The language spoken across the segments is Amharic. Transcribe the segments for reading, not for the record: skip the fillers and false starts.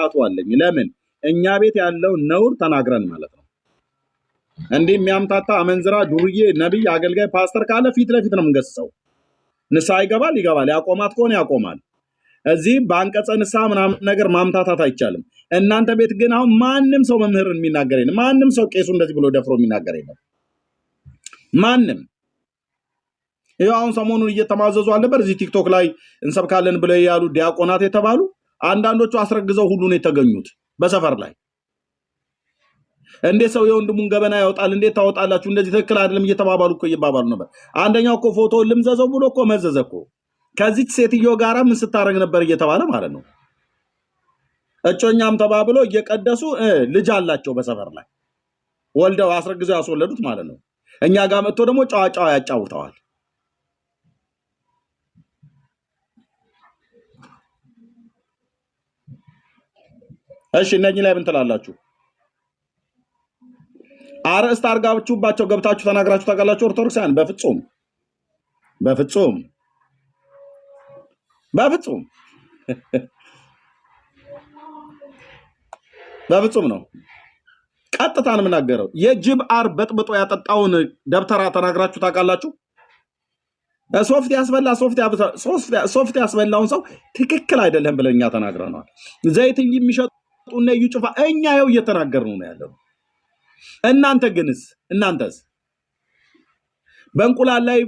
ብቃቱ አለኝ። ለምን እኛ ቤት ያለው ነውር ተናግረን ማለት ነው። እንዲህ የሚያምታታ አመንዝራ ዱርዬ ነብይ አገልጋይ ፓስተር ካለ ፊት ለፊት ነው የምንገስጸው። ንስሐ ይገባል፣ ያቆማት ከሆነ ያቆማል። እዚህ በአንቀጸ ንስሐ ምናምን ነገር ማምታታት አይቻልም። እናንተ ቤት ግን አሁን ማንም ሰው መምህርን የሚናገር የለም። ማንም ሰው ቄሱ እንደዚህ ብሎ ደፍሮ የሚናገር የለም። ማንም ይኸው አሁን ሰሞኑን እየተማዘዙ አልነበር? እዚህ ቲክቶክ ላይ እንሰብካለን ብለው ያሉ ዲያቆናት የተባሉ አንዳንዶቹ አስረግዘው ሁሉ ነው የተገኙት በሰፈር ላይ። እንዴት ሰው የወንድሙን ገበና ያወጣል? እንዴት ታወጣላችሁ? እንደዚህ ትክክል አይደለም እየተባባሉ እኮ እየባባሉ ነበር። አንደኛው እኮ ፎቶ ልምዘዘው ብሎ እኮ መዘዘ እኮ ከዚች ሴትዮ ጋራ ምን ስታረግ ነበር እየተባለ ማለት ነው። እጮኛም ተባብሎ እየቀደሱ ልጅ አላቸው በሰፈር ላይ ወልደው አስረግዘው ያስወለዱት ማለት ነው። እኛ ጋር መጥቶ ደግሞ ጫዋጫዋ ያጫውተዋል። እሺ እነኚህ ላይ ምን ትላላችሁ? አርእስት አርጋችሁባቸው ገብታችሁ ተናግራችሁ ታውቃላችሁ? ኦርቶዶክሳውያን በፍጹም በፍጹም በፍጹም በፍጹም ነው። ቀጥታ ነው የምናገረው። የጅብ አር በጥብጦ ያጠጣውን ደብተራ ተናግራችሁ ታውቃላችሁ? ሶፍት ያስበላውን ሰው ትክክል አይደለም ብለኛ ተናግረናል። ዘይት የሚሸጡና ይጭፋ እኛ ያው እየተናገርነው ነው ያለው። እናንተስ በእንቁላል ላይ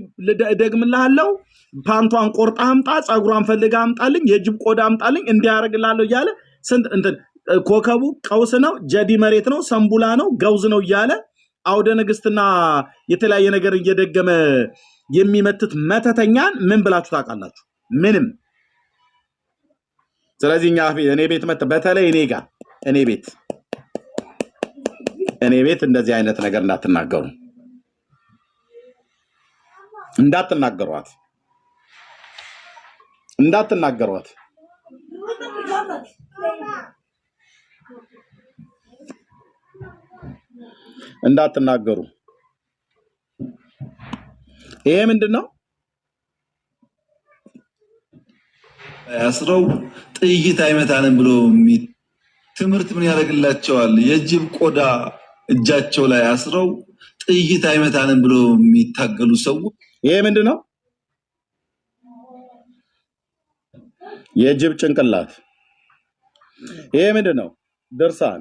ደግምልሃለሁ፣ ፓንቷን ቆርጣ አምጣ፣ ጸጉሯን ፈልጋ አምጣልኝ፣ የጅብ ቆዳ አምጣልኝ እንዲያረግልሃለሁ እያለ ስንት እንትን ኮከቡ ቀውስ ነው፣ ጀዲ መሬት ነው፣ ሰንቡላ ነው፣ ገውዝ ነው እያለ አውደ ንግስትና የተለያየ ነገር እየደገመ የሚመትት መተተኛን ምን ብላችሁ ታውቃላችሁ? ምንም። ስለዚህ እኔ ቤት በተለይ እኔ ቤት እንደዚህ አይነት ነገር እንዳትናገሯት። እንዳትናገሩ። ይሄ ምንድነው? አስረው ጥይት አይመታንም ብሎ ትምህርት ምን ያደርግላቸዋል? የጅብ ቆዳ እጃቸው ላይ አስረው ጥይት አይመታንም ብሎ የሚታገሉ ሰው። ይሄ ምንድነው? የጅብ ጭንቅላት። ይሄ ምንድነው? ድርሳን።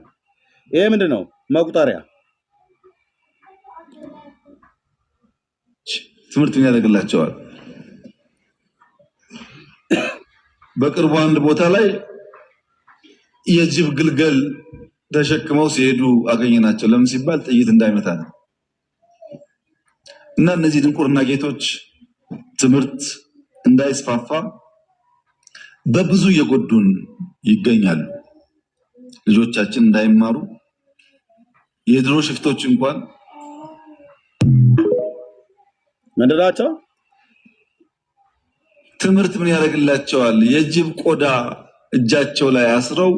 ይሄ ምንድነው? መቁጠሪያ። ትምህርት ምን ያደርግላቸዋል? በቅርቡ አንድ ቦታ ላይ የጅብ ግልገል ተሸክመው ሲሄዱ አገኘናቸው። ለምን ሲባል ጥይት እንዳይመታ ነው። እና እነዚህ ድንቁርና ጌቶች ትምህርት እንዳይስፋፋ በብዙ እየጎዱን ይገኛሉ። ልጆቻችን እንዳይማሩ የድሮ ሽፍቶች እንኳን ምንድናቸው? ትምህርት ምን ያደርግላቸዋል? የጅብ ቆዳ እጃቸው ላይ አስረው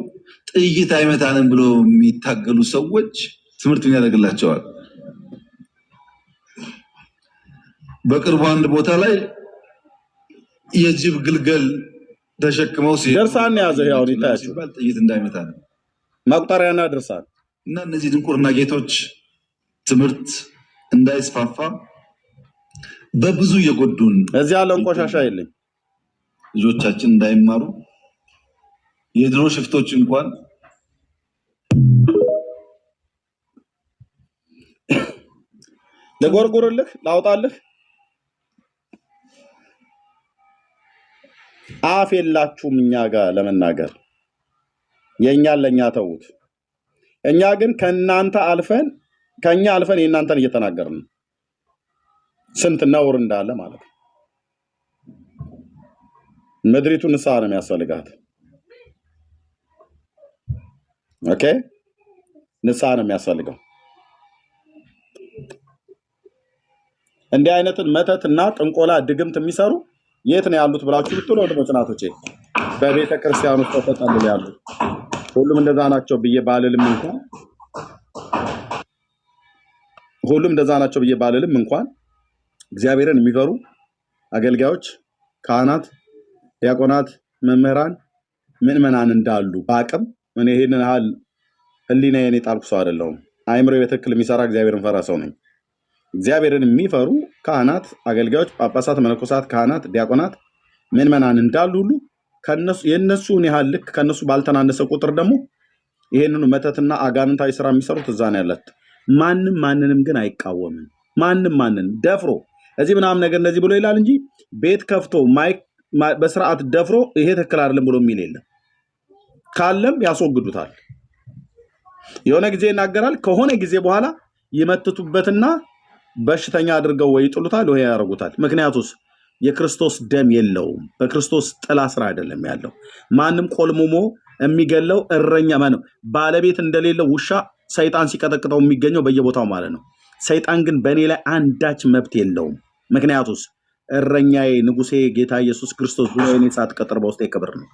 ጥይት አይመታንም ብሎ የሚታገሉ ሰዎች ትምህርት ምን ያደርግላቸዋል? በቅርቡ አንድ ቦታ ላይ የጅብ ግልገል ተሸክመው ሲሄዱ ድርሳን ያዘ ያው ይታያችሁ ጥይት እንዳይመታ ነው። መቁጠሪያና ድርሳን። እና እነዚህ ድንቁርና ጌቶች ትምህርት እንዳይስፋፋ በብዙ እየጎዱን እዚህ ያለውን ቆሻሻ የለኝ ልጆቻችን እንዳይማሩ የድሮ ሽፍቶች እንኳን ለጎርጎርልህ ላውጣልህ አፍ የላችሁም እኛ ጋር ለመናገር። የኛን ለኛ ተውት። እኛ ግን ከኛ አልፈን የእናንተን እየተናገርን ነው። ስንት ነውር እንዳለ ማለት ነው። ምድሪቱ ንስሐ ነው የሚያስፈልጋት። ኦኬ፣ ንስሐ ነው የሚያስፈልገው። እንዲህ አይነትን መተትና ጥንቆላ ድግምት የሚሰሩ የት ነው ያሉት ብላችሁ ብትሉ ወንድሞች ናቶቼ በቤተ ክርስቲያን ውስጥ ተጠልለው ያሉት ሁሉም እንደዛ ናቸው ብዬ ባልልም እንኳን እግዚአብሔርን የሚፈሩ አገልጋዮች፣ ካህናት፣ ዲያቆናት፣ መምህራን፣ ምዕመናን እንዳሉ በአቅም እኔ ይሄንን ሀል ህሊናዬን የጣልኩ ሰው አይደለሁም። አይምሮ በትክክል የሚሰራ እግዚአብሔርን ፈራ ሰው ነኝ። እግዚአብሔርን የሚፈሩ ካህናት፣ አገልጋዮች፣ ጳጳሳት፣ መነኮሳት፣ ካህናት፣ ዲያቆናት፣ ምዕመናን እንዳሉ ሁሉ የእነሱን ያህል ልክ ከእነሱ ባልተናነሰ ቁጥር ደግሞ ይሄንኑ መተትና አጋንንታዊ ስራ የሚሰሩት እዛ ነው ያለት። ማንም ማንንም ግን አይቃወምም። ማንንም ደፍሮ እዚህ ምናምን ነገር እንደዚህ ብሎ ይላል እንጂ ቤት ከፍቶ ማይክ በስርዓት ደፍሮ ይሄ ትክክል አይደለም ብሎ የሚል የለም። ካለም ያስወግዱታል። የሆነ ጊዜ ይናገራል፣ ከሆነ ጊዜ በኋላ ይመትቱበትና በሽተኛ አድርገው ወይ ይጥሉታል ወይ ያደርጉታል። ምክንያቱስ የክርስቶስ ደም የለውም። በክርስቶስ ጥላ ስራ አይደለም ያለው። ማንም ቆልሙሞ የሚገለው እረኛ ነው። ባለቤት እንደሌለው ውሻ ሰይጣን ሲቀጠቅጠው የሚገኘው በየቦታው ማለት ነው። ሰይጣን ግን በእኔ ላይ አንዳች መብት የለውም። ምክንያቱስ እረኛዬ ንጉሴ ጌታ ኢየሱስ ክርስቶስ ብሎ የኔ ሰዓት ቀጥር በውስጤ ክብር ነው።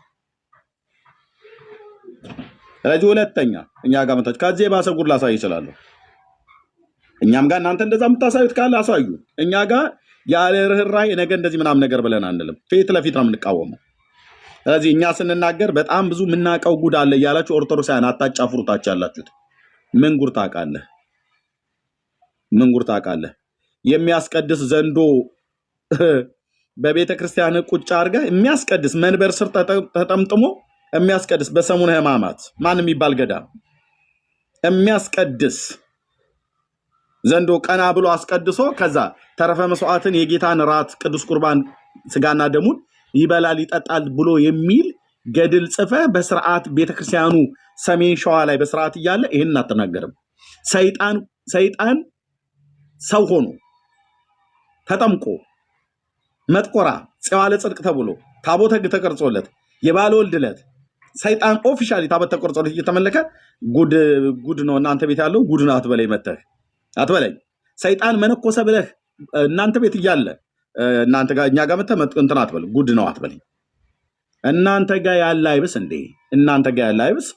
ስለዚህ ሁለተኛ እኛ ጋር መጣች ከዚህ የባሰ ጉድ ላሳይ ይችላል። እኛም ጋር እናንተ እንደዛ የምታሳዩት ካለ አሳዩ። እኛ ጋር ያለ ርህራሄ ነገ እንደዚህ ምናምን ነገር ብለን አንልም። ፊት ለፊት ነው የምንቃወመው። ስለዚህ እኛ ስንናገር በጣም ብዙ የምናውቀው ጉድ አለ እያላችሁ ኦርቶዶክሳውያን አታጫፍሩታችሁ ያላችሁት። ምን ጉድ ታውቃለህ? ምን ጉድ ታውቃለህ? የሚያስቀድስ ዘንዶ በቤተ ክርስቲያን ቁጭ አድርገህ የሚያስቀድስ መንበር ስር ተጠምጥሞ የሚያስቀድስ በሰሙነ ሕማማት ማን የሚባል ገዳም የሚያስቀድስ ዘንዶ ቀና ብሎ አስቀድሶ ከዛ ተረፈ መስዋዕትን የጌታን ራት ቅዱስ ቁርባን ስጋና ደሙን ይበላል ይጠጣል ብሎ የሚል ገድል ጽፈ በስርዓት ቤተክርስቲያኑ ሰሜን ሸዋ ላይ በስርዓት እያለ ይሄን አትናገርም። ሰይጣን ሰው ሆኖ ተጠምቆ መጥቆራ ጽዋለ ጽድቅ ተብሎ ታቦተ ሕግ ተቀርጾለት የባለ ወልድለት ሰይጣን ኦፊሻሊ ታቦተ ተቀርጾለት እየተመለከ ጉድ ነው እናንተ ቤት ያለው ጉድ ነው አትበለኝ። መተህ አትበለኝ። ሰይጣን መነኮሰ ብለህ እናንተ ቤት እያለ እናንተ ጋር እኛ ጋር መተህ እንትን አትበል፣ ጉድ ነው አትበለኝ። እናንተ ጋር ያለ አይብስ እንዴ? እናንተ ጋር ያለ አይብስ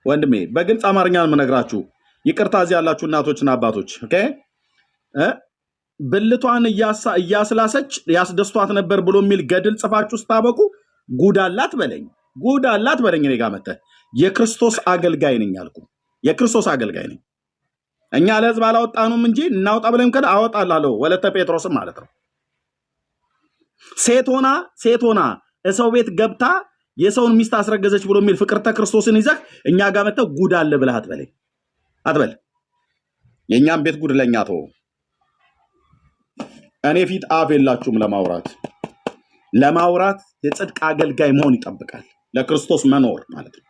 ወንድሜ። በግልጽ አማርኛ ነው የምነግራችሁ። ይቅርታ እዚህ ያላችሁ እናቶችና አባቶች ኦኬ። ብልቷን እያስላሰች ያስደስቷት ነበር ብሎ የሚል ገድል ጽፋችሁ ስታበቁ ጉድ አላት በለኝ፣ ጉድ አላት በለኝ። እኔ ጋር መተህ የክርስቶስ አገልጋይ ነኝ አልኩ። የክርስቶስ አገልጋይ ነኝ። እኛ ለህዝብ አላወጣኑም እንጂ እናውጣ ብለን ከደ አወጣላለሁ። ወለተ ጴጥሮስም ማለት ነው። ሴት ሆና ሰው ቤት ገብታ የሰውን ሚስት አስረገዘች ብሎ የሚል ፍቅርተ ክርስቶስን ይዘህ እኛ ጋር መተህ ጉድ አለ ብለህ አትበለኝ፣ አትበል። የእኛም ቤት ጉድ ለእኛ ተወው። እኔ ፊት አፍ የላችሁም ለማውራት የጽድቅ አገልጋይ መሆን ይጠብቃል። ለክርስቶስ መኖር ማለት ነው።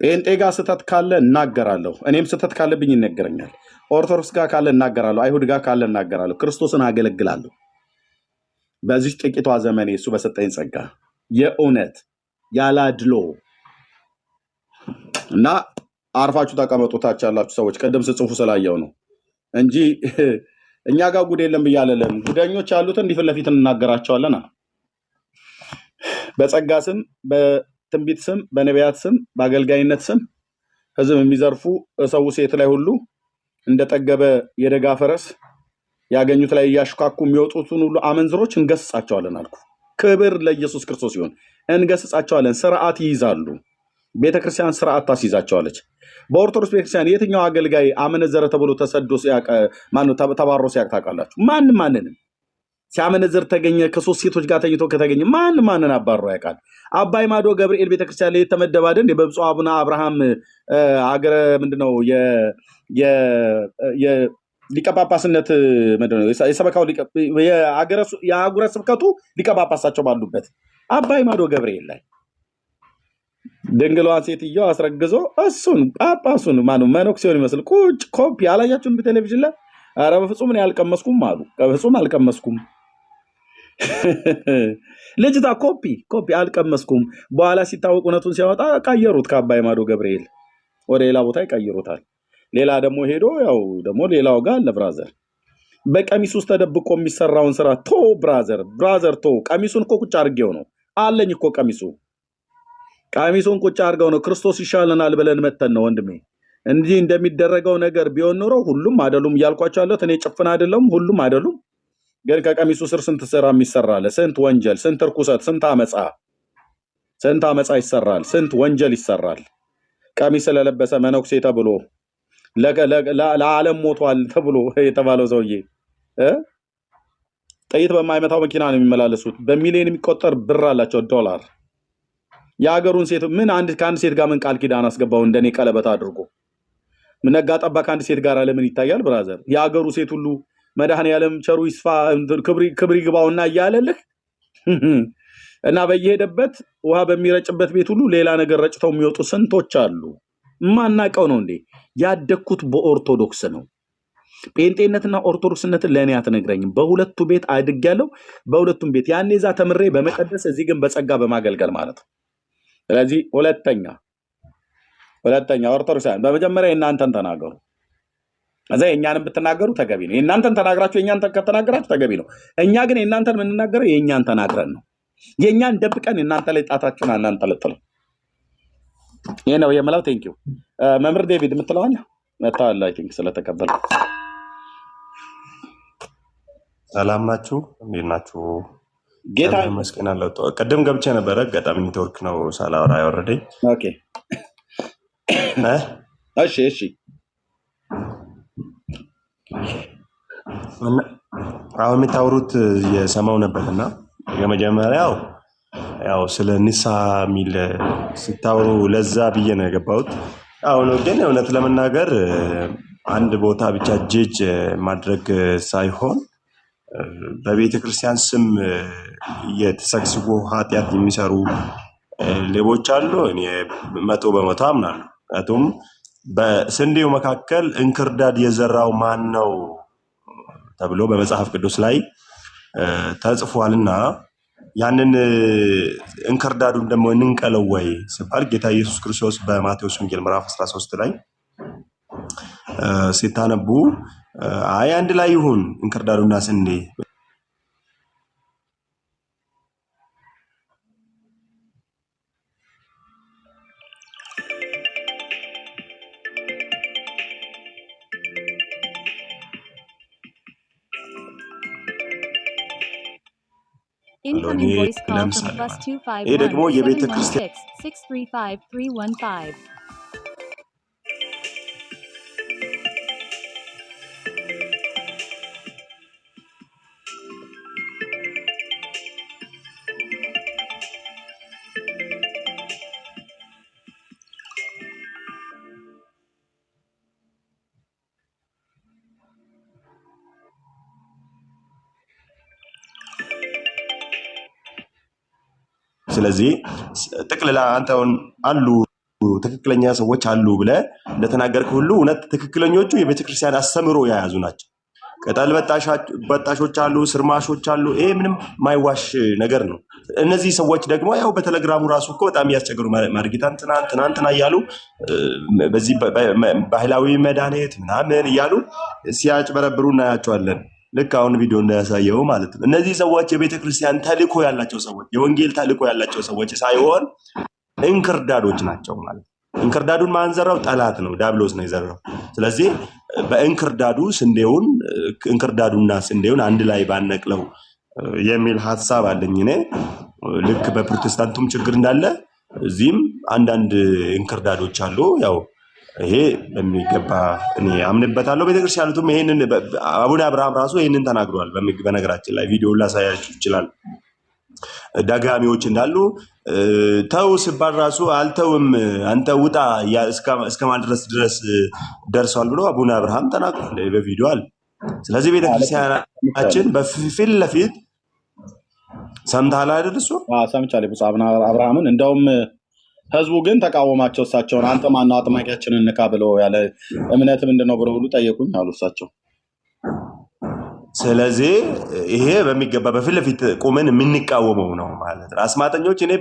ጴንጤ ጋር ስተት ካለ እናገራለሁ። እኔም ስተት ካለብኝ ይነገረኛል። ኦርቶዶክስ ጋር ካለ እናገራለሁ። አይሁድ ጋር ካለ እናገራለሁ። ክርስቶስን አገለግላለሁ። በዚህ ጥቂቷ ዘመኔ እሱ በሰጠኝ ጸጋ የእውነት ያላድሎ እና አርፋችሁ ተቀመጡታች ያላችሁ ሰዎች ቅድም ስጽፉ ስላየው ነው እንጂ እኛ ጋር ጉድ የለም ብያለለም። ጉደኞች ያሉትን እንዲህ ፊት ለፊት እንናገራቸዋለን። በጸጋ ስም፣ በትንቢት ስም፣ በነቢያት ስም፣ በአገልጋይነት ስም ህዝብ የሚዘርፉ ሰው ሴት ላይ ሁሉ እንደጠገበ የደጋ ፈረስ ያገኙት ላይ እያሽካኩ የሚወጡትን ሁሉ አመንዝሮች እንገስጻቸዋለን አልኩ። ክብር ለኢየሱስ ክርስቶስ ይሁን። እንገስጻቸዋለን። ስርዓት ይይዛሉ። ቤተክርስቲያን ስርዓት ታስይዛቸዋለች። በኦርቶዶክስ ቤተክርስቲያን የትኛው አገልጋይ አመነዘረ ተብሎ ተሰዶ ተባሮ ሲያቅ ታውቃላችሁ? ማንንም ሲያመነዘር ተገኘ ከሶስት ሴቶች ጋር ተኝቶ ከተገኘ ማንን አባሮ ያውቃል? አባይ ማዶ ገብርኤል ቤተክርስቲያን ላይ የተመደበ አይደል? በብፁዕ አቡነ አብርሃም አገረ ምንድነው ሊቀ ጳጳስነት ምንድነው የሰበካው የአህጉረ ስብከቱ ሊቀ ጳጳሳቸው ባሉበት አባይ ማዶ ገብርኤል ላይ ድንግሏን ሴትየው አስረግዞ እሱን ጳጳሱን መነኩሴውን ይመስል ቁጭ ኮፒ አላያችሁም በቴሌቪዥን ላይ? ኧረ በፍጹም እኔ አልቀመስኩም አሉ። በፍጹም አልቀመስኩም። ልጅታ ኮፒ አልቀመስኩም። በኋላ ሲታወቅ እውነቱን ሲያወጣ ቀየሩት። ከአባይ ማዶ ገብርኤል ወደ ሌላ ቦታ ይቀይሩታል። ሌላ ደግሞ ሄዶ ያው ደግሞ ሌላው ጋር አለ። ብራዘር በቀሚስ ውስጥ ተደብቆ የሚሰራውን ስራ ብራዘር ቶ ቀሚሱን እኮ ቁጭ አድርጌው ነው አለኝ እኮ ቀሚሱን ቁጭ አድርገው ነው ክርስቶስ ይሻለናል ብለን መተን ነው ወንድሜ። እንዲህ እንደሚደረገው ነገር ቢሆን ኖሮ ሁሉም አይደሉም እያልኳቸው ያለሁት እኔ ጭፍን አይደለም፣ ሁሉም አይደሉም። ግን ከቀሚሱ ስር ስንት ስራ የሚሰራለ፣ ስንት ወንጀል፣ ስንት ርኩሰት፣ ስንት አመፃ፣ ስንት አመፃ ይሰራል፣ ስንት ወንጀል ይሰራል። ቀሚስ ስለለበሰ መነኩሴ ተብሎ ለዓለም ሞቷል ተብሎ የተባለው ሰውዬ ጥይት በማይመታው መኪና ነው የሚመላለሱት። በሚሊዮን የሚቆጠር ብር አላቸው ዶላር። የሀገሩን ሴት ከአንድ ሴት ጋር ምን ቃል ኪዳን አስገባው? እንደኔ ቀለበት አድርጎ ነጋ ጠባ ከአንድ ሴት ጋር ለምን ይታያል? ብራዘር የሀገሩ ሴት ሁሉ መድኃኔዓለም ቸሩ ይስፋ ክብር ይግባውና እያለልህ እና በየሄደበት ውሃ በሚረጭበት ቤት ሁሉ ሌላ ነገር ረጭተው የሚወጡ ስንቶች አሉ። ማናቀው ነው እንዴ? ያደግኩት በኦርቶዶክስ ነው። ጴንጤነትና ኦርቶዶክስነትን ለእኔ አትነግረኝም። በሁለቱ ቤት አድጌያለሁ። በሁለቱም ቤት ያኔ እዛ ተምሬ በመቀደስ እዚህ ግን በጸጋ በማገልገል ማለት ነው። ስለዚህ ሁለተኛ ኦርቶዶክሳውያን በመጀመሪያ የእናንተን ተናገሩ። እዛ የእኛንም ብትናገሩ ተገቢ ነው። የእናንተን ተናግራችሁ የእኛን ከተናገራችሁ ተገቢ ነው። እኛ ግን የእናንተን የምንናገረው የእኛን ተናግረን ነው። የእኛን ደብቀን የእናንተ ላይ ጣታችሁን አናንጠለጥልም። ይህ ነው የምለው። ቴንኪው መምህር ዴቪድ የምትለዋል መታዋል። አይ ቲንክ ስለተቀበል ሰላም ናችሁ? እንዴት ናችሁ? ጌታ ይመስገን አለው። ቅድም ገብቼ ነበረ፣ አጋጣሚ ኔትወርክ ነው ሳላወራ ያወረደኝ። ኦኬ እሺ አሁን የምታወሩት የሰማው ነበርና የመጀመሪያው ያው ስለ ንስሐ የሚል ስታወሩ ለዛ ብዬ ነው የገባሁት። አሁን ግን እውነት ለመናገር አንድ ቦታ ብቻ ጄጅ ማድረግ ሳይሆን በቤተ ክርስቲያን ስም የተሰግስጎ ኃጢአት የሚሰሩ ሌቦች አሉ። እኔ 100% አምናለሁ። ምክንያቱም በስንዴው መካከል እንክርዳድ የዘራው ማን ነው ተብሎ በመጽሐፍ ቅዱስ ላይ ተጽፏልና ያንን እንክርዳዱን ደግሞ እንንቀለው ወይ ሲባል ጌታ ኢየሱስ ክርስቶስ በማቴዎስ ወንጌል ምዕራፍ 13 ላይ ሲታነቡ አይ አንድ ላይ ይሁን እንክርዳዱና ስንዴ Incoming voice call from ይሄ ደግሞ የቤተ ክርስቲያን +251-716-635-315. ስለዚህ ጥቅልላ አንተውን አሉ ትክክለኛ ሰዎች አሉ ብለ እንደተናገርክ ሁሉ እውነት ትክክለኞቹ የቤተክርስቲያን አስተምሮ የያዙ ናቸው። ቅጠል በጣሾች አሉ፣ ስርማሾች አሉ። ይሄ ምንም ማይዋሽ ነገር ነው። እነዚህ ሰዎች ደግሞ ያው በቴሌግራሙ ራሱ እኮ በጣም ያስቸገሩ ማርጊታን ትናንትና እያሉ በዚህ ባህላዊ መድኃኒት ምናምን እያሉ ሲያጭበረብሩ እናያቸዋለን። ልክ አሁን ቪዲዮ እንዳያሳየው ማለት ነው። እነዚህ ሰዎች የቤተ ክርስቲያን ተልእኮ ያላቸው ሰዎች፣ የወንጌል ተልእኮ ያላቸው ሰዎች ሳይሆን እንክርዳዶች ናቸው ማለት ነው። እንክርዳዱን ማን ዘራው? ጠላት ነው፣ ዲያብሎስ ነው የዘራው። ስለዚህ በእንክርዳዱ ስንዴውን እንክርዳዱና ስንዴውን አንድ ላይ ባነቅለው የሚል ሀሳብ አለኝ እኔ። ልክ በፕሮቴስታንቱም ችግር እንዳለ እዚህም አንዳንድ እንክርዳዶች አሉ። ያው ይሄ በሚገባ እኔ አምንበታለሁ። ቤተክርስቲያኑም ይሄንን አቡነ አብርሃም ራሱ ይሄንን ተናግሯል። በነገራችን ላይ ቪዲዮ ላሳያችሁ ይችላል። ደጋሚዎች እንዳሉ ተው ሲባል ራሱ አልተውም አንተ ውጣ እስከ ማድረስ ድረስ ደርሷል ብሎ አቡነ አብርሃም ተናግሯል በቪዲዮ አለ። ስለዚህ ቤተክርስቲያናችን በፊት ለፊት ሰምተሃል አይደል? እሱ ሰምቻለሁ ብፁዕ አቡነ አብርሃምን። እንደውም ህዝቡ ግን ተቃወማቸው እሳቸውን። አንተ ማነው አጥማቂያችንን ንካ ብሎ ያለ እምነት ምንድነው ብለው ሁሉ ጠየቁኝ አሉ እሳቸው። ስለዚህ ይሄ በሚገባ በፊት ለፊት ቁመን የምንቃወመው ነው ማለት ነው። አስማተኞች እኔ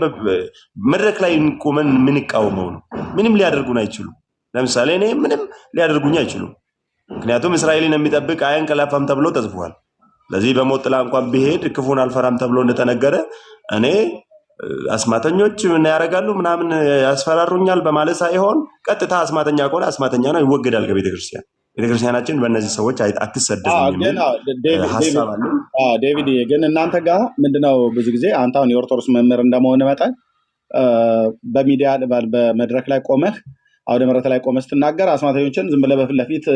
መድረክ ላይ ቁመን የምንቃወመው ነው። ምንም ሊያደርጉን አይችሉም። ለምሳሌ እኔ ምንም ሊያደርጉኝ አይችሉም። ምክንያቱም እስራኤልን የሚጠብቅ አያንቀላፋም ተብሎ ተጽፏል። ስለዚህ በሞት ጥላ እንኳን ቢሄድ ክፉን አልፈራም ተብሎ እንደተነገረ እኔ አስማተኞች ምን ያደርጋሉ ምናምን ያስፈራሩኛል በማለት ሳይሆን ቀጥታ አስማተኛ ከሆነ አስማተኛ ነው፣ ይወገዳል ከቤተክርስቲያን። ቤተክርስቲያናችን በእነዚህ ሰዎች አትሰደብም የሚል ሀሳብ አለ። ዴቪድ ግን እናንተ ጋር ምንድነው ብዙ ጊዜ አንተ አሁን የኦርቶዶክስ መምህር እንደመሆን መጠን በሚዲያ በመድረክ ላይ ቆመህ አውደ ምሕረት ላይ ቆመህ ስትናገር አስማተኞችን ዝም ብለህ በፊት ለፊት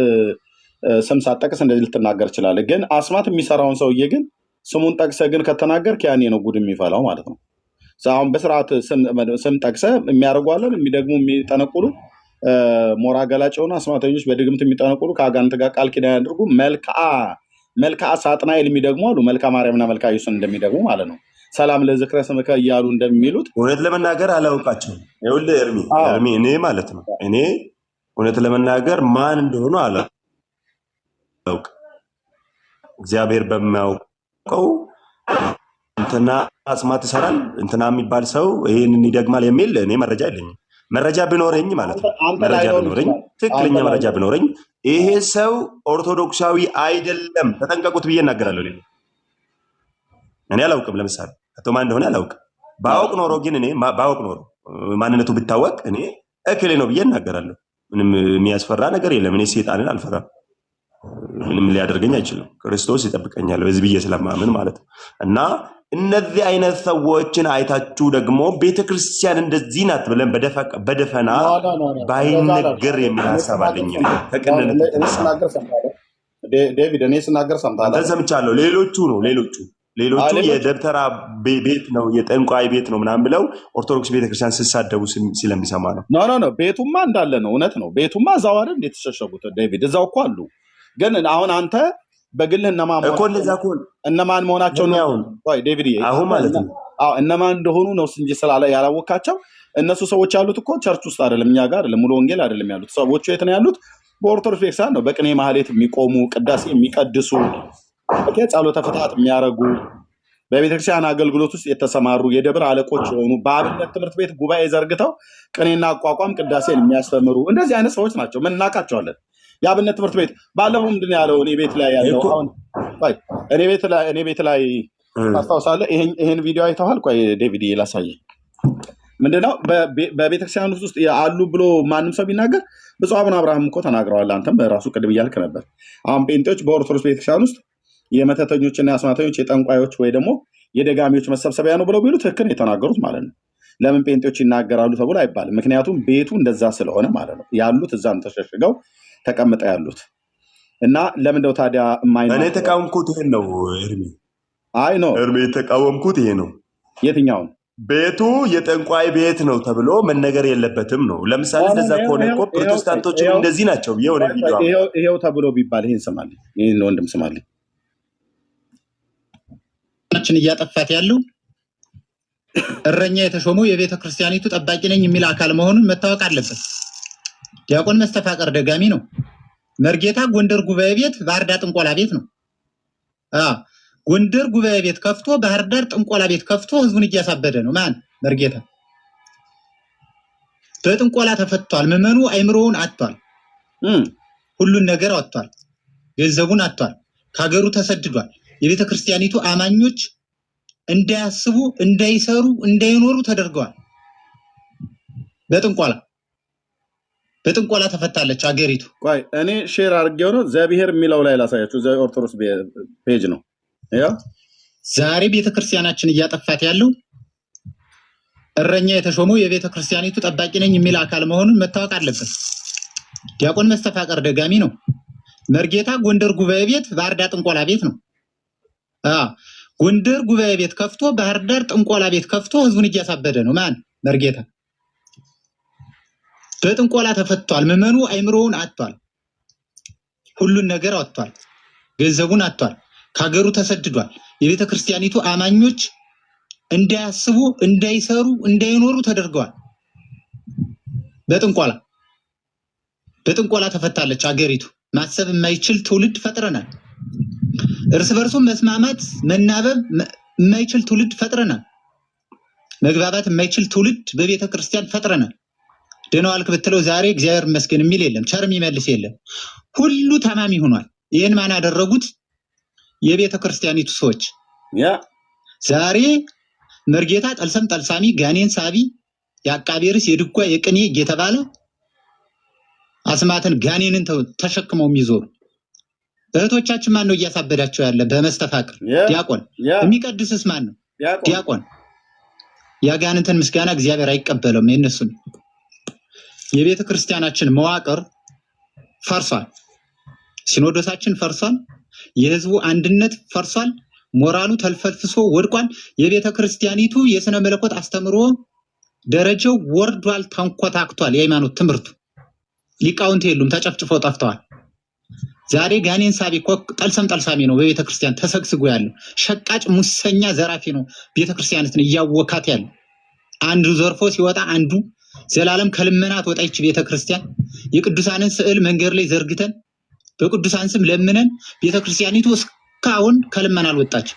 ስም ሳትጠቅስ እንደዚህ ልትናገር ትችላለህ። ግን አስማት የሚሰራውን ሰውዬ ግን ስሙን ጠቅሰህ ግን ከተናገርክ ያኔ ነው ጉድ የሚፈላው ማለት ነው። አሁን በስርዓት ስም ጠቅሰህ የሚያደርጉ አለን የሚደግሙ የሚጠነቁሉ ሞራ ገላጭ የሆኑ አስማተኞች በድግምት የሚጠነቁሉ ከአጋንንት ጋር ቃል ኪዳን ያድርጉ መልክዓ ሳጥናኤል የሚደግሙ አሉ። መልክዓ ማርያምና መልክዓ ኢየሱስን እንደሚደግሙ ማለት ነው። ሰላም ለዝክረ ስምከ እያሉ እንደሚሉት እውነት ለመናገር አላውቃቸውም። ይኸውልህ ኤርሚ እኔ ማለት ነው እኔ እውነት ለመናገር ማን እንደሆኑ አላውቅም። እግዚአብሔር በሚያውቀው እንትና አስማት ይሰራል እንትና የሚባል ሰው ይህንን ይደግማል የሚል እኔ መረጃ የለኝም። መረጃ ቢኖረኝ ማለት ነው መረጃ ቢኖረኝ ትክክለኛ መረጃ ቢኖረኝ ይሄ ሰው ኦርቶዶክሳዊ አይደለም ተጠንቀቁት ብዬ እናገራለሁ። እኔ አላውቅም። ለምሳሌ ከተማ እንደሆነ አላውቅም። ባውቅ ኖሮ ግን እኔ ባውቅ ኖሮ ማንነቱ ቢታወቅ እኔ እክሌ ነው ብዬ እናገራለሁ። ምንም የሚያስፈራ ነገር የለም። እኔ ሰይጣንን አልፈራም። ምንም ሊያደርገኝ አይችልም። ክርስቶስ ይጠብቀኛል በዚህ ብዬ ስለማምን ማለት ነው። እና እነዚህ አይነት ሰዎችን አይታችሁ ደግሞ ቤተክርስቲያን እንደዚህ ናት ብለን በደፈና ባይነገር የሚል ሀሳብ አለኝ። ከቅንነት ዴቪድ እኔ ስናገር ሰምታለህ? ሰምቻለሁ። ሌሎቹ የደብተራ ቤት ነው የጠንቋይ ቤት ነው ምናምን ብለው ኦርቶዶክስ ቤተክርስቲያን ሲሳደቡ ስለሚሰማ ነው። ኖ ቤቱማ እንዳለ ነው። እውነት ነው። ቤቱማ እዛው አይደል እንዴት ተሸሸጉት? ዴቪድ እዛው እኮ አሉ። ግን አሁን አንተ በግልህ እነማን መሆናቸው ነው ዴቪድ አሁን ማለት ነው እነማን እንደሆኑ ነው እንጂ ስላለ ያላወቃቸው እነሱ ሰዎች ያሉት እኮ ቸርች ውስጥ አይደለም፣ እኛ ጋር አይደለም፣ ሙሉ ወንጌል አይደለም ያሉት ሰዎቹ። የት ነው ያሉት? በኦርቶዶክስ ቤተክርስቲያን ነው። በቅኔ ማህሌት የሚቆሙ ቅዳሴ የሚቀድሱ ጸሎተ ፍትሐት የሚያደርጉ በቤተክርስቲያን አገልግሎት ውስጥ የተሰማሩ የደብር አለቆች የሆኑ በአብነት ትምህርት ቤት ጉባኤ ዘርግተው ቅኔና አቋቋም ቅዳሴን የሚያስተምሩ እንደዚህ አይነት ሰዎች ናቸው። ምን እናውቃቸዋለን? የአብነት ትምህርት ቤት ባለፈው ምንድን ነው ያለው? እኔ ቤት ላይ ያለው አሁን እኔ ቤት ላይ ታስታውሳለህ? ይሄን ቪዲዮ አይተዋል? ቆይ ዴቪድ ላሳየህ። ምንድነው በቤተክርስቲያን ውስጥ አሉ ብሎ ማንም ሰው ቢናገር ብፁዕ አቡነ አብርሃም እኮ ተናግረዋል። አንተም በራሱ ቅድም እያልክ ነበር። አሁን ጴንጤዎች በኦርቶዶክስ ቤተክርስቲያን ውስጥ የመተተኞችና የአስማተኞች የጠንቋዮች ወይ ደግሞ የደጋሚዎች መሰብሰቢያ ነው ብለው ቢሉ ትክክል የተናገሩት ማለት ነው። ለምን ጴንጤዎች ይናገራሉ ተብሎ አይባልም። ምክንያቱም ቤቱ እንደዛ ስለሆነ ማለት ነው። ያሉት እዛም ተሸሽገው ተቀምጠው ያሉት እና ለምንድነው ታዲያ እኔ የተቃወምኩት ይሄን ነው ኤርሚ። አይ ነው ኤርሚ የተቃወምኩት ይሄ ነው። የትኛውን? ቤቱ የጠንቋይ ቤት ነው ተብሎ መነገር የለበትም ነው። ለምሳሌ እንደዛ ከሆነ እኮ ፕሮቴስታንቶች እንደዚህ ናቸው። ይሄው ተብሎ ቢባል ይሄን ስማልኝ፣ ይሄን ወንድም ስማልኝ። እያጠፋት ያለው እረኛ የተሾመው የቤተ ክርስቲያኒቱ ጠባቂ ነኝ የሚል አካል መሆኑን መታወቅ አለበት። ዲያቆን መስተፋቀር ደጋሚ ነው። መርጌታ ጎንደር ጉባኤ ቤት ባህር ዳር ጥንቆላ ቤት ነው። ጎንደር ጉባኤ ቤት ከፍቶ ባህር ዳር ጥንቆላ ቤት ከፍቶ ህዝቡን እያሳበደ ነው። ማን? መርጌታ። በጥንቆላ ተፈቷል። ምዕመኑ አይምሮውን አጥቷል። ሁሉን ነገር አጥቷል። ገንዘቡን አጥቷል። ከሀገሩ ተሰድዷል። የቤተ ክርስቲያኒቱ አማኞች እንዳያስቡ፣ እንዳይሰሩ፣ እንዳይኖሩ ተደርገዋል። በጥንቆላ ተፈታለች አገሪቱ። ቆይ እኔ ሼር አድርጌው ነው እግዚአብሔር የሚለው ላይ ላሳያችሁ። ኦርቶዶክስ ፔጅ ነው። ዛሬ ቤተክርስቲያናችን እያጠፋት ያለው እረኛ የተሾመው የቤተ ክርስቲያኒቱ ጠባቂ ነኝ የሚል አካል መሆኑን መታወቅ አለበት። ዲያቆን መስተፋቀር ደጋሚ ነው። መርጌታ ጎንደር ጉባኤ ቤት ባህር ዳር ጥንቆላ ቤት ነው። ጎንደር ጉባኤ ቤት ከፍቶ ባህር ዳር ጥንቆላ ቤት ከፍቶ ህዝቡን እያሳበደ ነው። ማን? መርጌታ። በጥንቆላ ተፈቷል። ምዕመኑ አይምሮውን አጥቷል። ሁሉን ነገር አጥቷል። ገንዘቡን አጥቷል። ከሀገሩ ተሰድዷል። የቤተ ክርስቲያኒቱ አማኞች እንዳያስቡ፣ እንዳይሰሩ፣ እንዳይኖሩ ተደርገዋል። በጥንቆላ ተፈታለች አገሪቱ። ማሰብ የማይችል ትውልድ ፈጥረናል። እርስ በርሱ መስማማት መናበብ የማይችል ትውልድ ፈጥረናል። መግባባት የማይችል ትውልድ በቤተ ክርስቲያን ፈጥረናል። ደህና ዋልክ ብትለው ዛሬ እግዚአብሔር ይመስገን የሚል የለም። ቸር የሚመልስ የለም። ሁሉ ታማሚ ሆኗል። ይህን ማን ያደረጉት? የቤተ ክርስቲያኒቱ ሰዎች። ዛሬ መርጌታ ጠልሰም ጠልሳሚ፣ ጋኔን ሳቢ፣ የአቃቤ ርዕስ፣ የድጓ፣ የቅኔ እየተባለ አስማትን ጋኔንን ተሸክመው የሚዞሩ እህቶቻችን ማን ነው እያሳበዳቸው ያለ? በመስተፋቅር ዲያቆን። የሚቀድስስ ማን ነው? ዲያቆን። ያጋንንትን ምስጋና እግዚአብሔር አይቀበለውም። የነሱን የቤተ ክርስቲያናችን መዋቅር ፈርሷል። ሲኖዶሳችን ፈርሷል። የህዝቡ አንድነት ፈርሷል። ሞራሉ ተልፈልፍሶ ወድቋል። የቤተ ክርስቲያኒቱ የሥነ መለኮት አስተምሮ ደረጃው ወርዷል፣ ተንኮታክቷል። የሃይማኖት ትምህርቱ ሊቃውንት የሉም፣ ተጨፍጭፈው ጠፍተዋል። ዛሬ ጋኔን ሳቢ ጠልሰም ጠልሳሚ ነው በቤተ ክርስቲያን ተሰግስጎ ያለው። ሸቃጭ ሙሰኛ ዘራፊ ነው ቤተ ክርስቲያንን እያወካት ያለው። አንዱ ዘርፎ ሲወጣ አንዱ ዘላለም ከልመናት ወጣች ቤተ ክርስቲያን። የቅዱሳንን ስዕል መንገድ ላይ ዘርግተን በቅዱሳን ስም ለምነን ቤተ ክርስቲያኒቱ እስካሁን ከልመና አልወጣች።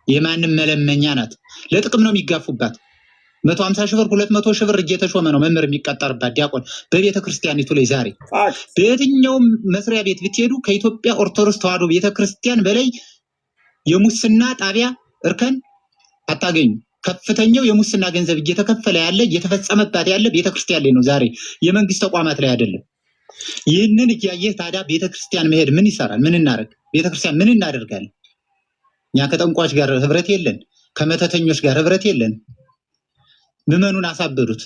የማንም መለመኛ ናት። ለጥቅም ነው የሚጋፉባት። 150 ሺህ ብር 200 ሺህ ብር እየተሾመ ነው መምህር የሚቀጠርባት ዲያቆን በቤተ ክርስቲያኒቱ ላይ። ዛሬ በየትኛውም መስሪያ ቤት ብትሄዱ ከኢትዮጵያ ኦርቶዶክስ ተዋሕዶ ቤተ ክርስቲያን በላይ የሙስና ጣቢያ እርከን አታገኙ። ከፍተኛው የሙስና ገንዘብ እየተከፈለ ያለ እየተፈጸመባት ያለ ቤተ ክርስቲያን ላይ ነው። ዛሬ የመንግስት ተቋማት ላይ አይደለም። ይህንን እያየህ ታዲያ ቤተ ክርስቲያን መሄድ ምን ይሰራል? ምን እናደርግ? ቤተ ክርስቲያን ምን እናደርጋለን? እኛ ከጠንቋች ጋር ህብረት የለን፣ ከመተተኞች ጋር ህብረት የለን። ምዕመኑን አሳበዱት።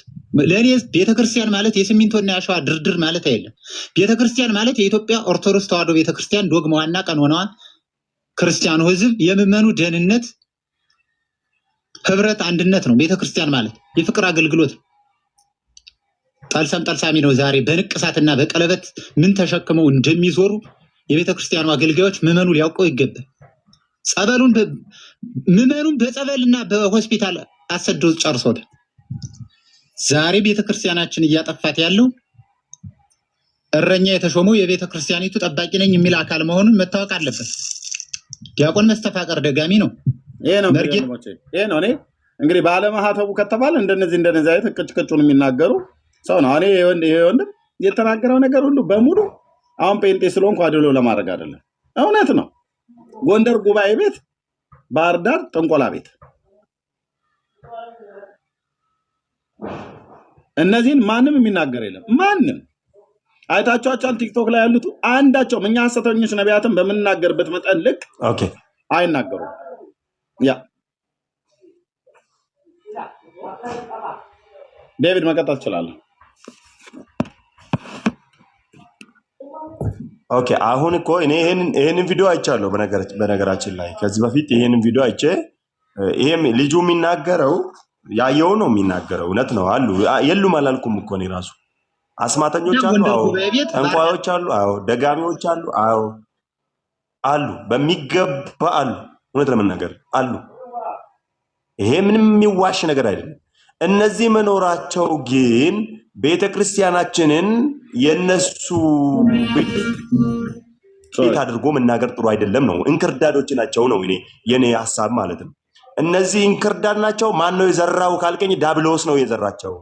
ለእኔ ቤተክርስቲያን ማለት የሲሚንቶና ያሸዋ ድርድር ማለት አይደለም። ቤተክርስቲያን ማለት የኢትዮጵያ ኦርቶዶክስ ተዋሕዶ ቤተክርስቲያን ዶግማዋና ቀኖናዋ፣ ክርስቲያኑ ህዝብ የምዕመኑ ደህንነት፣ ህብረት፣ አንድነት ነው። ቤተክርስቲያን ማለት የፍቅር አገልግሎት ነው። ጠልሰም ጠልሳሚ ነው። ዛሬ በንቅሳትና በቀለበት ምን ተሸክመው እንደሚዞሩ የቤተክርስቲያኑ አገልጋዮች ምዕመኑ ሊያውቀው ይገባል። ምዕመኑን በጸበልና በሆስፒታል አሰደው ጨርሶታል። ዛሬ ቤተክርስቲያናችን እያጠፋት ያለው እረኛ የተሾመው የቤተክርስቲያኒቱ ጠባቂ ነኝ የሚል አካል መሆኑን መታወቅ አለበት። ዲያቆን መስተፋቀር ደጋሚ ነው። ይሄ ነው እኔ እንግዲህ ባለማህተቡ ከተባለ እንደነዚህ አይነት ቅጭቅጩን የሚናገሩ ሰው ነው። እኔ ወንድም የተናገረው ነገር ሁሉ በሙሉ አሁን ጴንጤ ስለሆንኩ አድሎ ለማድረግ አይደለም፣ እውነት ነው። ጎንደር ጉባኤ ቤት፣ ባህር ዳር ጥንቆላ ቤት፣ እነዚህን ማንም የሚናገር የለም። ማንም አይታችኋቸዋል። ቲክቶክ ላይ ያሉት አንዳቸውም እኛ ሐሰተኞች ነቢያትን በምንናገርበት መጠን ልክ አይናገሩም። ያ ዴቪድ መቀጠል ትችላለህ። ኦኬ አሁን እኮ እኔ ይሄንን ቪዲዮ አይቻለሁ። በነገራችን ላይ ከዚህ በፊት ይሄንን ቪዲዮ አይቼ ይሄም ልጁ የሚናገረው ያየው ነው የሚናገረው። እውነት ነው አሉ የሉም አላልኩም እኮ እኔ ራሱ አስማተኞች አሉ፣ አዎ ጠንቋዮች አሉ፣ አዎ ደጋሚዎች አሉ፣ አዎ አሉ፣ በሚገባ አሉ። እውነት ለመናገር አሉ። ይሄ ምንም የሚዋሽ ነገር አይደለም። እነዚህ መኖራቸው ግን ቤተክርስቲያናችንን የነሱ ቤት አድርጎ መናገር ጥሩ አይደለም ነው። እንክርዳዶች ናቸው ነው የኔ ሐሳብ ማለት ነው። እነዚህ እንክርዳድ ናቸው። ማን ነው የዘራው ካልከኝ ዳብሎስ ነው የዘራቸው።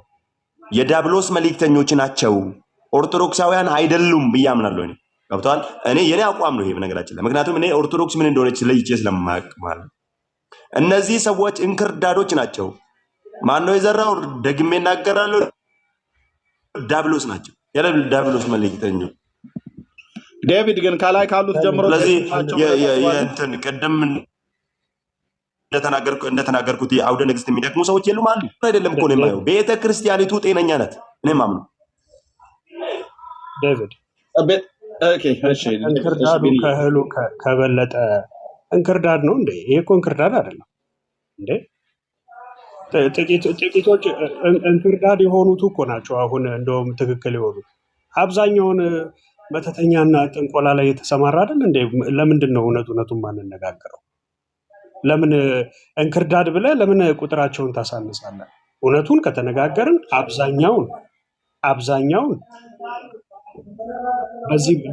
የዳብሎስ መልእክተኞች ናቸው። ኦርቶዶክሳውያን አይደሉም ብዬ አምናለሁ። እኔ ገብቷል። እኔ የኔ አቋም ነው ይሄ በነገራችን ላይ። ምክንያቱም እኔ ኦርቶዶክስ ምን እንደሆነች ለይቼ ስለማያውቅ ማለት ነው። እነዚህ ሰዎች እንክርዳዶች ናቸው። ማን ነው የዘራው? ደግሜ እናገራለሁ፣ ዳብሎስ ናቸው። ዳብሎስ መልእክተኞች ዴቪድ ግን ከላይ ካሉት ጀምሮ ስለዚህ የእንትን ቅድም እንደተናገርኩት የአውደ ንግስት የሚደክሙ ሰዎች የሉም አሉ አይደለም እኮ ነው የማየው። ቤተ ክርስቲያኒቱ ጤነኛ ናት። እኔ ማምነው ዴቪድ ኦኬ እሺ፣ እንክርዳዱ ከእህሉ ከበለጠ እንክርዳድ ነው እንዴ? ይሄ እኮ እንክርዳድ አይደለም እንዴ? ጥቂቶች እንክርዳድ የሆኑት እኮ ናቸው አሁን እንደውም ትክክል የሆኑት። አብዛኛውን መተተኛና ጥንቆላ ላይ የተሰማራ አይደል እንዴ? ለምንድን ነው እውነቱን ማንነጋገረው? ለምን እንክርዳድ ብለህ ለምን ቁጥራቸውን ታሳንሳለህ? እውነቱን ከተነጋገርን አብዛኛውን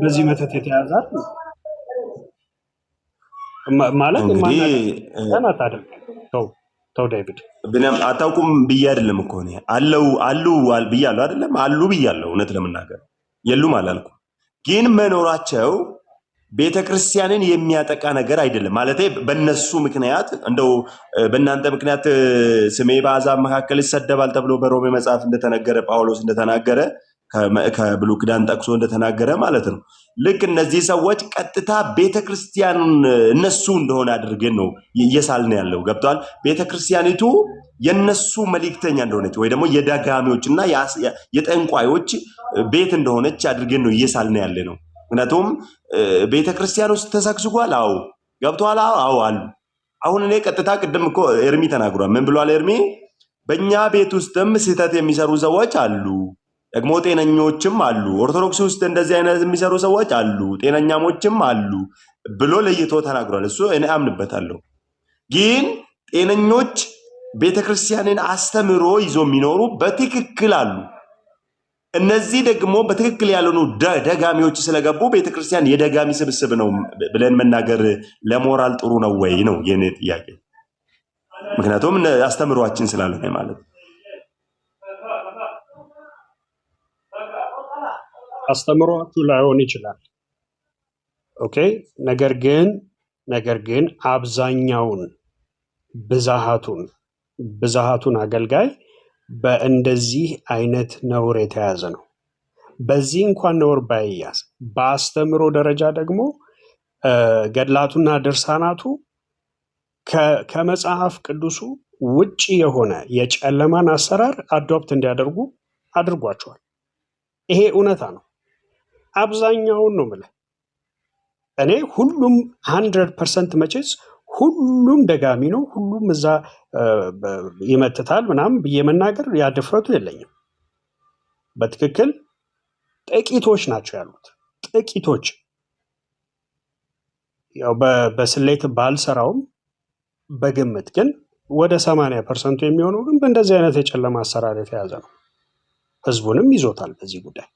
በዚህ መተት የተያዘ ማለት ማናት አይደለም። ተው ዴቪድ አታውቁም ብዬ አይደለም እኮ እኔ አሉ ብያለሁ አይደለም አሉ ብያለሁ። እውነት ለመናገር የሉም አላልኩም፣ ግን መኖራቸው ቤተክርስቲያንን የሚያጠቃ ነገር አይደለም ማለት በእነሱ ምክንያት እንደው በእናንተ ምክንያት ስሜ በአሕዛብ መካከል ይሰደባል ተብሎ በሮሜ መጽሐፍ እንደተነገረ ጳውሎስ እንደተናገረ ከብሉይ ኪዳን ጠቅሶ እንደተናገረ ማለት ነው። ልክ እነዚህ ሰዎች ቀጥታ ቤተክርስቲያኑን እነሱ እንደሆነ አድርገን ነው እየሳልን ያለው። ገብቷል? ቤተክርስቲያኒቱ የነሱ መልእክተኛ እንደሆነች ወይ ደግሞ የደጋሚዎችና የጠንቋዮች ቤት እንደሆነች አድርገን ነው እየሳልን ያለ ነው። ምክንያቱም ቤተክርስቲያን ውስጥ ተሰግስጓል። አዎ ገብቷል። አዎ አሉ። አሁን እኔ ቀጥታ ቅድም እኮ ኤርሚ ተናግሯል። ምን ብሏል ኤርሚ? በእኛ ቤት ውስጥም ስህተት የሚሰሩ ሰዎች አሉ፣ ደግሞ ጤነኞችም አሉ። ኦርቶዶክስ ውስጥ እንደዚህ አይነት የሚሰሩ ሰዎች አሉ፣ ጤነኛሞችም አሉ ብሎ ለይቶ ተናግሯል። እሱ እኔ አምንበታለሁ። ግን ጤነኞች ቤተክርስቲያንን አስተምሮ ይዞ የሚኖሩ በትክክል አሉ። እነዚህ ደግሞ በትክክል ያልሆኑ ደጋሚዎች ስለገቡ ቤተክርስቲያን የደጋሚ ስብስብ ነው ብለን መናገር ለሞራል ጥሩ ነው ወይ ነው የኔ ጥያቄ። ምክንያቱም አስተምሯችን ስላልሆነ ማለት ነው። አስተምሯችሁ ላይሆን ይችላል። ኦኬ። ነገር ግን አብዛኛውን ብዛሃቱን አገልጋይ በእንደዚህ አይነት ነውር የተያዘ ነው። በዚህ እንኳን ነውር ባይያዝ በአስተምሮ ደረጃ ደግሞ ገድላቱና ድርሳናቱ ከመጽሐፍ ቅዱሱ ውጪ የሆነ የጨለማን አሰራር አዶፕት እንዲያደርጉ አድርጓቸዋል። ይሄ እውነታ ነው። አብዛኛውን ነው የምልህ እኔ። ሁሉም 100% መቼስ ሁሉም ደጋሚ ነው፣ ሁሉም እዛ ይመትታል ምናምን ብዬ መናገር ያድፍረቱ የለኝም። በትክክል ጥቂቶች ናቸው ያሉት። ጥቂቶች ያው በስሌት ባልሰራውም በግምት ግን ወደ 80% የሚሆነው ግን በእንደዚህ አይነት የጨለማ አሰራር የተያዘ ነው። ህዝቡንም ይዞታል በዚህ ጉዳይ።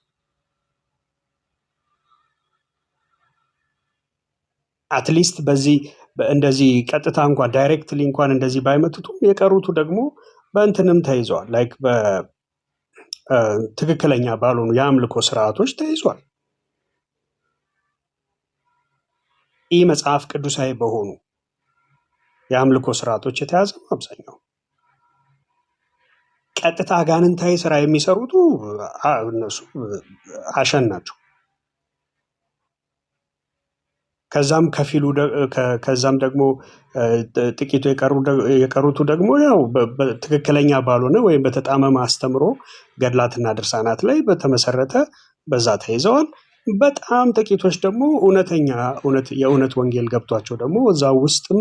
አትሊስት በዚህ እንደዚህ ቀጥታ እንኳን ዳይሬክትሊ እንኳን እንደዚህ ባይመቱቱም የቀሩቱ ደግሞ በእንትንም ተይዘዋል። ላይክ በትክክለኛ ባልሆኑ የአምልኮ ስርዓቶች ተይዟል። ይህ መጽሐፍ ቅዱሳዊ በሆኑ የአምልኮ ስርዓቶች የተያዘ ነው አብዛኛው። ቀጥታ አጋንንታዊ ስራ የሚሰሩቱ እነሱ አሸን ናቸው። ከዛም ደግሞ ጥቂቱ የቀሩቱ ደግሞ ያው ትክክለኛ ባልሆነ ወይም በተጣመመ አስተምሮ ገድላትና ድርሳናት ላይ በተመሰረተ በዛ ተይዘዋል። በጣም ጥቂቶች ደግሞ የእውነት ወንጌል ገብቷቸው ደግሞ እዛ ውስጥም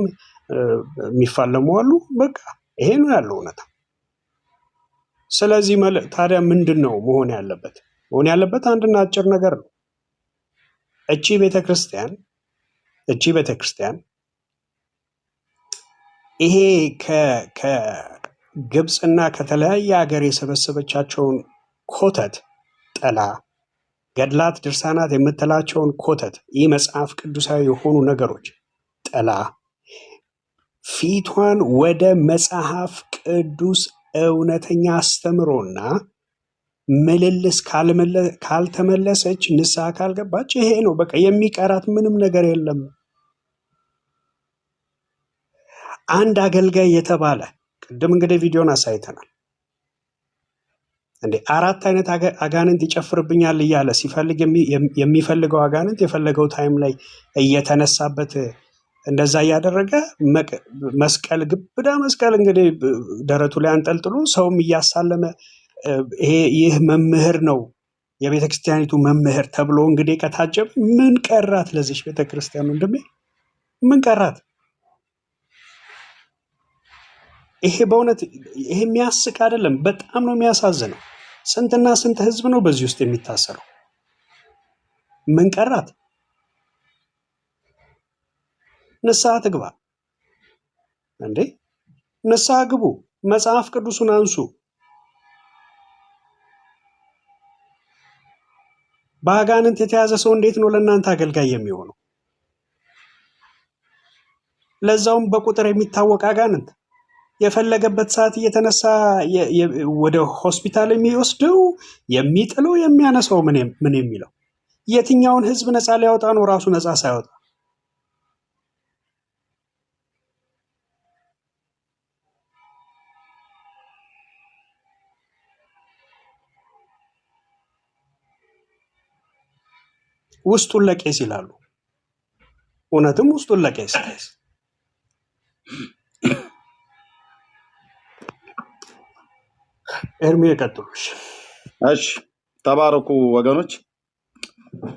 የሚፋለሙ አሉ። በቃ ይሄ ነው ያለው እውነታ። ስለዚህ ታዲያ ምንድን ነው መሆን ያለበት? መሆን ያለበት አንድና አጭር ነገር ነው። እቺ ቤተክርስቲያን ይሄ ከግብፅና ከተለያየ ሀገር የሰበሰበቻቸውን ኮተት ጥላ፣ ገድላት ድርሳናት የምትላቸውን ኮተት፣ ይህ መጽሐፍ ቅዱሳዊ የሆኑ ነገሮች ጥላ ፊቷን ወደ መጽሐፍ ቅዱስ እውነተኛ አስተምሮና ምልልስ ካልተመለሰች፣ ንስሐ ካልገባች ይሄ ነው በቃ የሚቀራት ምንም ነገር የለም። አንድ አገልጋይ የተባለ ቅድም እንግዲህ ቪዲዮን አሳይተናል እንዴ 4 አይነት አጋንንት ይጨፍርብኛል እያለ ሲፈልግ የሚፈልገው አጋንንት የፈለገው ታይም ላይ እየተነሳበት እንደዛ እያደረገ መስቀል ግብዳ መስቀል እንግዲህ ደረቱ ላይ አንጠልጥሎ ሰውም እያሳለመ ይህ መምህር ነው የቤተክርስቲያኒቱ መምህር ተብሎ እንግዲህ ከታጀበ ምን ቀራት ለዚህ ቤተክርስቲያን? ወንድሜ ምን ቀራት? ይሄ በእውነት ይሄ የሚያስቅ አይደለም። በጣም ነው የሚያሳዝነው። ስንትና ስንት ህዝብ ነው በዚህ ውስጥ የሚታሰረው? ምን ቀራት? ንስሐ ትግባ እንዴ! ንስሐ ግቡ። መጽሐፍ ቅዱሱን አንሱ። በአጋንንት የተያዘ ሰው እንዴት ነው ለእናንተ አገልጋይ የሚሆነው? ለዛውም በቁጥር የሚታወቅ አጋንንት የፈለገበት ሰዓት እየተነሳ ወደ ሆስፒታል የሚወስደው የሚጥለው የሚያነሳው ምን የሚለው የትኛውን ህዝብ ነፃ ሊያወጣ ነው? ራሱ ነፃ ሳይወጣ ውስጡን ለቄስ ይላሉ። እውነትም ውስጡን ለቄስ። ኤርሚ የቀጥሉሽ። እሺ ተባረኩ ወገኖች።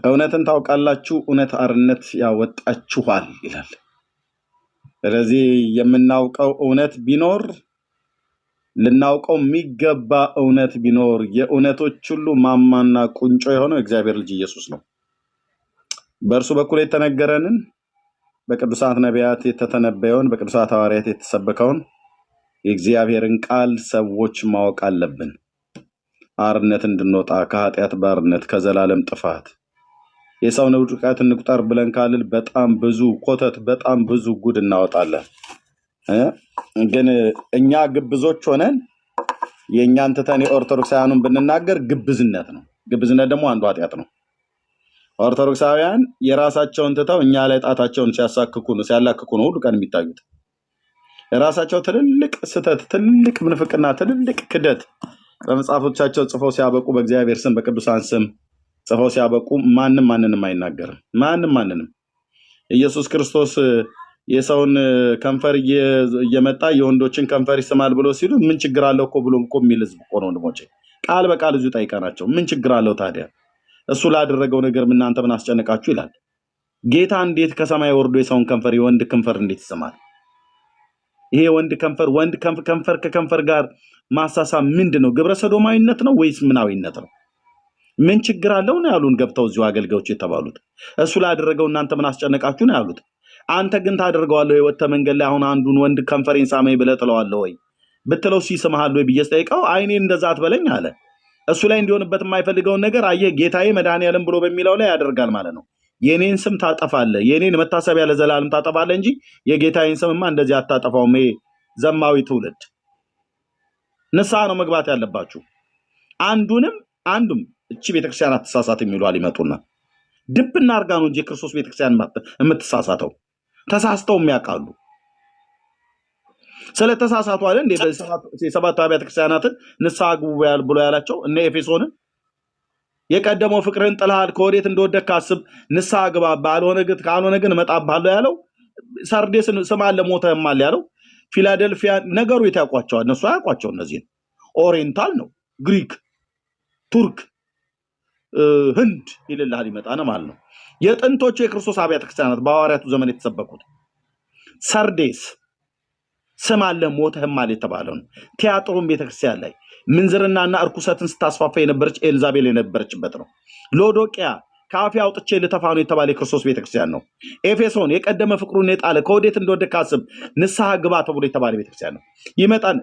እውነትን ታውቃላችሁ፣ እውነት አርነት ያወጣችኋል ይላል። ስለዚህ የምናውቀው እውነት ቢኖር ልናውቀው የሚገባ እውነት ቢኖር የእውነቶች ሁሉ ማማና ቁንጮ የሆነው እግዚአብሔር ልጅ ኢየሱስ ነው። በእርሱ በኩል የተነገረንን በቅዱሳት ነቢያት የተተነበየውን በቅዱሳት ሐዋርያት የተሰበከውን የእግዚአብሔርን ቃል ሰዎች ማወቅ አለብን። አርነት እንድንወጣ ከኃጢአት ባርነት ከዘላለም ጥፋት የሰውን ውድቀት እንቁጠር ብለን ካልል በጣም ብዙ ኮተት በጣም ብዙ ጉድ እናወጣለን። ግን እኛ ግብዞች ሆነን የእኛን ትተን የኦርቶዶክሳውያኑን ብንናገር ግብዝነት ነው። ግብዝነት ደግሞ አንዱ ኃጢአት ነው። ኦርቶዶክሳውያን የራሳቸውን ትተው እኛ ላይ ጣታቸውን ሲያላክኩ ነው ሁሉ ቀን የሚታዩት። የራሳቸው ትልልቅ ስተት፣ ትልልቅ ምንፍቅና፣ ትልልቅ ክደት በመጽሐፎቻቸው ጽፈው ሲያበቁ በእግዚአብሔር ስም በቅዱሳን ስም ጽፈው ሲያበቁ ማንንም አይናገርም። ማንንም ኢየሱስ ክርስቶስ የሰውን ከንፈር እየመጣ የወንዶችን ከንፈር ይስማል ብሎ ሲሉ ምን ችግር አለው እኮ ብሎ እኮ የሚል ህዝብ እኮ ነው ወንድሞቼ። ቃል በቃል እዚሁ ጠይቀናቸው ምን ችግር አለው ታዲያ? እሱ ላደረገው ነገር እናንተ ምን አስጨነቃችሁ ይላል። ጌታ እንዴት ከሰማይ ወርዶ የሰውን ከንፈር የወንድ ከንፈር እንዴት ይስማል? ይሄ ወንድ ከንፈር ከከንፈር ጋር ማሳሳ ምንድነው? ግብረ ሰዶማዊነት ነው ወይስ ምናዊነት ነው? ምን ችግር አለው ነው ያሉን ገብተው እዚሁ አገልጋዮች የተባሉት። እሱ ላደረገው እናንተ ምን አስጨነቃችሁ ነው ያሉት። አንተ ግን ታደርገዋለህ ወይ? ወጥተህ መንገድ ላይ አሁን አንዱን ወንድ ከንፈሬን ሳመኝ ብለህ ትለዋለህ ወይ? ብትለው ይስምሃል ወይ ብዬ ስጠይቀው አይኔን እንደዛ አትበለኝ አለ። እሱ ላይ እንዲሆንበት የማይፈልገውን ነገር አየህ ጌታዬ መድኃኒዓለም ብሎ በሚለው ላይ ያደርጋል ማለት ነው። የኔን ስም ታጠፋለህ፣ የኔን መታሰቢያ ለዘላለም ታጠፋለህ እንጂ የጌታዬን ስምማ እንደዚህ አታጠፋውም። ዘማዊ ትውልድ ንስሐ ነው መግባት ያለባችሁ። አንዱም እቺ ቤተክርስቲያን አትሳሳት የሚሉ አሊመጡና ድብና አርጋ ነው እንጂ የክርስቶስ ቤተክርስቲያን የምትሳሳተው። ተሳስተው የሚያውቃሉ። ስለተሳሳቱ አይደል እንደ የሰባቱ አብያተ ክርስቲያናትን ንስሐ ግቡ ብሎ ያላቸው እነ ኤፌሶንን የቀደመው ፍቅርን ጥልሃል ከወዴት እንደወደቅ አስብ ንስሐ ግባ ካልሆነ ግን እመጣብሃለሁ ያለው። ሰርዴስን ስማለ ሞተህማል ያለው። ፊላደልፊያ ነገሩ የታውቋቸዋል እነሱ አያውቋቸው። እነዚህን ኦሪየንታል ነው ግሪክ፣ ቱርክ፣ ህንድ ይልልሃል ይመጣነ ማለት ነው። የጥንቶቹ የክርስቶስ አብያተ ክርስቲያናት በሐዋርያቱ ዘመን የተሰበኩት ሰርዴስ ስማለ ሞተህማል የተባለው ነው። ቲያጥሮን ቤተክርስቲያን ላይ ምንዝርናና እርኩሰትን ስታስፋፋ የነበረች ኤልዛቤል የነበረችበት ነው። ሎዶቅያ ካፌ አውጥቼ ልተፋ ነው የተባለ የክርስቶስ ቤተክርስቲያን ነው። ኤፌሶን የቀደመ ፍቅሩን የጣለ ከወዴት እንደወደቅ አስብ ንስሐ ግባ ተብሎ የተባለ ቤተክርስቲያን ነው። ይመጣን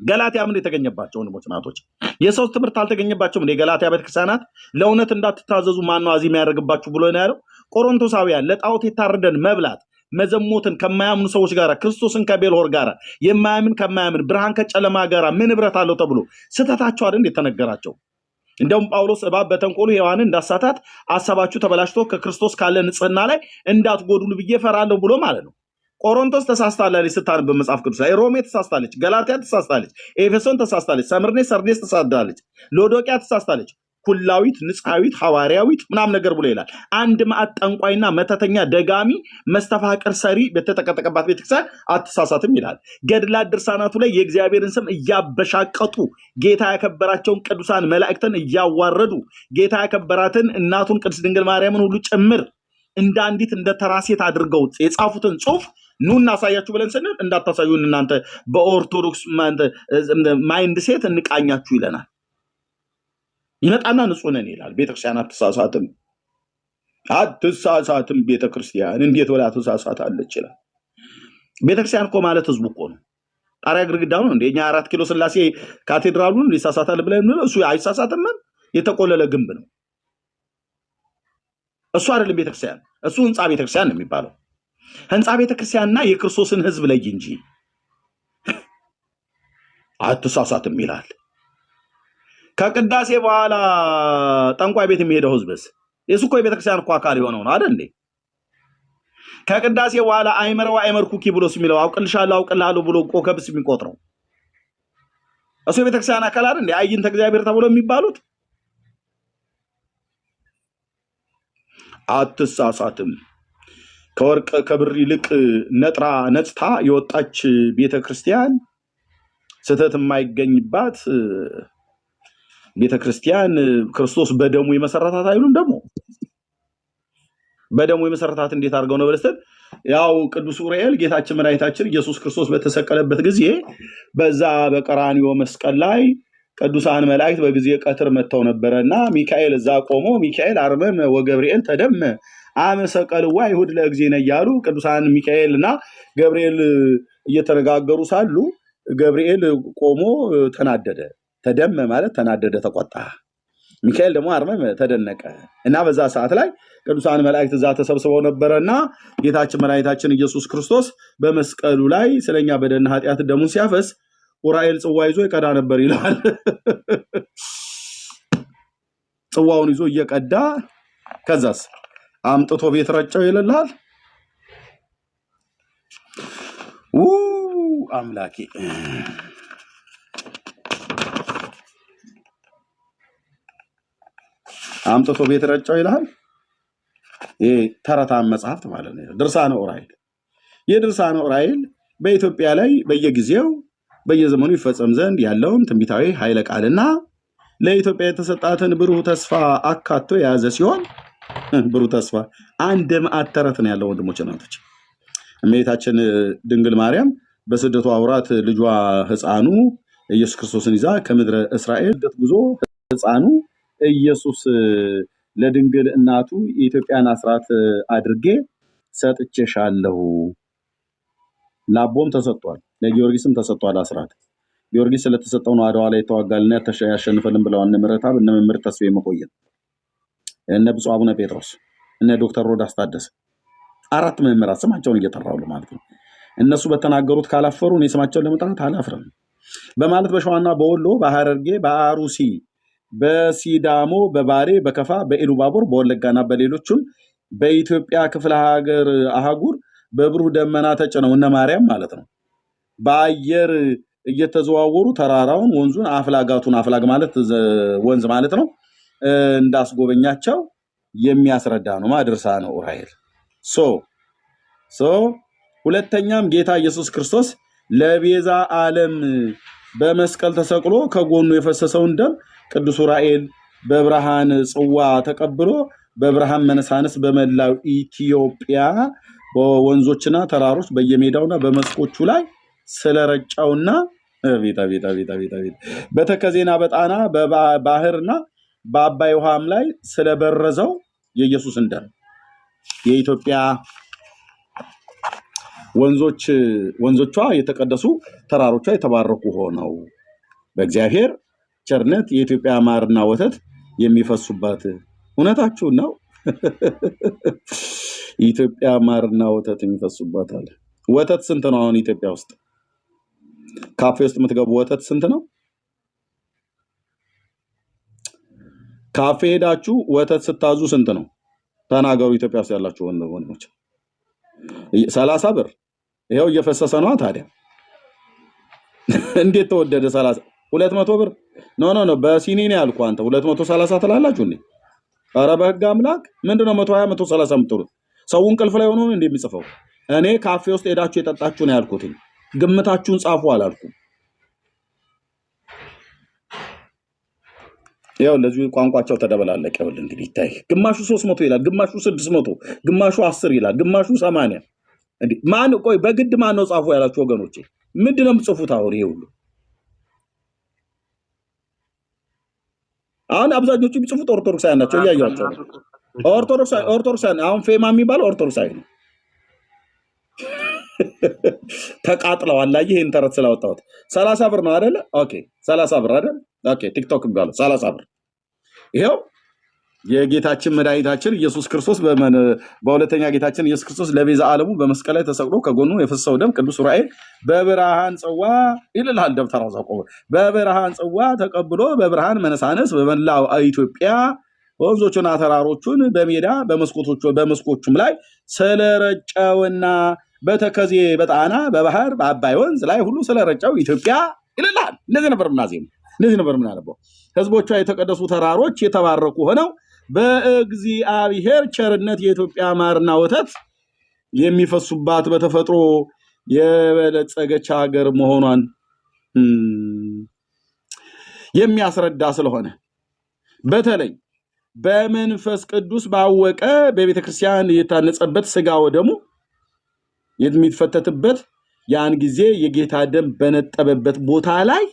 ገላትያ ምን የተገኘባቸው ወንድሞች ናቶች? የሰው ትምህርት አልተገኘባቸውም። የገላትያ ቤተክርስቲያናት ለእውነት እንዳትታዘዙ ማነው አዚም ያደርግባችሁ ብሎ ነው ያለው። ቆሮንቶሳውያን ለጣዖት የታረደን መብላት መዘሞትን ከማያምኑ ሰዎች ጋር ክርስቶስን ከቤልሆር ጋር የማያምን ከማያምን ብርሃን ከጨለማ ጋር ምን ህብረት አለው ተብሎ ስተታቸው አይደል የተነገራቸው። እንደውም ጳውሎስ እባብ በተንኮሉ ሔዋንን እንዳሳታት አሳባችሁ ተበላሽቶ ከክርስቶስ ካለ ንጽህና ላይ እንዳትጎድሉ ብዬ ፈራለሁ ብሎ ማለት ነው። ቆሮንቶስ ተሳስታለች ስታነብ በመጽሐፍ ቅዱስ ላይ፣ ሮሜ ተሳስታለች፣ ገላትያ ተሳስታለች፣ ኤፌሶን ተሳስታለች፣ ሰምርኔ ሰርዴስ ተሳስታለች፣ ሎዶቅያ ተሳስታለች፣ ኩላዊት፣ ንጽሐዊት፣ ሐዋርያዊት ምናምን ነገር ብሎ ይላል። አንድ ማዕት ጠንቋይና መተተኛ ደጋሚ መስተፋቅር ሰሪ በተጠቀጠቀባት ቤተክርስቲያን አትሳሳትም ይላል። ገድላት ድርሳናቱ ላይ የእግዚአብሔርን ስም እያበሻቀጡ ጌታ ያከበራቸውን ቅዱሳን መላእክትን እያዋረዱ ጌታ ያከበራትን እናቱን ቅድስት ድንግል ማርያምን ሁሉ ጭምር እንደ አንዲት እንደ ተራሴት አድርገው የጻፉትን ጽሑፍ ኑ እናሳያችሁ ብለን ስንል እንዳታሳዩን እናንተ በኦርቶዶክስ ማይንድ ሴት እንቃኛችሁ ይለናል። ይመጣና ንጹህ ነን ይላል። ቤተክርስቲያን አትሳሳትም ቤተክርስቲያን እንዴት ወላ ትሳሳታለች ይላል። ቤተክርስቲያን እኮ ማለት ህዝቡ እኮ ነው። ጣሪያ ግድግዳው ነው። እንደኛ 4 ኪሎ ስላሴ ካቴድራሉን ሊሳሳታል ብለን እሱ አይሳሳትም። የተቆለለ ግንብ ነው እሱ አይደለም ቤተክርስቲያን። እሱ ህንፃ ቤተክርስቲያን ነው የሚባለው። ህንፃ ቤተክርስቲያንና የክርስቶስን ህዝብ ለይ እንጂ አትሳሳትም ይላል። ከቅዳሴ በኋላ ጠንቋይ ቤት የሚሄደው ህዝብስ የሱ እኮ የቤተክርስቲያን እኮ አካል የሆነው ነው አይደል እንዴ? ከቅዳሴ በኋላ አይመረው አይመርኩኪ ብሎስ የሚለው አውቅልሃለሁ ብሎ ኮከብስ የሚቆጥረው እሱ የቤተክርስቲያን አካል አይደል እንዴ? አይንተ እግዚአብሔር ተብሎ የሚባሉት አትሳሳትም። ከወርቅ ከብር ይልቅ ነጽታ የወጣች ቤተክርስቲያን፣ ስህተት የማይገኝባት ቤተክርስቲያን ክርስቶስ በደሙ የመሰረታት አይሉም። ደግሞ በደሙ የመሰረታት እንዴት አድርገው ነው ብለህ ያው ቅዱስ ኡራኤል ጌታችን መድኃኒታችን ኢየሱስ ክርስቶስ በተሰቀለበት ጊዜ በዛ በቀራንዮ መስቀል ላይ ቅዱሳን መላእክት በጊዜ ቀትር መጥተው ነበረና ሚካኤል እዛ ቆሞ ሚካኤል አርመም ወገብርኤል ተደመ አመሰቀልዋ ይሁድ ለእግዚእነ እያሉ ቅዱሳን ሚካኤልና ገብርኤል እየተነጋገሩ ሳሉ ገብርኤል ቆሞ ተናደደ። ተደመ ማለት ተናደደ፣ ተቆጣ። ሚካኤል ደግሞ አርመም ተደነቀ። እና በዛ ሰዓት ላይ ቅዱሳን መላእክት እዛ ተሰብስበው ነበረና ጌታችን መድኃኒታችን ኢየሱስ ክርስቶስ በመስቀሉ ላይ ስለኛ በደልና ኃጢአት ደሙን ሲያፈስ ኡራኤል ጽዋ ይዞ ይቀዳ ነበር ይላል። ጽዋውን ይዞ እየቀዳ ከዛስ አምጥቶ ቤት ረጨው ይልላል። አምላኬ አምጥቶ ቤት ረጨው ይላል። ይሄ ተረታ መጽሐፍት ማለት ነው። ድርሳነ ኡራኤል የድርሳነ ኡራኤል በኢትዮጵያ ላይ በየጊዜው በየዘመኑ ይፈጸም ዘንድ ያለውን ትንቢታዊ ኃይለ ቃልና ለኢትዮጵያ የተሰጣትን ብሩህ ተስፋ አካቶ የያዘ ሲሆን ብሩህ ተስፋ አንድ መዓት ተረት ነው ያለው። ወንድሞች እናቶች፣ እመቤታችን ድንግል ማርያም በስደቷ አውራት ልጇ ሕፃኑ ኢየሱስ ክርስቶስን ይዛ ከምድረ እስራኤል ስደት ጉዞ ሕፃኑ ኢየሱስ ለድንግል እናቱ የኢትዮጵያን አስራት አድርጌ ሰጥቼሻለሁ። ላቦም ተሰጥቷል፣ ለጊዮርጊስም ተሰጥቷል አስራት። ጊዮርጊስ ስለተሰጠው ነው አድዋ ላይ ተዋጋልና ያሸንፈልን ብለዋል እነ ምሕረትአብ፣ እነ መምህር ተስፋዬ መቆየት፣ እነ ብፁዕ አቡነ ጴጥሮስ፣ እነ ዶክተር ሮዳስ ታደሰ፣ 4 መምህራን ስማቸውን እየጠራው ማለት ነው። እነሱ በተናገሩት ካላፈሩ እኔ ስማቸውን ለመጥራት አላፍርም በማለት በሸዋና በወሎ በሐረርጌ በአሩሲ በሲዳሞ በባሌ በከፋ በኢሉባቦር በወለጋና በሌሎችም በኢትዮጵያ ክፍለ ሀገር አህጉር በብሩህ ደመና ተጭነው እነ ማርያም ማለት ነው በአየር እየተዘዋወሩ ተራራውን ወንዙን አፍላጋቱን አፍላግ ማለት ወንዝ ማለት ነው እንዳስጎበኛቸው የሚያስረዳ ነው ድርሳነ ኡራኤል። ሁለተኛም ጌታ ኢየሱስ ክርስቶስ ለቤዛ ዓለም በመስቀል ተሰቅሎ ከጎኑ የፈሰሰውን ደም ቅዱስ ኡራኤል በብርሃን ጽዋ ተቀብሎ በብርሃን መነሳነስ በመላው ኢትዮጵያ በወንዞችና ተራሮች በየሜዳውና በመስኮቹ ላይ ስለረጫውና በተከዜና በጣና በባህርና በአባይ ውሃም ላይ ስለበረዘው የኢየሱስን ደም የኢትዮጵያ ወንዞቿ የተቀደሱ ተራሮቿ የተባረኩ ሆነው በእግዚአብሔር ቸርነት የኢትዮጵያ ማርና ወተት የሚፈሱባት። እውነታችሁን ነው። ኢትዮጵያ ማርና ወተት የሚፈሱባት አለ። ወተት ስንት ነው አሁን ኢትዮጵያ ውስጥ? ካፌ ውስጥ የምትገቡ ወተት ስንት ነው? ካፌ ሄዳችሁ ወተት ስታዙ ስንት ነው? ተናገሩ። ኢትዮጵያ ውስጥ ያላችሁ ወንድሞች 30 ብር። ይሄው እየፈሰሰ ነው ታዲያ። እንዴት ተወደደ? 30 200 ብር ኖ በሲኒ ነው ያልኩህ አንተ 230 ትላላችሁ እንዴ? ኧረ በህግ አምላክ ምንድነው 120 130 የምትሉት? ሰው እንቅልፍ ላይ ሆኖ እንዴ የሚጽፈው? እኔ ካፌ ውስጥ ሄዳችሁ የጠጣችሁ ነው ያልኩት። ግምታችሁን ጻፉ አላልኩም። ያው ለዚህ ቋንቋቸው ተደበላለቀ። ይኸውልህ እንግዲህ ይታይ፣ ግማሹ 300 ይላል፣ ግማሹ 600፣ ግማሹ 10 ይላል፣ ግማሹ 80። እንዴ ማን ቆይ በግድ ማን ነው ጻፉ ያላችሁ ወገኖቼ? ምንድነው የምጽፉት አሁን? ይሄ ሁሉ አሁን አብዛኞቹ የሚጽፉት ኦርቶዶክሳውያን ናቸው። እያያቸው ኦርቶዶክሳውያን አሁን ፌማ የሚባለው ኦርቶዶክሳዊ ነው። ተቃጥለዋል። ላይ ይሄን ተረት ስላወጣሁት 30 ብር ነው አይደለ? ኦኬ 30 ብር አይደል? ኦኬ ቲክቶክ የሚባለው 30 ብር። ይሄው የጌታችን መድኃኒታችን ኢየሱስ ክርስቶስ በሁለተኛ ጌታችን ኢየሱስ ክርስቶስ ለቤዛ ዓለሙ በመስቀል ላይ ተሰቅሎ ከጎኑ የፈሰሰው ደም ቅዱስ ኡራኤል በብርሃን ጽዋ ይልልሃል። ደብተራው ዘቆ በብርሃን ጽዋ ተቀብሎ በብርሃን መነሳነስ በመላው ኢትዮጵያ ወንዞቹና ተራሮቹን በሜዳ በመስኮቹም ላይ ስለረጨውና በተከዜ በጣና በባህር በአባይ ወንዝ ላይ ሁሉ ስለረጨው ኢትዮጵያ ይልልሃል። እንደዚህ ነበር ምናዜም፣ እንደዚህ ነበር ምናነበው። ህዝቦቿ የተቀደሱ ተራሮች የተባረኩ ሆነው በእግዚአብሔር ቸርነት የኢትዮጵያ ማርና ወተት የሚፈሱባት በተፈጥሮ የበለጸገች ሀገር መሆኗን የሚያስረዳ ስለሆነ በተለይ በመንፈስ ቅዱስ ባወቀ በቤተ ክርስቲያን የታነጸበት ስጋ ወደሙ የሚፈተትበት ያን ጊዜ የጌታ ደም በነጠበበት ቦታ ላይ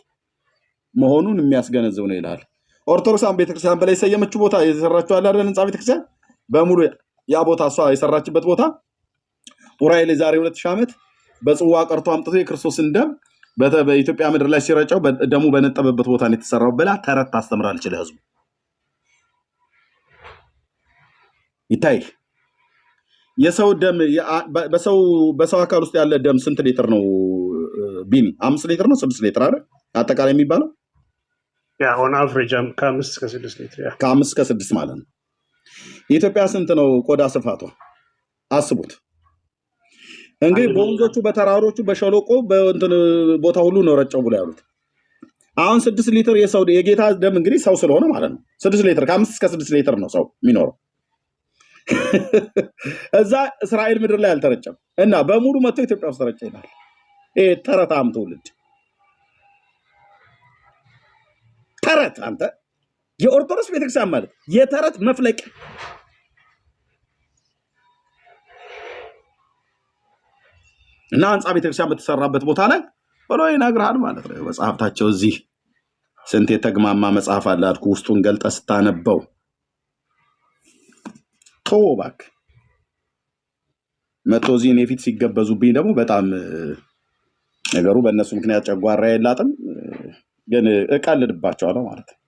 መሆኑን የሚያስገነዝብ ነው ይላል። ኦርቶዶክሳን ቤተክርስቲያን በላይ የሰየመችው ቦታ የሰራችው አለ አይደል? ህንጻ ቤተክርስቲያን በሙሉ ያ ቦታ እሷ የሰራችበት ቦታ ኡራኤል የዛሬ 2000 ዓመት በጽዋ ቀርቶ አምጥቶ የክርስቶስን ደም በኢትዮጵያ ምድር ላይ ሲረጨው ደሙ በነጠበበት ቦታ ነው የተሰራው ብላ ተረት ታስተምራለች ለህዝቡ። ይታይ የሰው ደም በሰው አካል ውስጥ ያለ ደም ስንት ሊትር ነው ቢኒ? 5 ሊትር ነው 6 ሊትር አይደል አጠቃላይ የሚባለው? ያ ኦን አቨሬጅ ከ5 እስከ 6 ሊትር ያ ከ5 እስከ 6 ማለት ነው። የኢትዮጵያ ስንት ነው ቆዳ ስፋቷ? አስቡት እንግዲህ በወንዞቹ በተራሮቹ በሸለቆ በእንትን ቦታ ሁሉ ነው ረጨው ብለው ያሉት። አሁን 6 ሊትር የሰው የጌታ ደም እንግዲህ ሰው ስለሆነ ማለት ነው 6 ሊትር ከ5 እስከ 6 ሊትር ነው ሰው የሚኖረው። እዛ እስራኤል ምድር ላይ አልተረጨም እና በሙሉ መጥቶ ኢትዮጵያ ውስጥ ተረጨ ይላል። ይሄ ተረታም ትውልድ ተረት። አንተ የኦርቶዶክስ ቤተክርስቲያን ማለት የተረት መፍለቅ እና ህንጻ ቤተክርስቲያን በተሰራበት ቦታ ላይ ብሎ ይነግርሃል ማለት ነው። መጽሐፍታቸው እዚህ ስንት የተግማማ መጽሐፍ አለ አልኩ። ውስጡን ገልጠ ስታነበው ቶባክ መቶ እዚህ እኔ ፊት ሲገበዙብኝ ደግሞ በጣም ነገሩ በእነሱ ምክንያት ጨጓራ የላጥም ግን እቀልድባቸዋለሁ ማለት ነው።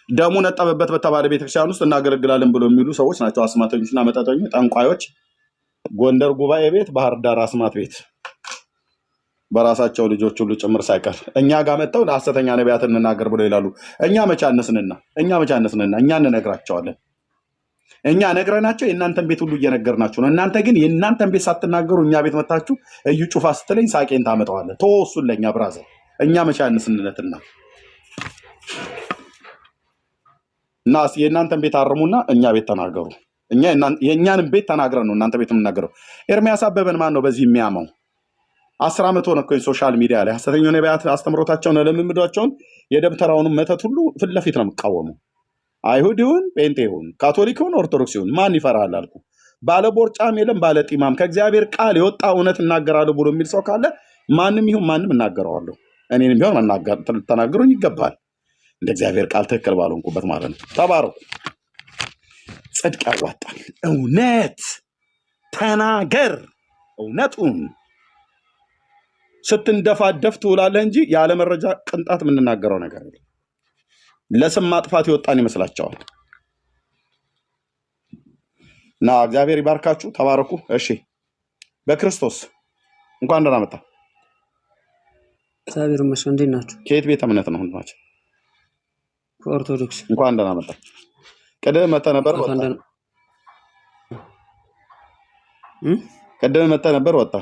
ደሙ ነጠበበት በተባለ ቤተክርስቲያን ውስጥ እናገለግላለን ብሎ የሚሉ ሰዎች ናቸው አስማተኞችና መጠጠኞች፣ ጠንቋዮች። ጎንደር ጉባኤ ቤት፣ ባህር ዳር አስማት ቤት በራሳቸው ልጆች ሁሉ ጭምር ሳይቀር እኛ ጋር መጥተው ለሐሰተኛ ነቢያት እንናገር ብለው ይላሉ። እኛ መቻነስንና እኛ እንነግራቸዋለን። እኛ ነግረናቸው የእናንተን ቤት ሁሉ እየነገርናችሁ ነው። እናንተ ግን የእናንተን ቤት ሳትናገሩ እኛ ቤት መታችሁ እዩ ጩፋ ስትለኝ ሳቄን ታመጣዋለህ። ተወሱን ለኛ ብራዘር። እኛ መቻነስነትና እና የእናንተን ቤት አርሙና እኛ ቤት ተናገሩ። እኛ የእኛንም ቤት ተናግረን ነው እናንተ ቤት የምናገረው። ኤርሚያስ አበበን ማን ነው በዚህ የሚያመው? 10 ዓመት ሆነ እኮ ሶሻል ሚዲያ ላይ ሐሰተኛ ነቢያት አስተምሮታቸውን ለምምዷቸውን የደብተራውንም መተት ሁሉ ፊት ለፊት ነው የሚቃወመው። አይሁድ ይሁን ጴንጤ ይሁን ካቶሊክ ይሁን ኦርቶዶክስ ይሁን ማን ይፈራል አልኩ። ባለ ቦርጫም የለም ባለ ጢማም ከእግዚአብሔር ቃል የወጣ እውነት እናገራለሁ ብሎ የሚል ሰው ካለ ማንም ይሁን ማንም እናገረዋለሁ። እኔንም ቢሆን ተናገሩኝ ይገባል። እንደ እግዚአብሔር ቃል ትክክል ባልሆንኩበት ማለት ነው። ተባረኩ። ጽድቅ ያዋጣል። እውነት ተናገር። እውነቱን ስትንደፋደፍ ትውላለህ እንጂ ያለ መረጃ ቅንጣት የምንናገረው ነገር የለም። ለስም ማጥፋት ይወጣን ይመስላቸዋል። እና እግዚአብሔር ይባርካችሁ። ተባረኩ። እሺ በክርስቶስ እንኳን ደህና መጣ። እግዚአብሔር ይመስገን። እንዴት ናችሁ? ከየት ቤተ እምነት ነው ሁላችሁ? ከኦርቶዶክስ። እንኳን ደህና መጣ። ቅድም መተህ ነበር ወጣ። ቅድም መተህ ነበር ወጣ።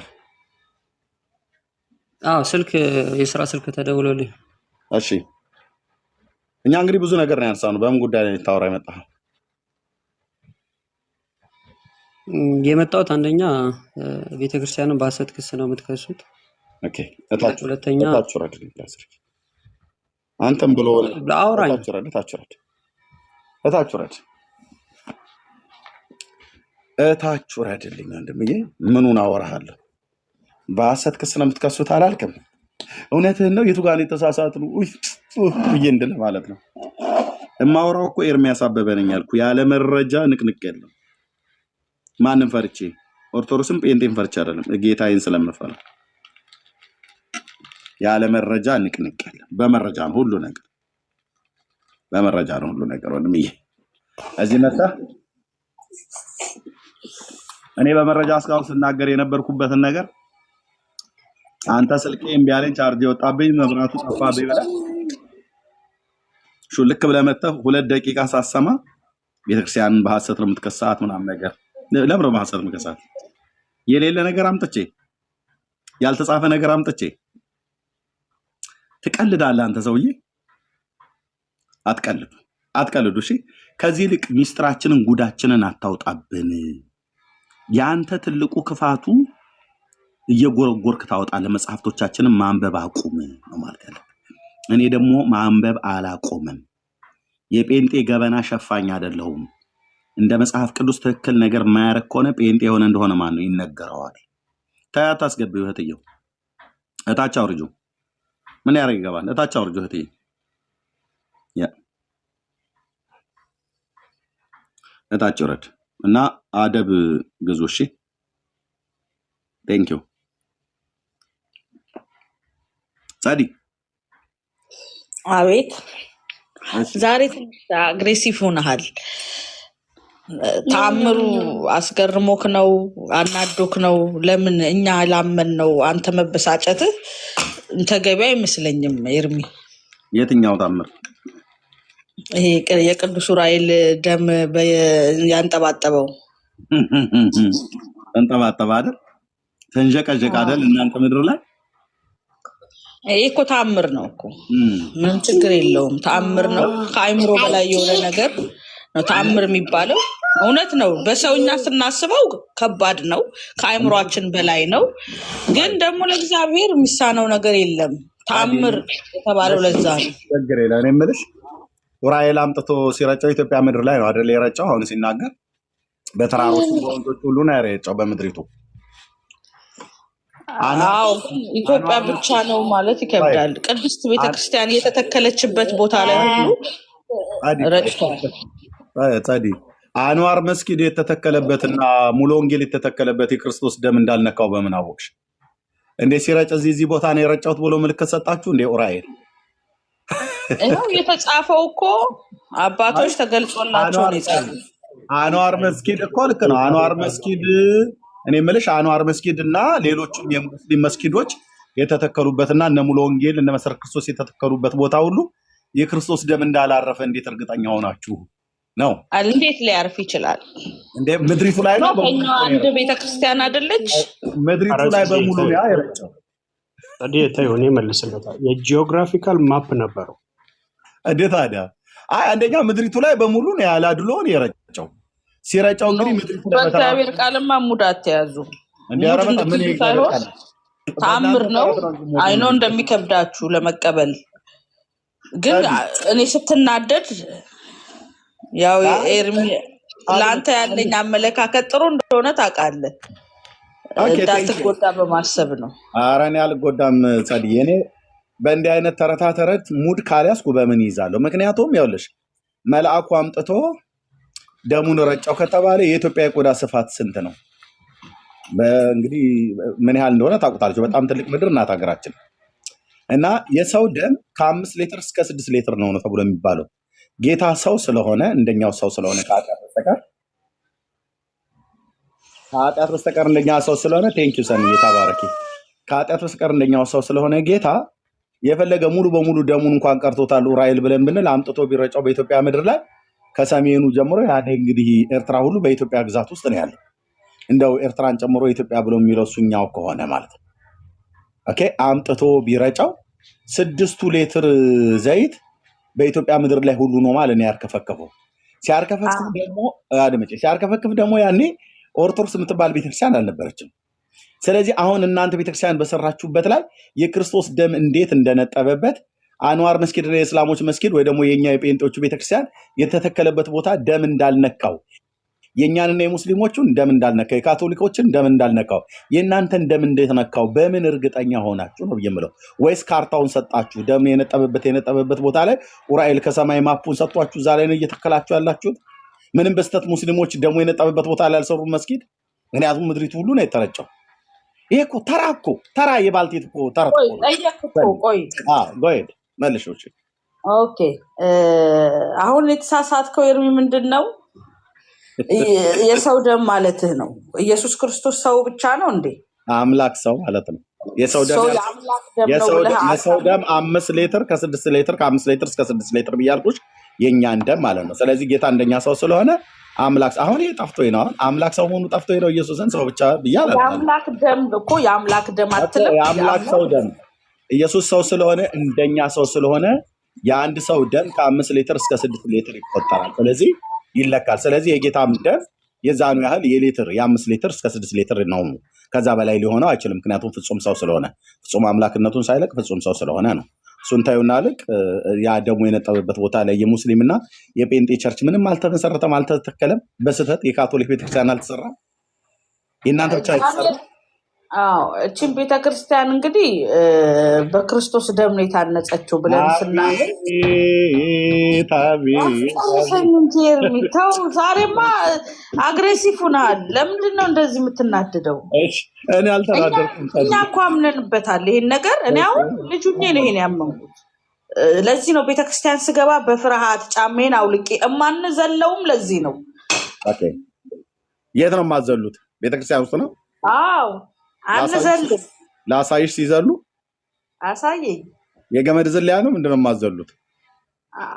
አዎ ስልክ የስራ ስልክ ተደውሎልኝ። እሺ እኛ እንግዲህ ብዙ ነገር ነው ያነሳነው። በምን ጉዳይ ላይ ታወራ የመጣኸው? የመጣሁት አንደኛ ቤተክርስቲያንን በሐሰት ክስ ነው የምትከሱት። ኦኬ እታች ሁለተኛ እታች ወረድ ላስርክ አንተም ብሎ አውራኝ እታች ወረድልኝ ወንድምዬ። ምኑን አወራሃለሁ? በሐሰት ክስ ነው የምትከሱት አላልክም? እውነትህን ነው። የቱ ጋር ነው የተሳሳት ነው ብዬ እንድልህ ማለት ነው። እማወራው እኮ ኤርሚያስ አበበ ነኝ ያልኩ። ያለ መረጃ ንቅንቅ የለም። ማንም ፈርቼ ኦርቶዶክስም ጴንጤም ፈርቼ አይደለም፣ ጌታዬን ስለምፈራ። ያለ መረጃ ንቅንቅ የለም። በመረጃ ነው ሁሉ ነገር፣ በመረጃ ነው ሁሉ ነገር ወንድምዬ። እዚህ መጣ እኔ በመረጃ እስካሁን ስናገር የነበርኩበትን ነገር አንተ ስልኬ እምቢ አለኝ፣ ቻርጅ ወጣብኝ፣ መብራቱ ጠፋብኝ ብለህ ሹልክ ብለህ መጥተህ 2 ደቂቃ ሳሰማ ቤተክርስቲያንን በሐሰት ነው የምትከሳት ምናምን ነገር። ለምን ነው በሐሰት የምትከሳት? የሌለ ነገር አምጥቼ ያልተጻፈ ነገር አምጥቼ ትቀልዳለህ አንተ ሰውዬ። አትቀልዱ። እሺ፣ ከዚህ ይልቅ ሚስጥራችንን ጉዳችንን አታውጣብን። ያንተ ትልቁ ክፋቱ እየጎረጎርክ ታወጣለህ። መጽሐፍቶቻችንን ማንበብ አቁም ነው ማለት ያለ። እኔ ደግሞ ማንበብ አላቆምም። የጴንጤ ገበና ሸፋኝ አይደለሁም። እንደ መጽሐፍ ቅዱስ ትክክል ነገር የማያረግ ከሆነ ጴንጤ የሆነ እንደሆነ ማን ነው ይነገረዋል። ታያት አስገቢው እህትየው እታች አውርጁ። ምን ያደርግ ይገባል። እታች አውርጁ እህትዬ። እታች ወረድ እና አደብ ግዙ። እሺ ቴንክ ዩ ጻዲ። አቤት ዛሬ ትንሽ አግሬሲቭ ሆነሃል። ተአምሩ አስገርሞክ ነው? አናዶክ ነው? ለምን እኛ ላመን ነው አንተ መበሳጨትህ ተገቢ አይመስለኝም ኤርሚ። የትኛው ታምር? ይሄ የቅዱስ ዑራኤል ደም ያንጠባጠበው ተንጠባጠበ አይደል? ተንዠቀዠቀ አይደል? እናንተ ምድር ላይ ይሄ እኮ ተአምር ነው እኮ። ምንም ችግር የለውም። ተአምር ነው። ከአይምሮ በላይ የሆነ ነገር ነው ተአምር የሚባለው። እውነት ነው። በሰውኛ ስናስበው ከባድ ነው፣ ከአይምሯችን በላይ ነው። ግን ደግሞ ለእግዚአብሔር የሚሳነው ነገር የለም። ተአምር የተባለው ለዛ ነው። ችግር የለም። እኔ የምልሽ ዑራኤል አምጥቶ ሲረጨው ኢትዮጵያ ምድር ላይ ነው አይደል የረጨው? አሁን ሲናገር በተራሮች በወንዞች ሁሉ ነው የረጨው በምድሪቱ። አዎ ኢትዮጵያ ብቻ ነው ማለት ይከብዳል። ቅድስት ቤተክርስቲያን የተተከለችበት ቦታ ላይ ሁሉ ረጭቷል። ጻዲ አንዋር መስጊድ የተተከለበትና ሙሉ ወንጌል የተተከለበት የክርስቶስ ደም እንዳልነካው በምን አወቅሽ እንዴ? ሲረጭ እዚህ ቦታ ነው የረጨውት ብሎ ምልክት ሰጣችሁ እንዴ? ዑራኤል ይኸው የተጻፈው እኮ አባቶች ተገልጾላቸው ነው የጻፈው። አንዋር መስጊድ እኮ ልክ ነው። አንዋር መስጊድ እኔ የምልሽ አንዋር መስጊድ እና ሌሎችም የሙስሊም መስጊዶች የተተከሉበትና እነ ሙሉ ወንጌል እነ መሰረት ክርስቶስ የተተከሉበት ቦታ ሁሉ የክርስቶስ ደም እንዳላረፈ እንዴት እርግጠኛ ሆናችሁ ነው? እንዴት ሊያርፍ ይችላል እንዴ? ምድሪቱ ላይ ነው። በእኛው አንድ ቤተክርስቲያን አይደለች? ምድሪቱ ላይ በሙሉ ያ የረጨው እኔ መልስለታል። የጂኦግራፊካል ማፕ ነበረው እንዴ ታዲያ? አንደኛ ምድሪቱ ላይ በሙሉ ነው ያላድሎን የረጨው። ሲረጨው እንግዲህ ምድሪቱ ላይ በእግዚአብሔር ቃልማ ሙድ አትያዙ። ሳይሆን ተአምር ነው። አይኖ እንደሚከብዳችሁ ለመቀበል ግን እኔ ስትናደድ ያው ኤርሚ ለአንተ ያለኝ አመለካከት ጥሩ እንደሆነ ታውቃለህ። እንዳትጎዳ በማሰብ ነው። ኧረ እኔ አልጎዳም ጸድዬ። እኔ በእንዲህ አይነት ተረታ ተረት ሙድ ካልያዝኩ በምን ይይዛለሁ? ምክንያቱም ያውልሽ መልአኩ አምጥቶ ደሙን ረጫው ከተባለ የኢትዮጵያ የቆዳ ስፋት ስንት ነው? እንግዲህ ምን ያህል እንደሆነ ታውቁታላችሁ። በጣም ትልቅ ምድር እናት ሀገራችን እና የሰው ደም ከ5 ሊትር እስከ 6 ሊትር ነው ተብሎ የሚባለው። ጌታ ሰው ስለሆነ እንደኛው ሰው ስለሆነ ከኃጢአት በስተቀር እንደኛ ሰው ስለሆነ ቴንኪው ሰንዬ ተባረኪ። ከኃጢአት በስተቀር እንደኛው ሰው ስለሆነ ጌታ የፈለገ ሙሉ በሙሉ ደሙን እንኳን ቀርቶታል ዑራኤል ብለን ብንል አምጥቶ ቢረጫው በኢትዮጵያ ምድር ላይ ከሰሜኑ ጀምሮ ያኔ እንግዲህ ኤርትራ ሁሉ በኢትዮጵያ ግዛት ውስጥ ነው ያለው። እንደው ኤርትራን ጨምሮ ኢትዮጵያ ብሎ የሚለው እሱኛው ከሆነ ማለት ነው። ኦኬ አምጥቶ ቢረጫው 6 ሊትር ዘይት በኢትዮጵያ ምድር ላይ ሁሉ ነው ማለት ነው ያርከፈከፈው። ሲያርከፈክፍ ደግሞ ያኔ ኦርቶዶክስ የምትባል ቤተክርስቲያን አልነበረችም። ስለዚህ አሁን እናንተ ቤተክርስቲያን በሰራችሁበት ላይ የክርስቶስ ደም እንዴት እንደነጠበበት አንዋር መስጊድ የእስላሞች መስጊድ ወይ ደግሞ የኛ የጴንጤዎቹ ቤተክርስቲያን የተተከለበት ቦታ ደም እንዳልነካው፣ የኛንና የሙስሊሞቹን ደም እንዳልነካው፣ የካቶሊኮችን ደም እንዳልነካው፣ የእናንተን ደም እንደተነካው በምን እርግጠኛ ሆናችሁ ነው የምለው? ወይስ ካርታውን ሰጣችሁ? ደም የነጠበበት ቦታ ላይ ዑራኤል ከሰማይ ማፑን ሰጥቷችሁ እዛ ላይ ነው እየተከላችሁ ያላችሁት? ምንም በስተት ሙስሊሞች ደሙ የነጠበበት ቦታ ላይ ያልሰሩ መስጊድ። ምክንያቱም ምድሪቱ ሁሉ ነው የተረጨው። ይሄ እኮ ተራ የባልቴት እኮ ተረት ቆይ መልሾች። ኦኬ አሁን የተሳሳትከው ኤርሚ ምንድን ነው? የሰው ደም ማለትህ ነው። ኢየሱስ ክርስቶስ ሰው ብቻ ነው እንዴ? አምላክ ሰው ማለት ነው። የሰው ደም 5 ሊትር ከ6 ሊትር ከ5 ሊትር እስከ 6 ሊትር ብያልኩሽ የኛን ደም ማለት ነው። ስለዚህ ጌታ እንደኛ ሰው ስለሆነ አምላክ አሁን ይሄ ጠፍቶኝ ነው። አምላክ ሰው ሆኑ ጠፍቶኝ ነው። ኢየሱስን ሰው ብቻ ብያለሁ። የአምላክ ደም እኮ የአምላክ ደም አትልም። የአምላክ ሰው ደም ኢየሱስ ሰው ስለሆነ እንደኛ ሰው ስለሆነ የአንድ ሰው ደም ከ5 ሊትር እስከ 6 ሊትር ይቆጠራል። ስለዚህ ይለካል። ስለዚህ የጌታም ደም የዛኑ ያህል የ5 ሊትር እስከ 6 ሊትር ነው። ከዛ በላይ ሊሆነው አይችልም። ምክንያቱም ፍጹም ሰው ስለሆነ፣ ፍጹም አምላክነቱን ሳይለቅ ፍጹም ሰው ስለሆነ ነው። እሱን ታዩና ልቅ ያ ደሙ የነጠበበት ቦታ ላይ የሙስሊምና የጴንጤ ቸርች ምንም አልተመሰረተም፣ አልተተከለም። በስህተት የካቶሊክ ቤተክርስቲያን አልተሰራም። የእናንተ ብቻ የተሰራ። እችን ቤተክርስቲያን እንግዲህ በክርስቶስ ደም ነው የታነጸችው ብለን ስናገር የሚተው ዛሬማ አግሬሲቭ ሆናል። ለምንድን ነው እንደዚህ የምትናድደው? እኔ አልተናደድኩም። እኛ እኮ አምነንበታል ይሄን ነገር። እኔ አሁን ልጁኜ ነው ይሄን ያመንኩት። ለዚህ ነው ቤተክርስቲያን ስገባ በፍርሃት ጫሜን አውልቄ እማንዘለውም። ለዚህ ነው። የት ነው የማዘሉት? ቤተክርስቲያን ውስጥ ነው። አዎ አንዘልም። ላሳይሽ ሲዘሉ አሳየኝ። የገመድ ዝልያ ነው ምንድነው የማዘሉት?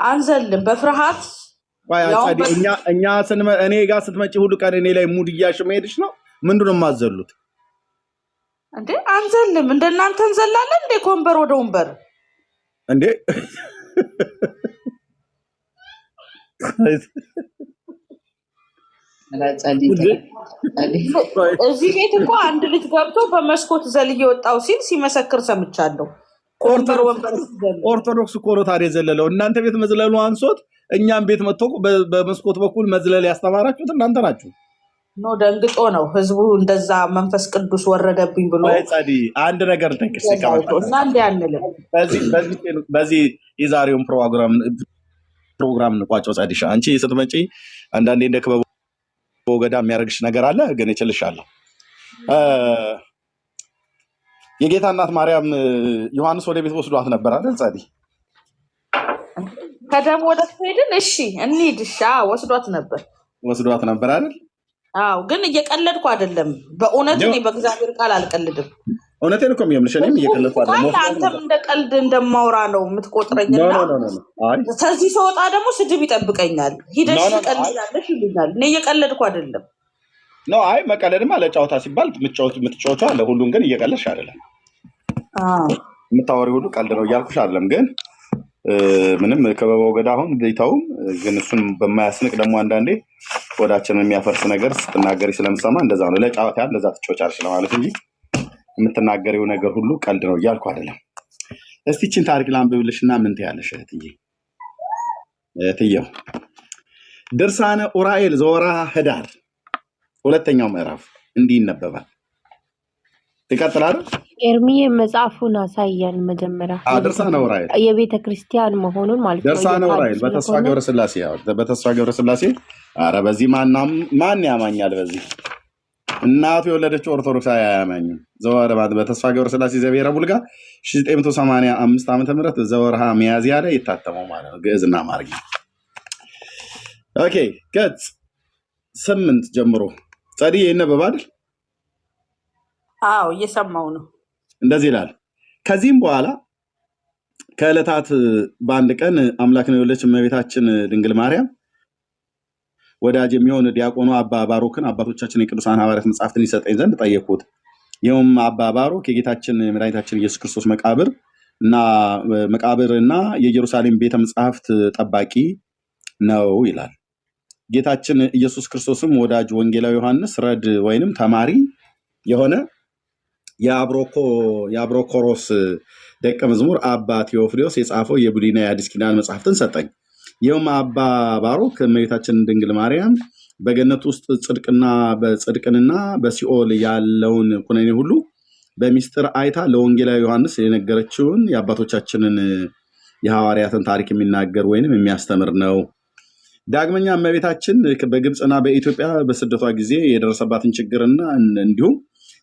አንዘልም በፍርሃት። እኛ እኔ ጋር ስትመጪ ሁሉ ቀን እኔ ላይ ሙድ እያልሽ መሄድሽ ነው። ምንድነው የማዘሉት እንዴ? አንዘልም። እንደናንተ እንዘላለን እንዴ? ከወንበር ወደ ወንበር እንዴ? እዚህ ቤት እኮ አንድ ልጅ ገብቶ በመስኮት ዘልዬ ወጣው ሲል ሲመሰክር ሰምቻለሁ። ኦርቶዶክስ እኮ ነው ታዲያ የዘለለው። እናንተ ቤት መዝለሉ አንሶት እኛም ቤት መጥቶ በመስኮት በኩል መዝለል ያስተማራችሁት እናንተ ናችሁ። ኖ ደንግጦ ነው ህዝቡ እንደዛ መንፈስ ቅዱስ ወረደብኝ ብሎ። አንድ ነገር ልጠቅስ እና እንዲ አንልም። በዚህ የዛሬውን ፕሮግራም እንቋጨው። ጸዲሻ አንቺ ስትመጪ አንዳንዴ እንደ ክበቡ ገዳ የሚያደርግሽ ነገር አለ፣ ግን እችልሻለሁ። የጌታ እናት ማርያም ዮሐንስ ወደ ቤት ወስዷት ነበር አይደል? ጸዲ ከደም ወደ ሄድን። እሺ እንሂድ። እሺ ወስዷት ነበር አይደል? አዎ፣ ግን እየቀለድኩ አይደለም። በእውነት እኔ በእግዚአብሔር ቃል አልቀልድም። እውነቴን እኮ የሚያምልሽ እኔም እየቀለድኩ አይደለም። አንተም እንደ ቀልድ እንደማውራ ነው የምትቆጥረኝና ከዚህ ስወጣ ደግሞ ስድብ ይጠብቀኛል። ሂደሽ ትቀልጃለሽ ይሉኛል። እኔ እየቀለድኩ አይደለም። አይ መቀለድማ ለጨዋታ ሲባል የምትጫወቻው አለ። ሁሉን ግን እየቀለድሽ አይደለም። የምታወሪ ሁሉ ቀልድ ነው እያልኩሽ አይደለም። ግን ምንም ከበባው ገዳ አሁን ዴታውም ግን እሱን በማያስንቅ ደግሞ አንዳንዴ ወዳችንን የሚያፈርስ ነገር ስትናገሪ ስለምሰማ እንደዛ ነው። ለጨዋታ ያህል እንደዛ ትጫወቻለሽ ለማለት እንጂ የምትናገሪው ነገር ሁሉ ቀልድ ነው እያልኩ አይደለም። እስቲ ይህችን ታሪክ ላንብብልሽና ምን ትያለሽ እህትየው? ድርሳነ ኡራኤል ዘወርኃ ኅዳር 2ኛው ምዕራፍ እንዲህ ይነበባል። ይቀጥላል። ኤርሚዬ መጽሐፉን አሳየን መጀመሪያ። ድርሳነ ኡራኤል የቤተ ክርስቲያን መሆኑን ማለት ነው። ድርሳነ ኡራኤል በተስፋ ገብረስላሴ በተስፋ ገብረስላሴ። ኧረ በዚህ ማን ያማኛል? በዚህ እናቱ የወለደችው ኦርቶዶክስ አያማኝም። በተስፋ ገብረስላሴ ዘብሔረ ቡልጋ 1985 ዓ.ም ዘወርሃ ሚያዝያ ላይ የታተመው ማለት ነው። ግዕዝና አማርኛ። ኦኬ ገጽ 8 ጀምሮ ጸዲ ይነበባል። አዎ እየሰማው ነው። እንደዚህ ይላል። ከዚህም በኋላ ከዕለታት በአንድ ቀን አምላክን የወለደች እመቤታችን ድንግል ማርያም ወዳጅ የሚሆን ዲያቆኑ አባ ባሮክን አባቶቻችን የቅዱሳን ሐዋርያት መጽሐፍትን ይሰጠኝ ዘንድ ጠየቅኩት። ይኸውም አባ ባሮክ የጌታችን መድኃኒታችን ኢየሱስ ክርስቶስ መቃብር እና የኢየሩሳሌም ቤተ መጽሐፍት ጠባቂ ነው ይላል። ጌታችን ኢየሱስ ክርስቶስም ወዳጅ ወንጌላዊ ዮሐንስ ረድ ወይንም ተማሪ የሆነ የአብሮኮሮስ ደቀ መዝሙር አባ ቴዎፍሎስ የጻፈው የብሉይና የአዲስ ኪዳን መጽሐፍትን ሰጠኝ። ይኸውም አባ ባሮክ እመቤታችን ድንግል ማርያም በገነት ውስጥ ጽድቅንና በሲኦል ያለውን ኩነኔ ሁሉ በሚስጥር አይታ ለወንጌላዊ ዮሐንስ የነገረችውን የአባቶቻችንን የሐዋርያትን ታሪክ የሚናገር ወይንም የሚያስተምር ነው። ዳግመኛ እመቤታችን በግብፅና በኢትዮጵያ በስደቷ ጊዜ የደረሰባትን ችግርና እንዲሁም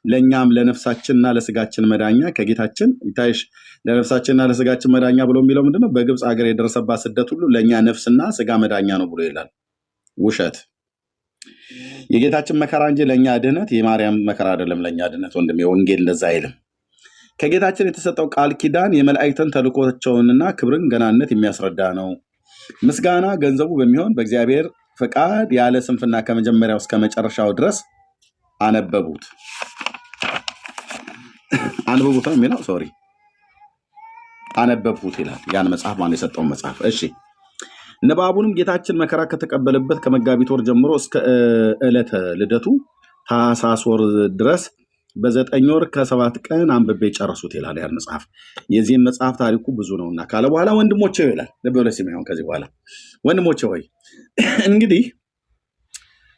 ለእኛም ለነፍሳችንና ለስጋችን መዳኛ ከጌታችን ይታይሽ ለነፍሳችንና ለስጋችን መዳኛ ብሎ የሚለው ምንድነው? በግብፅ ሀገር የደረሰባት ስደት ሁሉ ለእኛ ነፍስና ስጋ መዳኛ ነው ብሎ ይላል። ውሸት። የጌታችን መከራ እንጂ ለእኛ ድህነት፣ የማርያም መከራ አይደለም ለእኛ ድህነት። ወንድሜ ወንጌል እንደዛ አይልም። ከጌታችን የተሰጠው ቃል ኪዳን የመላእክትን ተልእኮቸውንና ክብርን ገናነት የሚያስረዳ ነው። ምስጋና ገንዘቡ በሚሆን በእግዚአብሔር ፈቃድ ያለ ስንፍና ከመጀመሪያው እስከ መጨረሻው ድረስ አንብቡት ነው የሚለው። አነበብሁት ይላል። ያን መጽሐፍ ማን የሰጠውን መጽሐፍ? እሺ ንባቡንም ጌታችን መከራ ከተቀበለበት ከመጋቢት ወር ጀምሮ እስከ ዕለተ ልደቱ ታኅሳስ ወር ድረስ በ9 ወር ከ7 ቀን አንብቤ ጨረሱት ይላል ያን መጽሐፍ። የዚህም መጽሐፍ ታሪኩ ብዙ ነውና ካለ በኋላ ወንድሞቼ ይላል ለበለስ የሚሆን ከዚህ በኋላ ወንድሞቼ ሆይ እንግዲህ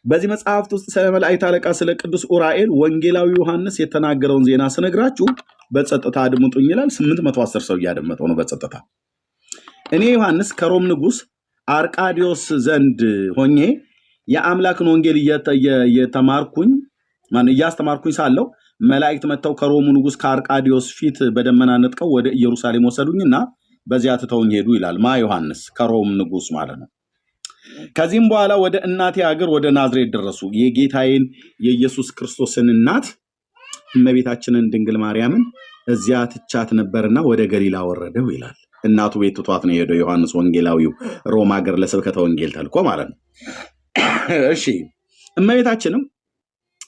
በዚህ መጽሐፍት ውስጥ ስለ መላእክት አለቃ ስለ ቅዱስ ኡራኤል ወንጌላዊ ዮሐንስ የተናገረውን ዜና ስነግራችሁ በጸጥታ አድምጡኝ ይላል። 810 ሰው እያደመጠው ነው በጸጥታ። እኔ ዮሐንስ ከሮም ንጉሥ አርቃዲዮስ ዘንድ ሆኜ የአምላክን ወንጌል እያስተማርኩኝ ሳለው መላእክት መጥተው ከሮሙ ንጉሥ ከአርቃዲዮስ ፊት በደመና ነጥቀው ወደ ኢየሩሳሌም ወሰዱኝና በዚያ ትተውኝ ሄዱ ይላል። ዮሐንስ ከሮም ንጉሥ ማለት ነው። ከዚህም በኋላ ወደ እናቴ ሀገር ወደ ናዝሬት ደረሱ። የጌታዬን የኢየሱስ ክርስቶስን እናት እመቤታችንን ድንግል ማርያምን እዚያ ትቻት ነበርና ወደ ገሊላ ወረደው ይላል። እናቱ ቤት ትቷት ነው የሄደው ዮሐንስ ወንጌላዊው ሮም ሀገር ለስብከተ ወንጌል ተልኮ ማለት ነው። እሺ እመቤታችንም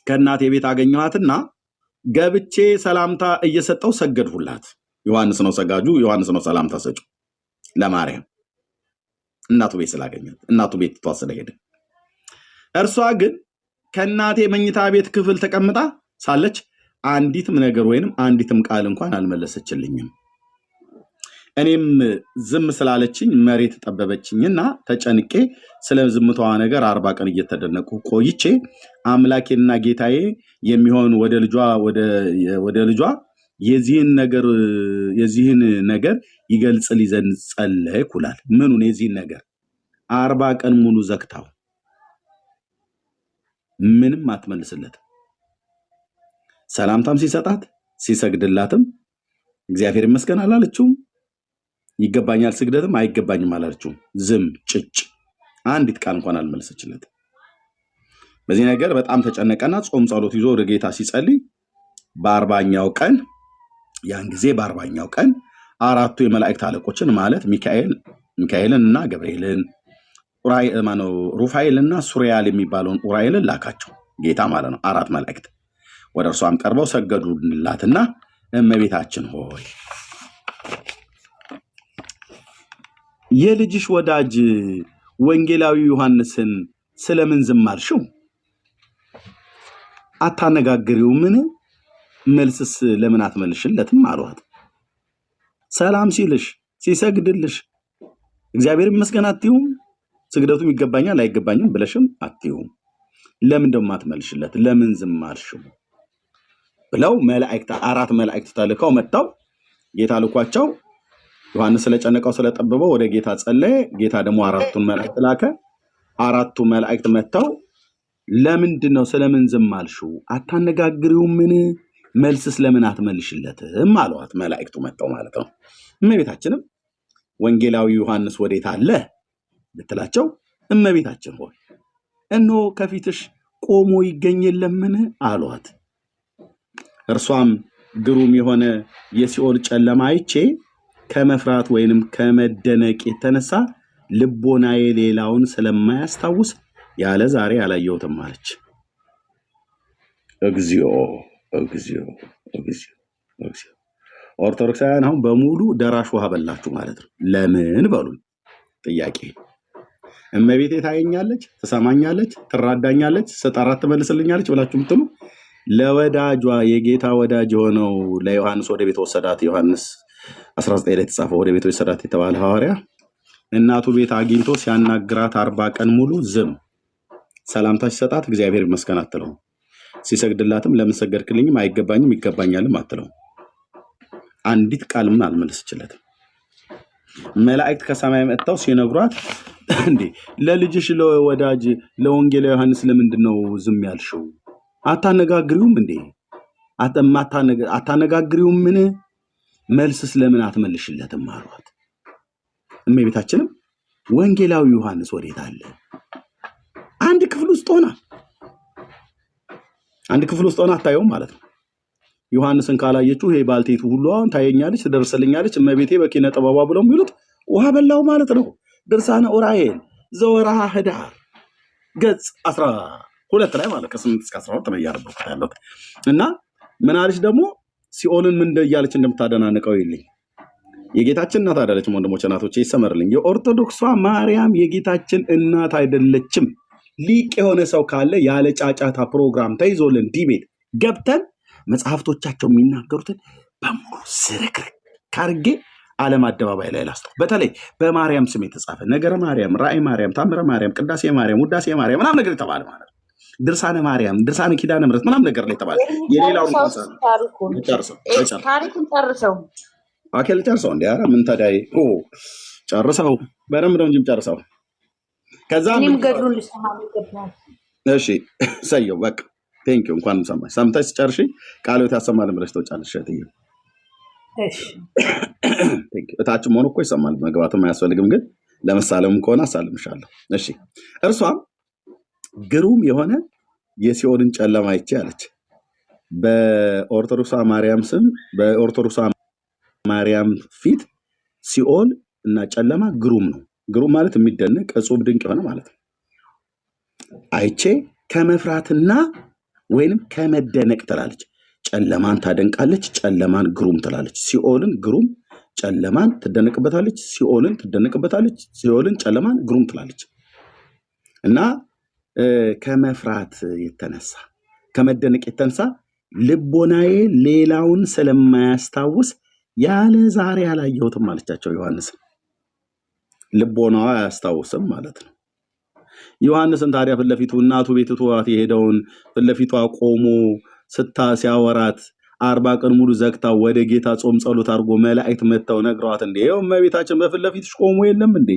ከእናቴ ቤት አገኘኋትና ገብቼ ሰላምታ እየሰጠው ሰገድሁላት። ዮሐንስ ነው ሰጋጁ፣ ዮሐንስ ነው ሰላምታ ሰጩ ለማርያም እናቱ ቤት ስላገኛት፣ እናቱ ቤት ትቷት ስለሄደ። እርሷ ግን ከእናቴ መኝታ ቤት ክፍል ተቀምጣ ሳለች አንዲትም ነገር ወይንም አንዲትም ቃል እንኳን አልመለሰችልኝም። እኔም ዝም ስላለችኝ መሬት ጠበበችኝና ተጨንቄ ስለ ዝምታዋ ነገር 40 ቀን እየተደነቁ ቆይቼ አምላኬና ጌታዬ የሚሆን ወደ ልጇ የዚህን ነገር ይገልጽልኝ ዘንድ ጸለይኩ ይላል። ምኑን? የዚህን ነገር 40 ቀን ሙሉ ዘግታው ምንም አትመልስለት። ሰላምታም ሲሰጣት ሲሰግድላትም እግዚአብሔር ይመስገን አላለችውም። ይገባኛል ስግደትም አይገባኝም አላለችውም። ዝም ጭጭ፣ አንዲት ቃል እንኳን አልመለሰችለት። በዚህ ነገር በጣም ተጨነቀና ጾም ጸሎት ይዞ ወደ ጌታ ሲጸልይ በ40ኛው ቀን ያን ጊዜ በ40ኛው ቀን አራቱ የመላእክት አለቆችን ማለት ሚካኤልን እና ገብርኤልን ሩፋኤልና ሱሪያል የሚባለውን ኡራኤልን ላካቸው ጌታ ማለት ነው። 4 መላእክት ወደ እርሷም ቀርበው ሰገዱላትና እመቤታችን ሆይ የልጅሽ ወዳጅ ወንጌላዊ ዮሐንስን ስለምን ዝም አልሽው? አታነጋግሪውምን? መልስስ ለምን አትመልሽለትም አሏት። ሰላም ሲልሽ ሲሰግድልሽ እግዚአብሔር ይመስገን አትይውም? ስግደቱም ይገባኛል አይገባኝም ብለሽም አትይውም? ለምን ደሞ አትመልሽለት? ለምን ዝም አልሽው? ብለው መላእክት 4 መላእክት ተልከው መጣው ጌታ ልኳቸው ዮሐንስ ስለጨነቀው ስለጠበበው ወደ ጌታ ጸለየ። ጌታ ደግሞ 4ቱን መላእክት ላከ። 4ቱ መላእክት መጣው ለምንድነው ስለምን ዝም አልሽው? አታነጋግሪውምን? መልስስ ለምን አትመልሽለትም አሏት። መላእክቱ መጣው ማለት ነው። እመቤታችንም ወንጌላዊ ዮሐንስ ወዴት አለ ብትላቸው እመቤታችን ሆይ እነሆ ከፊትሽ ቆሞ ይገኝ የለምን አሏት። እርሷም ግሩም የሆነ የሲኦል ጨለማ አይቼ ከመፍራት ወይንም ከመደነቅ የተነሳ ልቦናዬ ሌላውን ስለማያስታውስ ያለ ዛሬ አላየሁትም አለች። እግዚኦ እግዚኦ እግዚኦ እግዚኦ። ኦርቶዶክሳውያን አሁን በሙሉ ደራሽ ውሃ በላችሁ ማለት ነው። ለምን በሉኝ ጥያቄ። እመቤቴ ታየኛለች፣ ትሰማኛለች፣ ትራዳኛለች፣ ስጠራት ትመልስልኛለች ብላችሁ ምትሉ ለወዳጇ የጌታ ወዳጅ የሆነው ለዮሐንስ ወደ ቤት ወሰዳት። ዮሐንስ 19 ላይ የተጻፈው ወደ ቤት ወሰዳት የተባለ ሐዋርያ እናቱ ቤት አግኝቶ ሲያናግራት 40 ቀን ሙሉ ዝም። ሰላምታ ሲሰጣት እግዚአብሔር ይመስገን አትለው። ሲሰግድላትም ለምን ሰገድክልኝም አይገባኝም ይገባኛልም አትለው። አንዲት ቃልም አልመለሰችለትም። መላእክት ከሰማይ መጥተው ሲነግሯት እንዴ ለልጅሽ ለወዳጅ ለወንጌላዊ ዮሐንስ ለምንድነው ዝም ያልሽው? አታነጋግሪውም እንዴ? አታነጋግሪውም? ምን መልስስ ለምን አትመልሽለትም አሏት። እመቤታችንም ወንጌላዊ ዮሐንስ ወዴት አለ? አንድ ክፍል ውስጥ ሆና አታየውም ማለት ነው። ዮሐንስን ካላየችው ይሄ ባልቴቱ ሁሉ አሁን ታየኛለች፣ ትደርስልኛለች እመቤቴ በኪነ ጥበቧ ብለው የሚሉት ውሃ በላው ማለት ነው። ድርሳነ ኡራኤል ዘወርሃ ኅዳር ገጽ 12 ላይ ማለት ከ8 እስከ 12 ነው ያረበኩት ያለው እና ምን አለች ደግሞ ሲኦልን ምን እያለች እንደምታደናንቀው ይልኝ የጌታችን እናት አይደለችም። ወንድሞች እናቶች ይሰመርልኝ። የኦርቶዶክሷ ማርያም የጌታችን እናት አይደለችም። ሊቅ የሆነ ሰው ካለ ያለ ጫጫታ ፕሮግራም ተይዞልን ዲቤት ገብተን መጽሐፍቶቻቸው የሚናገሩትን በሙሉ ዝርክርክ ካርጌ ዓለም አደባባይ ላይ ላስጠው። በተለይ በማርያም ስም የተጻፈ ነገረ ማርያም፣ ራእይ ማርያም፣ ታምረ ማርያም፣ ቅዳሴ ማርያም፣ ውዳሴ ማርያም ምናምን ነገር የተባለ ማለት ነው። ድርሳነ ማርያም፣ ድርሳነ ኪዳነ ምሕረት ምናምን ነገር ላይ የተባለ የሌላውን ታሪኩን ጨርሰው አኬል ጨርሰው እንዲ ኧረ ምን ተዳይ ጨርሰው በደንብ ነው እንጂ ጨርሰው። ከዛ እኔም ገድሉን ልሰማ ይገባል። እሺ ሰየው በቃ ቴንኪው። እንኳን ሰማሽ። ሰምተሽ ጨርሺ ቃልዎት ያሰማልን ብለሽ ተውጫለሽ። እህትዬ እሺ እታችም ሆኖ እኮ ይሰማል፣ መግባትም አያስፈልግም። ግን ለምሳሌም ከሆነ አሳልምሻለሁ። እሺ እርሷም ግሩም የሆነ የሲኦልን ጨለማ አይቼ አለች። በኦርቶዶክስ ማርያም ስም በኦርቶዶክስ ማርያም ፊት ሲኦል እና ጨለማ ግሩም ነው። ግሩም ማለት የሚደነቅ እጹብ ድንቅ የሆነ ማለት ነው። አይቼ ከመፍራትና ወይንም ከመደነቅ ትላለች። ጨለማን ታደንቃለች፣ ጨለማን ግሩም ትላለች። ሲኦልን ግሩም፣ ጨለማን ትደነቅበታለች። ሲኦልን ትደነቅበታለች፣ ሲኦልን ጨለማን ግሩም ትላለች። እና ከመፍራት የተነሳ ከመደነቅ የተነሳ ልቦናዬ ሌላውን ስለማያስታውስ ያለ ዛሬ አላየሁትም አለቻቸው። ዮሐንስ ልቦናዋ አያስታውስም ማለት ነው። ዮሐንስን ታዲያ ፊት ለፊቱ እናቱ ቤት ትቷት የሄደውን ፊት ለፊቷ ቆሞ ሲያወራት 40 ቀን ሙሉ ዘግታ ወደ ጌታ ጾም ጸሎት አድርጎ መላእክት መጥተው ነግረዋት እንዴ ይኸው እመቤታችን በፊት ለፊትሽ ቆሞ የለም እንዴ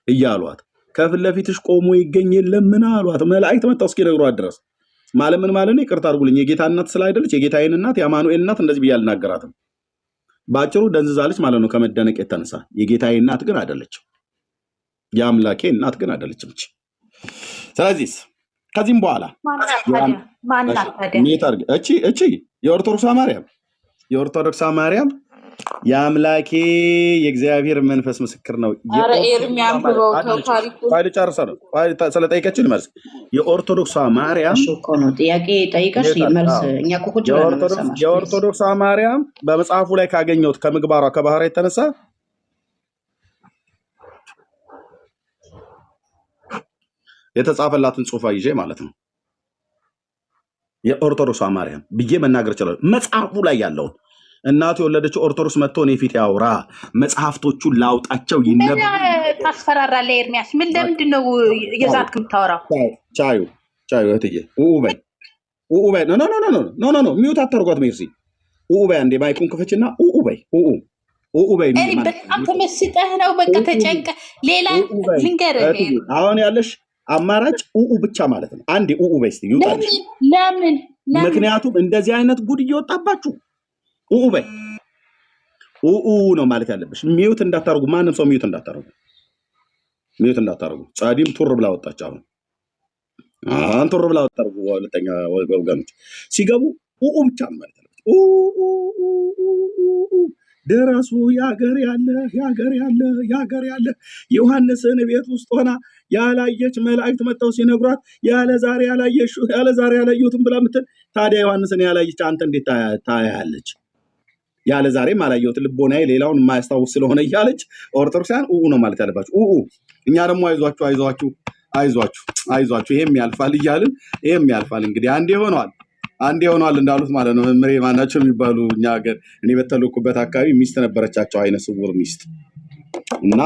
እያሏት ከፊት ለፊትሽ ቆሞ ይገኝ የለም ምን አሏት። መላእክት መጥተው እስኪነግሯት ድረስ ማለት ምን ማለት ነው? ይቅርታ አድርጉልኝ የጌታ እናት ስላይደለች የጌታዬን እናት የአማኑኤል እናት እንደዚህ ብዬ አልናገራትም። ባጭሩ ደንዝዛለች ማለት ነው ከመደነቅ የተነሳ። የጌታዬ እናት ግን አይደለችም፣ የአምላኬ እናት ግን አይደለችም። ስለዚህ ከዚህም በኋላ እቺ የኦርቶዶክስ ማርያም የአምላኬ የእግዚአብሔር መንፈስ ምስክር ነው። ስለጠይቀችን መልስ የኦርቶዶክስ ማርያም የኦርቶዶክስ ማርያም በመጽሐፉ ላይ ካገኘሁት ከምግባሯ ከባህራ የተነሳ የተጻፈላትን ጽሑፍ ይዤ ማለት ነው የኦርቶዶክስ ማርያም ብዬ መናገር ይችላል። መጽሐፉ ላይ ያለውን እናቱ የወለደችው ኦርቶዶክስ መጥቶ እኔ ፊት ያውራ፣ መጽሐፍቶቹን ላውጣቸው ይነበብ። ታስፈራራለህ ኤርሚያስ? ምን ለምንድን ነው የዛት የምታወራው? ቻዩ እህትዬ በይ በይ ኖ ሚዩት አታርጓት። ሜርሲ በይ አንዴ ማይኩን ክፈችና በይ በይ። በጣም ተመስጠህ ነው በቃ ተጨንቀ። ሌላ ልንገርህ አሁን ያለሽ አማራጭ ብቻ ማለት ነው። አንዴ በይ እስቲ ይውጣልሽ። ለምን? ምክንያቱም እንደዚህ አይነት ጉድ እየወጣባችሁ በይ ነው ማለት ያለብሽ። ሚዩት እንዳታርጉ፣ ማንም ሰው ሚዩት እንዳታርጉ። ጻዲም ቱር ብላ ወጣች። አሁን ቱር ብላ ወጣች። ሁለተኛ ወገኖች ሲገቡ ብቻ ማለት ነው። ደረሱ ያገር ያለ ዮሐንስን ቤት ውስጥ ሆና ያላየች መላእክት መጥተው ሲነግሯት ያለ ዛሬ ያላየሁትም ብላ ምትል። ታዲያ ዮሐንስን ያላየች አንተ እንዴት ታያለች? ያለ ዛሬም አላየሁት ልቦናዬ ሌላውን የማያስታውስ ስለሆነ እያለች ኦርቶዶክሳን ነው ማለት ያለባችሁ። እኛ ደግሞ አይዟችሁ ይሄም ያልፋል እያልን ይሄም ያልፋል። እንግዲህ አንዴ ሆኗል እንዳሉት ማለት ነው። መምሬ ማናቸው የሚባሉ እኛ ሀገር እኔ በተለኩበት አካባቢ ሚስት ነበረቻቸው፣ አይነ ስውር ሚስት እና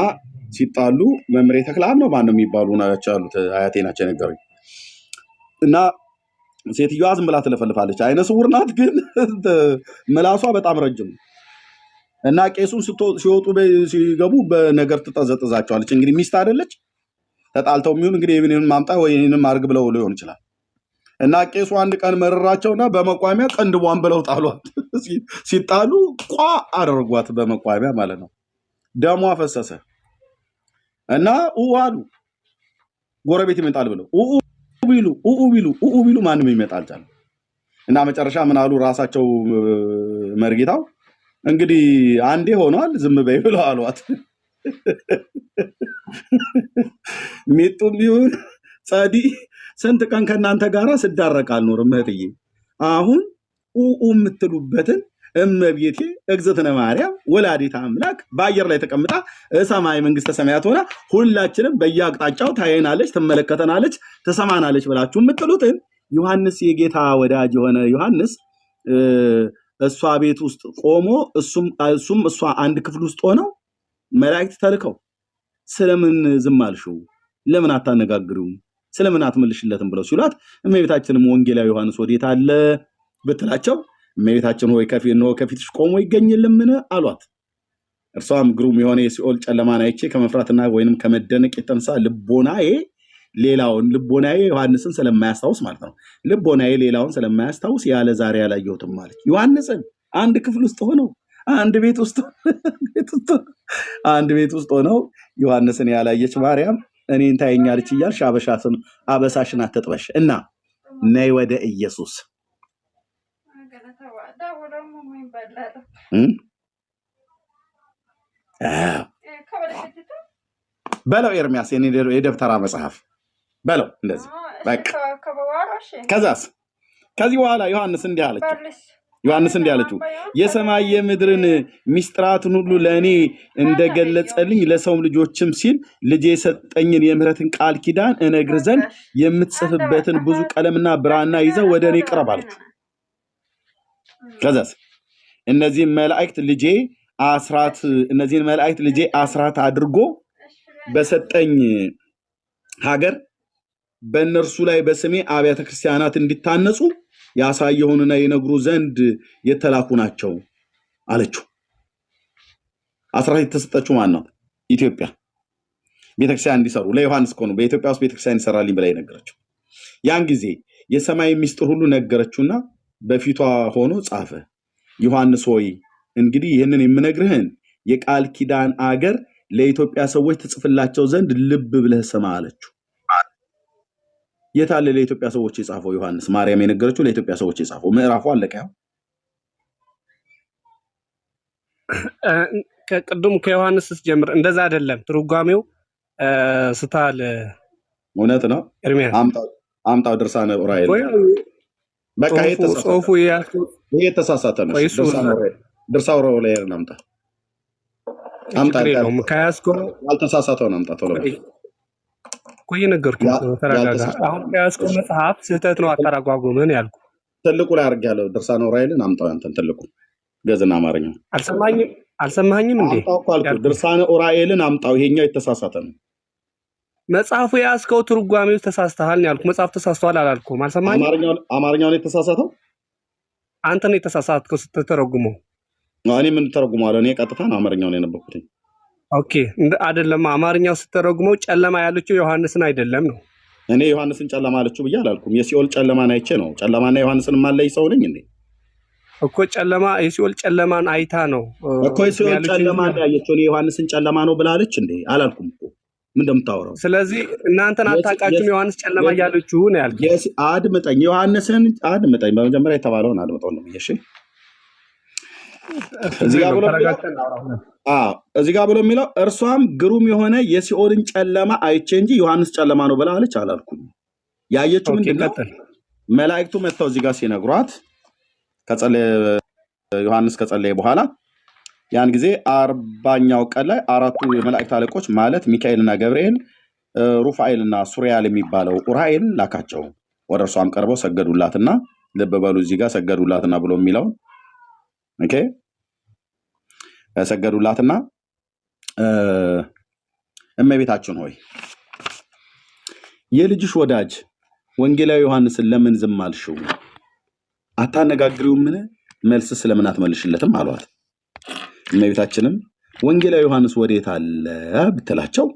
ሲጣሉ መምሬ ተክለአብ ነው ማነው የሚባሉ ናቸው ያሉት፣ አያቴ ናቸው የነገሩኝ። እና ሴትዮዋ ዝም ብላ ትለፈልፋለች። አይነ ስውር ናት፣ ግን ምላሷ በጣም ረጅም እና ቄሱን ሲወጡ ሲገቡ በነገር ትጠዘጥዛቸዋለች። እንግዲህ ሚስት አይደለች፣ ተጣልተው የሚሆን እንግዲህ ይህንን ማምጣ ወይ ይህንን አድርግ ብለው ሊሆን ይችላል። እና ቄሱ አንድ ቀን መረራቸውና በመቋሚያ ቀንድቧን ብለው ጣሏት። ሲጣሉ ቋ አደረጓት በመቋሚያ ማለት ነው። ደሟ ፈሰሰ እና አሉ ጎረቤት ይመጣል ብለው ቢሉ ማንም ይመጣል አልቻለም። እና መጨረሻ ምን አሉ ራሳቸው መርጌታው እንግዲህ አንዴ ሆኗል ዝም በይ ብለው አሏት። ሚጡም ቢሆን ጸዲ ስንት ቀን ከእናንተ ጋር ስዳረቅ አልኖርም እህትዬ። አሁን የምትሉበትን እመቤቴ እግዝእትነ ማርያም ወላዲተ አምላክ በአየር ላይ ተቀምጣ ሰማይ መንግስተ ሰማያት ሆና ሁላችንም በየአቅጣጫው ታየናለች፣ ትመለከተናለች፣ ትሰማናለች ብላችሁ የምትሉትን ዮሐንስ የጌታ ወዳጅ የሆነ ዮሐንስ እሷ ቤት ውስጥ ቆሞ እሱም እሷ አንድ ክፍል ውስጥ ሆነው መላእክት ተልከው ስለምን ዝም አልሽው? ለምን አታነጋግሩም? ስለምን አትመልሽለትም ብለው ሲሏት እመቤታችንም ወንጌላዊ ዮሐንስ ወዴት አለ ብትላቸው እመቤታችን ሆይ ከፊትሽ ቆሞ ይገኝልምን አሏት። እርሷም ግሩም የሆነ የሲኦል ጨለማን አይቼ ከመፍራትና ወይንም ከመደነቅ የተነሳ ልቦናዬ ዮሐንስን ስለማያስታውስ ማለት ነው። ልቦናዬ ሌላውን ስለማያስታውስ ያለ ዛሬ አላየሁትም ማለት ዮሐንስን አንድ ክፍል ውስጥ ሆነው አንድ ቤት ውስጥ ሆነው ዮሐንስን ያላየች ማርያም እኔን ታየኛለች እያልሽ አበሳሽን አትጥበሽ እና ነይ ወደ ኢየሱስ በለው። ኤርሚያስ የደብተራ መጽሐፍ በለው እንደዚህ በቃ። ከዚህ በኋላ ዮሐንስ እንዲህ አለችው የሰማይ የምድርን ሚስጥራትን ሁሉ ለእኔ እንደገለጸልኝ ለሰውም ልጆችም ሲል ልጄ የሰጠኝን የምህረትን ቃል ኪዳን እነግር ዘንድ የምትጽፍበትን ብዙ ቀለምና ብራና ይዘህ ወደ እኔ ቅረብ አለችው። ከዛስ እነዚህን መላእክት ልጄ አስራት አድርጎ በሰጠኝ ሀገር በእነርሱ ላይ በስሜ አብያተ ክርስቲያናት እንዲታነጹ ያሳየሁንና ይነግሩ ዘንድ የተላኩ ናቸው አለችው። አስራት የተሰጠችው ማን ነው? ኢትዮጵያ ቤተክርስቲያን እንዲሰሩ ለዮሐንስ እኮ ነው በኢትዮጵያ ውስጥ ቤተክርስቲያን ይሰራልኝ ብላ የነገረችው። ያን ጊዜ የሰማይ ሚስጥር ሁሉ ነገረችውና በፊቷ ሆኖ ጻፈ። ዮሐንስ ሆይ እንግዲህ ይህንን የምነግርህን የቃል ኪዳን አገር ለኢትዮጵያ ሰዎች ትጽፍላቸው ዘንድ ልብ ብለህ ስማ አለችው። የታለ ለኢትዮጵያ ሰዎች የጻፈው ዮሐንስ? ማርያም የነገረችው ለኢትዮጵያ ሰዎች የጻፈው ምዕራፉ አለቀ። ቅድም ከዮሐንስ ስትጀምር እንደዛ አይደለም ትርጓሜው ስታል እውነት ነው። ኤርሚያስ አምጣው ድርሳነ ዑራኤል በቃ ይሄ የተሳሳተ ነው። ድርሳነ ዑራኤል አምጣ ያልተሳሳተውን አምጣ ቶሎ ቆይ ነገርኩህ። ተረጋጋ። አሁን ከያዝከው መጽሐፍ ስህተት ነው አተረጓጉምን ያልኩ ትልቁ ላይ አድርጌያለሁ። ድርሳነ ዑራኤልን አምጣው አንተን ትልቁ ገዝና አማርኛው አልሰማኝም እንዴ? ድርሳነ ዑራኤልን አምጣው ይሄኛው የተሳሳተ ነው። መጽሐፉ የያዝከው ትርጓሜው ተሳስተሃል ያልኩ መጽሐፍ ተሳስተዋል አላልኩም። አልሰማኝም። አማርኛውን የተሳሳተው አንተ ነው የተሳሳትከው ስትተረጉመው። እኔ ምን ተረጉማለሁ? እኔ ቀጥታ ነው አማርኛውን የነበርኩት። ኦኬ አይደለም። አማርኛው ስትተረጉመው ጨለማ ያለችው ዮሐንስን አይደለም ነው። እኔ ዮሐንስን ጨለማ ያለችው ብዬ አላልኩም። የሲኦል ጨለማን አይቼ ነው። ጨለማና ዮሐንስን ማለይ ሰው ነኝ እንዴ? እኮ የሲኦል ጨለማን አይታ ነው እኮ የሲኦል ጨለማን ያየችው። እኔ ዮሐንስን ጨለማ ነው ብላለች እንዴ? አላልኩም እኮ ምን እንደምታወራው። ስለዚህ እናንተን አታውቃችሁም። ዮሐንስ ጨለማ ያለችው ነው ያልኩት። አድምጠኝ፣ ዮሐንስን አድምጠኝ። በመጀመሪያ የተባለውን አድምጠው ነው እሺ። እዚህ ጋር ብሎ የሚለው እርሷም ግሩም የሆነ የሲኦልን ጨለማ አይቼ እንጂ ዮሐንስ ጨለማ ነው ብላለች አላልኩም። ያየችው ምንድነው? መላእክቱ መጥተው እዚህ ጋር ሲነግሯት ዮሐንስ ከጸለየ በኋላ ያን ጊዜ 40ኛው ቀን ላይ አራቱ የመላእክት አለቆች ማለት ሚካኤልና ገብርኤል፣ ሩፋኤልና ሱሪያል የሚባለው ኡራኤል ላካቸው። ወደ እርሷም ቀርበው ሰገዱላትና ልብ በሉ እዚህ ጋር ሰገዱላትና ብሎ የሚለውን ኦኬ ሰገዱላትና እመቤታችን ሆይ የልጅሽ ወዳጅ ወንጌላዊ ዮሐንስን ለምን ዝም አልሽው? አታነጋግሪውምን? መልስ ስለምን አትመልሽለትም አሏት። እመቤታችንም ወንጌላዊ ዮሐንስ ወዴት አለ ብትላቸው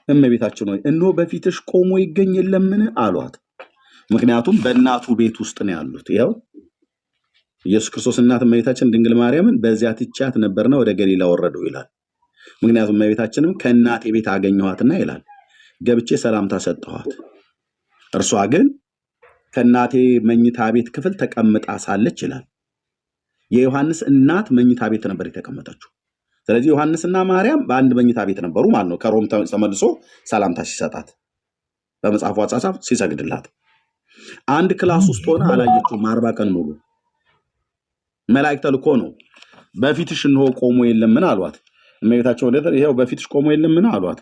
እመቤታችን ሆይ እነሆ በፊትሽ ቆሞ ይገኝ የለምን አሏት። ምክንያቱም በእናቱ ቤት ውስጥ ነው ያሉት። ይኸው ኢየሱስ ክርስቶስ እናት እመቤታችን ድንግል ማርያምን በዚያ ትቻት ነበርና ወደ ገሊላ ወረዱ ይላል። ምክንያቱም እመቤታችንም ከእናቴ ቤት አገኘኋትና ይላል ገብቼ ሰላምታ ሰጠኋት። እርሷ ግን ከእናቴ መኝታ ቤት ክፍል ተቀምጣ ሳለች ይላል። የዮሐንስ እናት መኝታ ቤት ነበር የተቀመጠችው። ስለዚህ ዮሐንስና ማርያም በአንድ መኝታ ቤት ነበሩ ማለት ነው። ከሮም ተመልሶ ሰላምታ ሲሰጣት በመጽሐፉ አጻጻፍ ሲሰግድላት አንድ ክላስ ውስጥ ሆነ አላየችውም 40 ቀን ሙሉ። መላእክት ተልኮ ነው። በፊትሽ እንሆ ቆሞ የለምን አሏት። እመቤታቸው ወደ ይሄው በፊትሽ ቆሞ የለምን አሏት።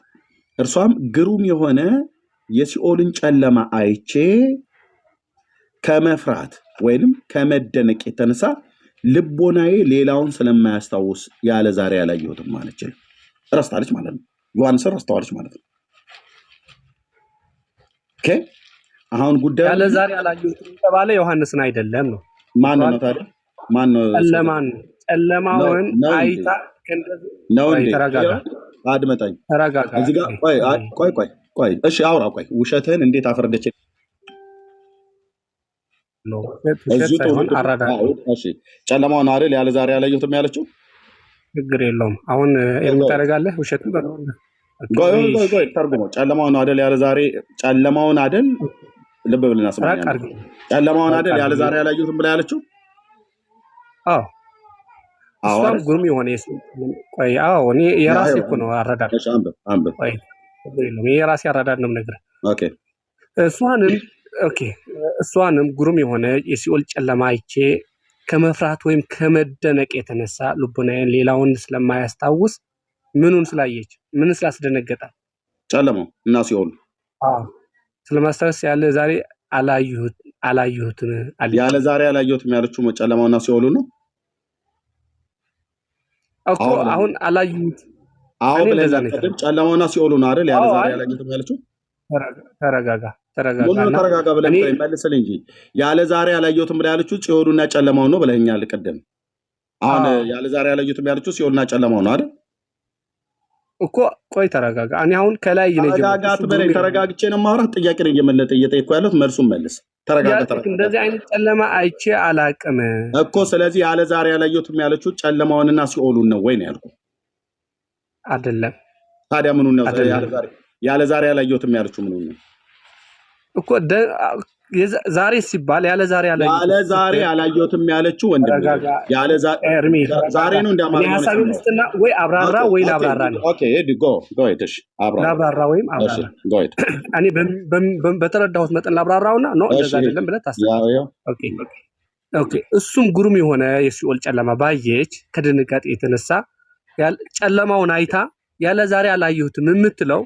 እርሷም ግሩም የሆነ የሲኦልን ጨለማ አይቼ ከመፍራት ወይንም ከመደነቅ የተነሳ ልቦናዬ ሌላውን ስለማያስታውስ ያለ ዛሬ ያላየሁትም ማለች። ረስታለች ማለት ነው። ዮሐንስን ረስተዋለች ማለት ነው። ኦኬ አሁን ጉዳዩ ያለ ዛሬ ያላየሁትም የተባለ ዮሐንስን አይደለም ነው። ማን ነው ታዲያ? ማን ነው? ጨለማውን አይታ ነው እንዴ? ተረጋጋ፣ አድመጣኝ። ተረጋጋ። እዚህ ጋር ቆይ እሺ አውራ። ቆይ ውሸትህን እንዴት አፈረደች? እዚህ ሳይሆን አራዳ። እሺ ጨለማውን አይደል ያለ ዛሬ ያላየሁትም ያለችው? ችግር የለውም። አሁን የምታደርጋለህ ውሸትን ቆይ ተርጉመው። ጨለማውን አይደል ያለ ዛሬ ጨለማውን አይደል ልብ ብልና ስማኝ። ጨለማውን አይደል ያለ ዛሬ ያላየሁትም ብላ ያለችው? አዎ እሷም ግሩም የሆነ ቆይ እኔ የራሴ እኮ ነው አረዳድ። እሺ አንብብ። ቆይ የራሴ አረዳድ ነው የምነግርህ። ኦኬ እሷንም ግሩም የሆነ የሲኦል ጨለማ አይቼ ከመፍራት ወይም ከመደነቅ የተነሳ ልቦናዬን ሌላውን ስለማያስታውስ ምኑን ስላየች ምን ስላስደነገጣል? ጨለማው እና ሲኦል ስለማስታወስ ያለ ዛሬ አላየሁትም ያለ ዛሬ አላየሁትም ያለችው ጨለማውና ሲኦሉ ነው እኮ። አሁን አላየሁት ቅድም ጨለማውና ሲኦሉ ነው አይደል ያለ ዛሬ አላየሁትም ያለችው? ተረጋጋ ብለህ መልስልኝ እንጂ ያለ ዛሬ አላየሁትም ብላ ያለችው ሲኦሉና ጨለማው ነው ብለኸኛል ቅድም። አሁን ያለ ዛሬ አላየሁትም ያለችው ሲኦሉና ጨለማው ነው አይደል እኮ። ቆይ ተረጋጋ። እኔ አሁን ከላይ ተረጋግቼ ነው የማወራህ። ጥያቄ ነው እየጠየቅኩ ያለሁት፣ መልሱን መልስ። ተረጋጋ። እንደዚህ አይነት ጨለማ አይቼ አላቅም እኮ። ስለዚህ ያለ ዛሬ አላየሁትም ያለችው ጨለማውንና ሲኦሉን ነው ወይ ነው ያልኩህ? አይደለም። ታዲያ ምኑን ነው ያለ ዛሬ አላየሁትም ያለችው? ምኑን ነው እኮ ዛሬ ሲባል ያለ ዛሬ አላየሁትም ያለችው? ወንድም ዛሬ ነው እንደማለት ነው። ሐሳብ ውስጥና ወይ አብራራ ወይ ላብራራ ነው። ኦኬ ጎ እሺ አብራራ። ላብራራ ወይም አብራራ። እኔ በተረዳሁት መጠን ላብራራውና ነው እንደዛ አይደለም ብለህ ታስብ። ኦኬ እሱም ግሩም የሆነ የሲኦል ጨለማ ባየች ከድንጋጤ የተነሳ ጨለማውን አይታ ያለ ዛሬ አላየሁትም የምትለው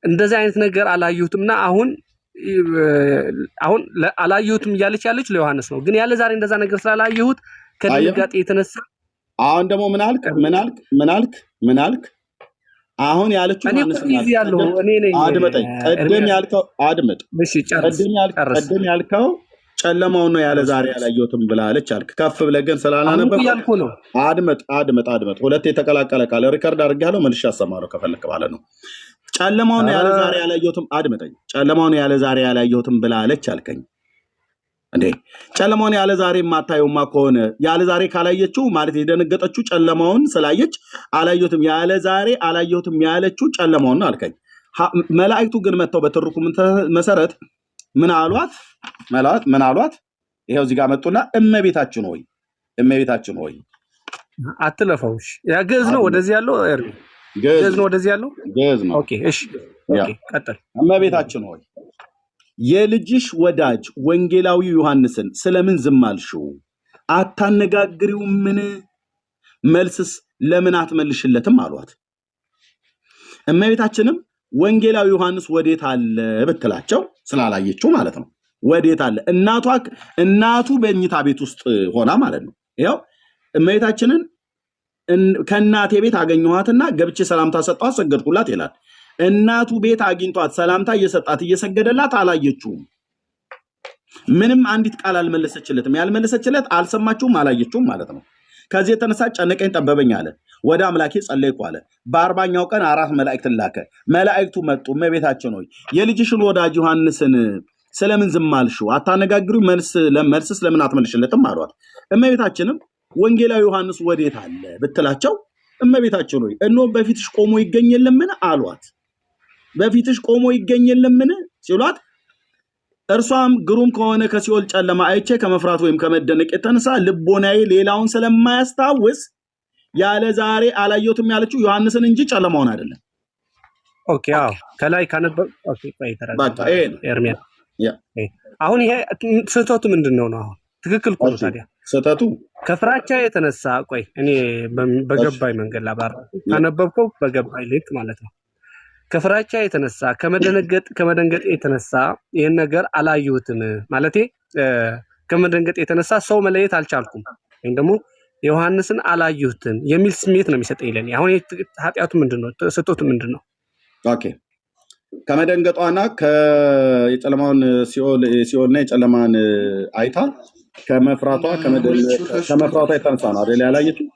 እንደዚህ አይነት ነገር አላየሁትምና አሁን አላየሁትም እያለች ያለች ለዮሐንስ ነው። ግን ያለ ዛሬ እንደዛ ነገር ስላላየሁት ከድንጋጤ የተነሳ አሁን ደግሞ ምን አልክ? አሁን ያለችው ዮሐንስ አድመጠኝ። ቅድም ያልከው ጨለማው ነው ያለ ዛሬ ያላየሁትም ብላለች አልክ። ከፍ ብለህ ግን ስላላነበብክ አድመጥ። ሁለት የተቀላቀለ ቃል ሪከርድ አድርጌያለሁ፣ መልሼ አሰማለሁ ከፈለክ ማለት ነው። ጨለማው ነው ያለ ዛሬ ያላየሁትም። አድመጠኝ። ጨለማው ነው ያለ ዛሬ ያላየሁትም ብላለች አልከኝ እንዴ? ጨለማውን ያለ ዛሬ የማታየውማ ከሆነ ያለ ዛሬ ካላየችው ማለት የደነገጠችው ጨለማውን ስላየች አላየሁትም ያለ ዛሬ አላየሁትም ያለችው ጨለማውን ነው አልከኝ። መላእክቱ ግን መጥተው በትርኩ መሰረት ምን አሏት? ይሄው እዚህ ጋር መጡና እመቤታችን ሆይ አትለፈውሽ። ያ ግዕዝ ነው ወደዚህ ያለው ግዕዝ ነው ወደዚህ ያለው ግዕዝ ነው። ኦኬ እሺ ቀጥል። እመቤታችን ሆይ የልጅሽ ወዳጅ ወንጌላዊ ዮሐንስን ስለምን ዝም አልሽው? አታነጋግሪውምን? መልስስ ለምን አትመልሽለትም አሏት። እመቤታችንም ወንጌላዊ ዮሐንስ ወዴት አለ ብትላቸው ስላላየችው ማለት ነው። ወዴት አለ? እናቱ በእኝታ ቤት ውስጥ ሆና ማለት ነው። ይኸው እመቤታችንን ከእናቴ ቤት አገኘኋትና ገብቼ ሰላምታ ሰጠኋት፣ ሰገድኩላት ይላል። እናቱ ቤት አግኝቷት ሰላምታ እየሰጣት እየሰገደላት አላየችውም። ምንም አንዲት ቃል አልመለሰችለትም። ያልመለሰችለት አልሰማችውም፣ አላየችውም ማለት ነው። ከዚህ የተነሳ ጨነቀኝ ጠበበኝ አለ። ወደ አምላኬ ጸለይኩ አለ። በ40ኛው ቀን 4 መላእክትን ላከ። መላእክቱ መጡ። እመቤታችን ሆይ የልጅሽን ወዳጅ ዮሐንስን ስለምን ዝም አልሽው? አታነጋግሪው፣ መልስ ስለምን አትመልሽለትም አሏት። እመቤታችንም ወንጌላዊ ዮሐንስ ወዴት አለ ብትላቸው እመቤታችን ሆይ እነሆ በፊትሽ ቆሞ ይገኝ የለምን አሏት። በፊትሽ ቆሞ ይገኝ የለምን ሲሏት እርሷም ግሩም ከሆነ ከሲኦል ጨለማ አይቼ ከመፍራት ወይም ከመደነቅ የተነሳ ልቦናዬ ሌላውን ስለማያስታውስ ያለ ዛሬ አላየሁትም ያለችው ዮሐንስን እንጂ ጨለማውን አይደለም። ኦኬ ከላይ ካነበብ ኤርሚያስ አሁን ይሄ ስህተቱ ምንድን ነው? አሁን ትክክል እኮ ነው። ታዲያ ስህተቱ ከፍራቻ የተነሳ ቆይ እኔ በገባኝ መንገድ ላባራ ካነበብከው በገባኝ ልክ ማለት ነው። ከፍራቻ የተነሳ ከመደንገጥ የተነሳ ይሄን ነገር አላየሁትም ማለቴ ከመደንገጥ የተነሳ ሰው መለየት አልቻልኩም ወይም ደግሞ ዮሐንስን አላየሁትም የሚል ስሜት ነው የሚሰጠኝ ለኔ። አሁን ኃጢአቱ ምንድነው? ስህተቱ ምንድነው? ኦኬ ከመደንገጧና የጨለማውን ሲኦልና የጨለማን አይታ ከመፍራቷ የተነሳ ነው አይደል ያላየችው?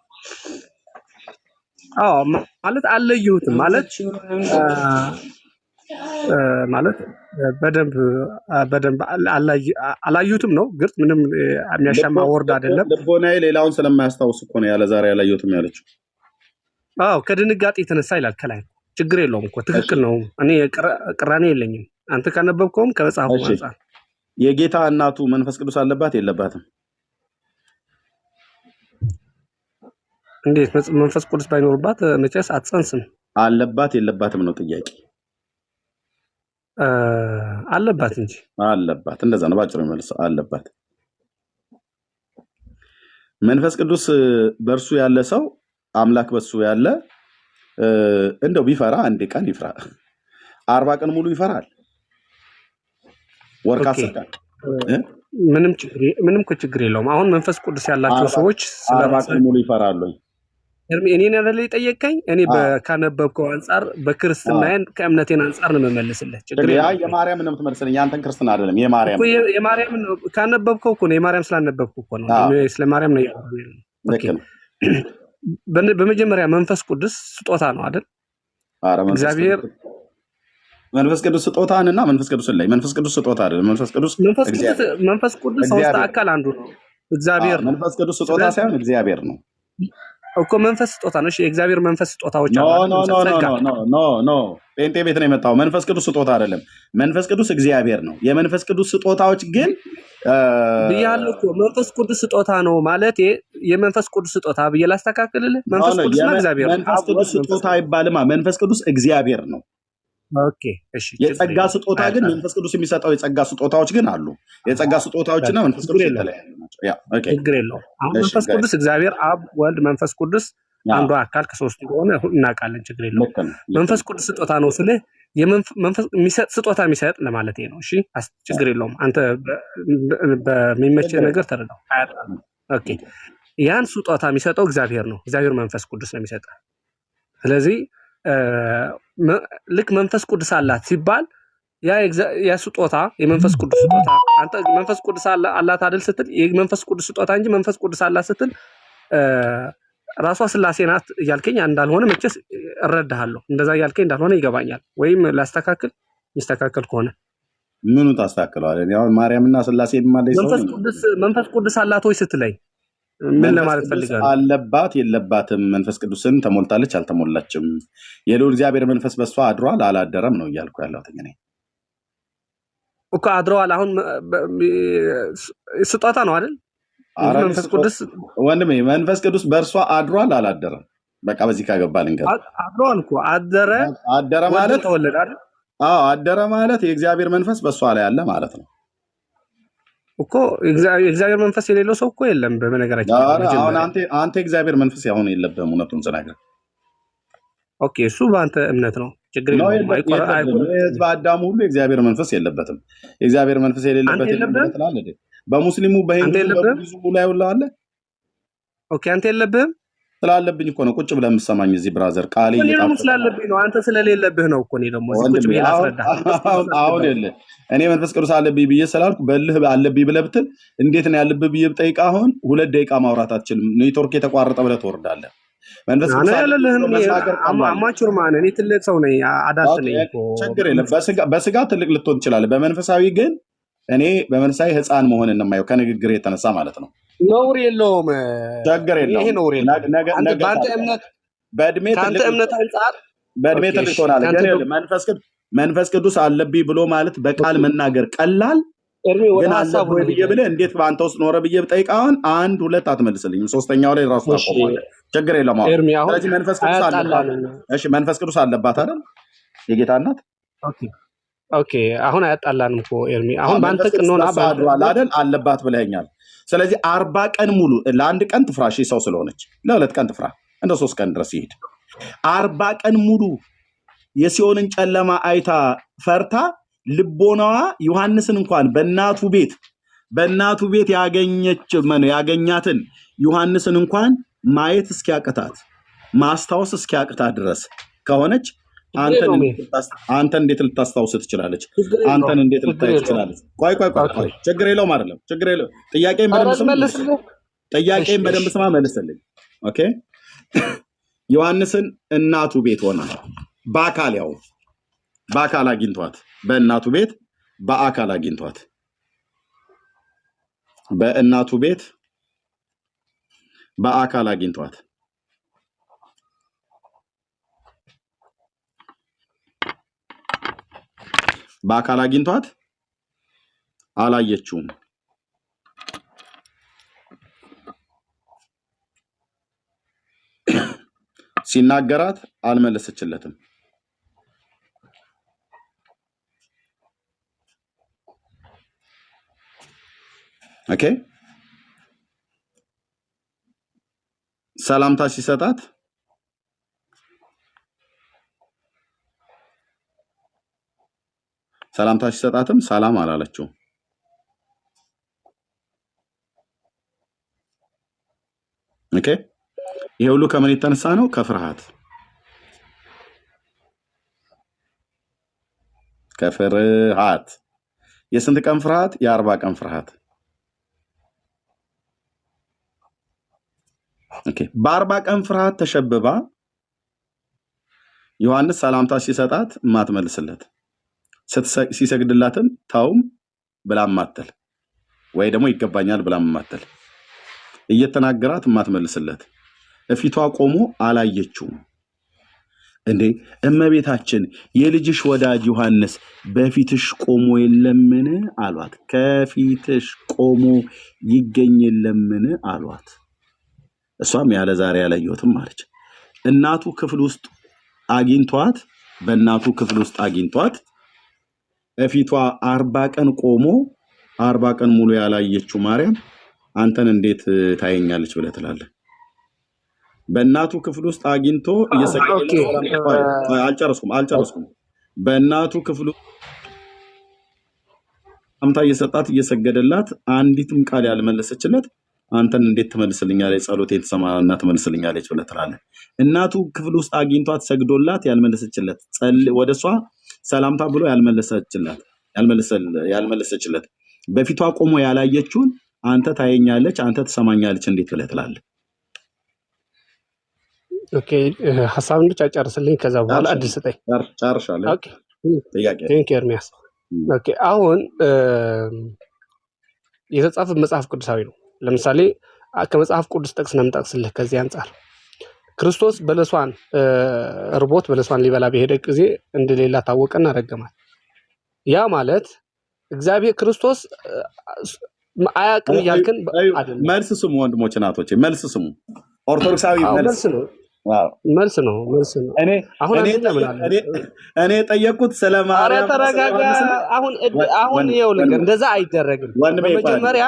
አዎ ማለት አለየሁትም ማለት በደንብ አላየሁትም ነው። ግልጽ ምንም የሚያሻማ ወርድ አይደለም። ልቦናዬ ሌላውን ስለማያስታውስ እኮ ነው ያለ ዛሬ ያላየሁትም ያለችው። አዎ ከድንጋጤ የተነሳ ይላል ከላይ። ችግር የለውም እኮ ትክክል ነው። እኔ ቅራኔ የለኝም። አንተ ካነበብከውም ከመጽሐፉ አንጻር የጌታ እናቱ መንፈስ ቅዱስ አለባት የለባትም? እንዴት መንፈስ ቅዱስ ባይኖርባት መቼስ አትጸንስም። አለባት የለባትም ነው ጥያቄ። አለባት እንጂ አለባት። እንደዛ ነው ባጭሩ መልሰው አለባት። መንፈስ ቅዱስ በእርሱ ያለ ሰው አምላክ በሱ ያለ እንደው ቢፈራ አንድ ቀን ይፍራ፣ 40 ቀን ሙሉ ይፈራል። ወርቅ 10 ቀን ምንም ችግር የለውም። አሁን መንፈስ ቅዱስ ያላቸው ሰዎች 40 ቀን ሙሉ ይፈራሉ። እኔን ያለ ጠየቀኝ። እኔ ካነበብከው አንጻር በክርስትናዬን ከእምነቴን አንጻር ነው የምመልስልህ። ችግር የለም። የማርያም ነው የምትመልስልኝ፣ ያንተን ክርስትና አይደለም። የማርያም ነው ካነበብከው እኮ ነው። የማርያም ስላነበብከው እኮ ነው። ስለ ማርያም ነው ያለው። በመጀመሪያ መንፈስ ቅዱስ ስጦታ ነው አይደል? እግዚአብሔር መንፈስ ቅዱስ ስጦታንና መንፈስ ቅዱስን ላይ መንፈስ ቅዱስ ስጦታ አይደለም። መንፈስ ቅዱስ ሶስት አካል አንዱ ነው። እግዚአብሔር መንፈስ ቅዱስ ስጦታ ሳይሆን እግዚአብሔር ነው እኮ መንፈስ ስጦታ ነው። እሺ የእግዚአብሔር መንፈስ ስጦታዎች ኖ ጴንጤ ቤት ነው የመጣው። መንፈስ ቅዱስ ስጦታ አይደለም። መንፈስ ቅዱስ እግዚአብሔር ነው። የመንፈስ ቅዱስ ስጦታዎች ግን ብያለሁ እኮ መንፈስ ቅዱስ ስጦታ ነው ማለት የመንፈስ ቅዱስ ስጦታ ብዬ ላስተካክልልህ። መንፈስ ቅዱስ ነው እግዚአብሔር። መንፈስ ቅዱስ ስጦታ አይባልም። መንፈስ ቅዱስ እግዚአብሔር ነው። ኦኬ እሺ። የጸጋ ስጦታ ግን መንፈስ ቅዱስ የሚሰጠው የጸጋ ስጦታዎች ግን አሉ። የጸጋ ስጦታዎችና መንፈስ ቅዱስ የተለያዩ ናቸው። ችግር የለውም። አሁን መንፈስ ቅዱስ እግዚአብሔር አብ፣ ወልድ፣ መንፈስ ቅዱስ አንዱ አካል ከሶስቱ እንደሆነ እናውቃለን። ችግር የለውም። መንፈስ ቅዱስ ስጦታ ነው ስልህ ስጦታ የሚሰጥ ለማለት ነው። እሺ ችግር የለውም። አንተ በሚመችህ ነገር ተረዳው። ኦኬ ያን ስጦታ የሚሰጠው እግዚአብሔር ነው። እግዚአብሔር መንፈስ ቅዱስ ነው የሚሰጠው። ስለዚህ ልክ መንፈስ ቅዱስ አላት ሲባል ያ ስጦታ የመንፈስ ቅዱስ ስጦታ አንተ መንፈስ ቅዱስ አላት አይደል ስትል የመንፈስ ቅዱስ ስጦታ እንጂ መንፈስ ቅዱስ አላት ስትል ራሷ ስላሴ ናት እያልከኝ እንዳልሆነ መቼስ እረዳሃለሁ። እንደዛ እያልከኝ እንዳልሆነ ይገባኛል። ወይም ላስተካክል የሚስተካከል ከሆነ ምኑ ታስተካክለዋለህ? ያው ማርያምና ስላሴ ማለት መንፈስ ቅዱስ አላት ወይ ስትለኝ ምን ለማለት ፈልጋለሁ? አለባት የለባትም? መንፈስ ቅዱስን ተሞልታለች አልተሞላችም? የልዑል እግዚአብሔር መንፈስ በሷ አድሯል አላደረም ነው እያልኩ ያለሁት እኮ። አድረዋል። አሁን ስጦታ ነው አይደል? መንፈስ ቅዱስ ወንድሜ መንፈስ ቅዱስ በእርሷ አድሯል አላደረም? በቃ በዚህ ካገባል እንግዲህ አድሯል እኮ። አደረ ማለት ተወለደ አይደል? አዎ አደረ ማለት የእግዚአብሔር መንፈስ በሷ ላይ አለ ማለት ነው እኮ። የእግዚአብሔር መንፈስ የሌለው ሰው እኮ የለም። በነገራችን አሁን አንተ የእግዚአብሔር መንፈስ አሁን የለብህም። እውነቱን ስነግርህ ኦኬ፣ እሱ በአንተ እምነት ነው። ችግር የለውም። ህዝበ አዳሙ ሁሉ የእግዚአብሔር መንፈስ የለበትም። የእግዚአብሔር መንፈስ የሌለበት ትላለህ። በሙስሊሙ በሂንዱ ላይ ሁሉ አለ። ኦኬ አንተ የለብህም። ስላለብኝ እኮ ነው ቁጭ ብለህ የምትሰማኝ እዚህ ብራዘር። ቃል ስላለብኝ ነው። አንተ ስለሌለብህ ነው እኮ። እኔ ደግሞ ቁጭ ብዬ ላስረዳህ። አሁን እኔ መንፈስ ቅዱስ አለብኝ ብዬ ስላልኩ በልህ አለብኝ ብለህ ብትል እንዴት ነው ያለብህ ብዬ ብጠይቅህ አሁን 2 ደቂቃ ማውራት አትችልም። ኔትወርክ የተቋረጠ ብለህ ትወርዳለህ። መንፈስ ቅዱስ አማቹር ማን? እኔ ትልቅ ሰው ነኝ። አዳት ነኝ እኮ። ችግር የለም። በስጋ ትልቅ ልትሆን ትችላለህ። በመንፈሳዊ ግን እኔ በመንፈሳዊ ህፃን መሆንን ነው የማየው ከንግግር የተነሳ ማለት ነው። ነውር የለውም። ችግር የለውም። ይሄ ነውር የለውም። በአንተ እምነት ከአንተ እምነት አንጻር በእድሜ ትልቅ ትሆናለህ። ግን መንፈስ ቅዱስ አለብኝ ብሎ ማለት በቃል መናገር ቀላል ግን አለብህ ብዬ ብለህ እንዴት በአንተ ውስጥ ኖረ ብዬ ብጠይቅ አሁን 1 2 አትመልስልኝም። ሶስተኛው ላይ ራሱ ታቆማለህ። ችግር የለም። ስለዚህ መንፈስ ቅዱስ አለባት። እሺ መንፈስ ቅዱስ አለባት አይደል? የጌታ እናት ኦኬ አሁን አያጣላንም እኮ ኤርሚ። አሁን በአንተ መንፈስ ቅዱስ ቅኖና በእሷ አድሯል አይደል? አለባት ብለኸኛል። ስለዚህ 40 ቀን ሙሉ ለአንድ ቀን ትፍራ፣ ሺህ ሰው ስለሆነች ለ2 ቀን ትፍራ፣ እንደ 3 ቀን ድረስ ይሄድ። 40 ቀን ሙሉ የሲኦልን ጨለማ አይታ ፈርታ ልቦናዋ ዮሐንስን እንኳን በእናቱ ቤት ያገኛትን ዮሐንስን እንኳን ማየት እስኪያቅታት ማስታወስ እስኪያቅታት ድረስ ከሆነች አንተን እንዴት ልታስታውስ ትችላለች? አንተን እንዴት ልታይ ትችላለች? ቆይ ችግር የለውም አይደለም፣ ችግር የለውም። ጥያቄን በደንብ ስማ መልስልኝ። ኦኬ ዮሐንስን እናቱ ቤት ሆና በአካል አግኝቷት፣ በእናቱ ቤት በአካል አግኝቷት፣ በእናቱ ቤት በአካል አግኝቷት አላየችውም። ሲናገራት አልመለሰችለትም። ኦኬ ሰላምታ ሲሰጣትም ሰላም አላለችው። ኦኬ ይሄ ሁሉ ከምን የተነሳ ነው? ከፍርሃት የስንት ቀን ፍርሃት? የ40 ቀን ፍርሃት። ኦኬ በ40 ቀን ፍርሃት ተሸብባ ዮሐንስ ሰላምታ ሲሰጣት ማትመልስለት፣ ሲሰግድላትም ታውም ብላ ማተል ወይ ደግሞ ይገባኛል ብላ ማተል፣ እየተናገራት ማትመልስለት፣ እፊቷ ቆሞ አላየችውም። እንዴ እመቤታችን የልጅሽ ወዳጅ ዮሐንስ በፊትሽ ቆሞ የለምን አሏት። ከፊትሽ ቆሞ ይገኝ የለምን አሏት። እሷም ያለ ዛሬ ያላየሁትም አለች። በእናቱ ክፍል ውስጥ አግኝቷት እፊቷ 40 ቀን ቆሞ 40 ቀን ሙሉ ያላየችው ማርያም አንተን እንዴት ታየኛለች ብለህ ትላለህ? በእናቱ ክፍል ውስጥ አግኝቶ አልጨረስኩም። በእናቱ ክፍል ሰላምታ እየሰጣት እየሰገደላት አንዲትም ቃል ያልመለሰችለት አንተን እንዴት ትመልስልኛለች? ጸሎቴን ትሰማና ትመልስልኛለች ብለህ ትላለህ? እናቱ ክፍል ውስጥ አግኝቷት ሰግዶላት ያልመለሰችለት፣ ወደሷ ሰላምታ ብሎ ያልመለሰችለት፣ በፊቷ ቆሞ ያላየችውን አንተ ታየኛለች፣ አንተ ትሰማኛለች እንዴት ብለህ ትላለህ? ኦኬ ሐሳብን ብቻ ጨርስልኝ፣ ከዛ በኋላ አዲስ ስጠኝ። ጨርሻለሁ። ኦኬ ቴንክ ዩ ኤርሚያስ። ኦኬ አሁን የተጻፈ መጽሐፍ ቅዱሳዊ ነው። ለምሳሌ ከመጽሐፍ ቅዱስ ጥቅስ ነው የምጠቅስልህ። ከዚህ አንጻር ክርስቶስ በለሷን ርቦት በለሷን ሊበላ በሄደ ጊዜ እንደሌላ ታወቀና ረገማል። ያ ማለት እግዚአብሔር ክርስቶስ አያውቅም እያልክን አይደለም። መልስ ስሙ ወንድሞች እናቶቼ፣ መልስ ስሙ። ኦርቶዶክሳዊ መልስ ነው። እኔ የጠየቁት ስለ ማርያም። ተረጋጋ። አሁን ይኸውልህ እንደዛ አይደረግም። በመጀመሪያ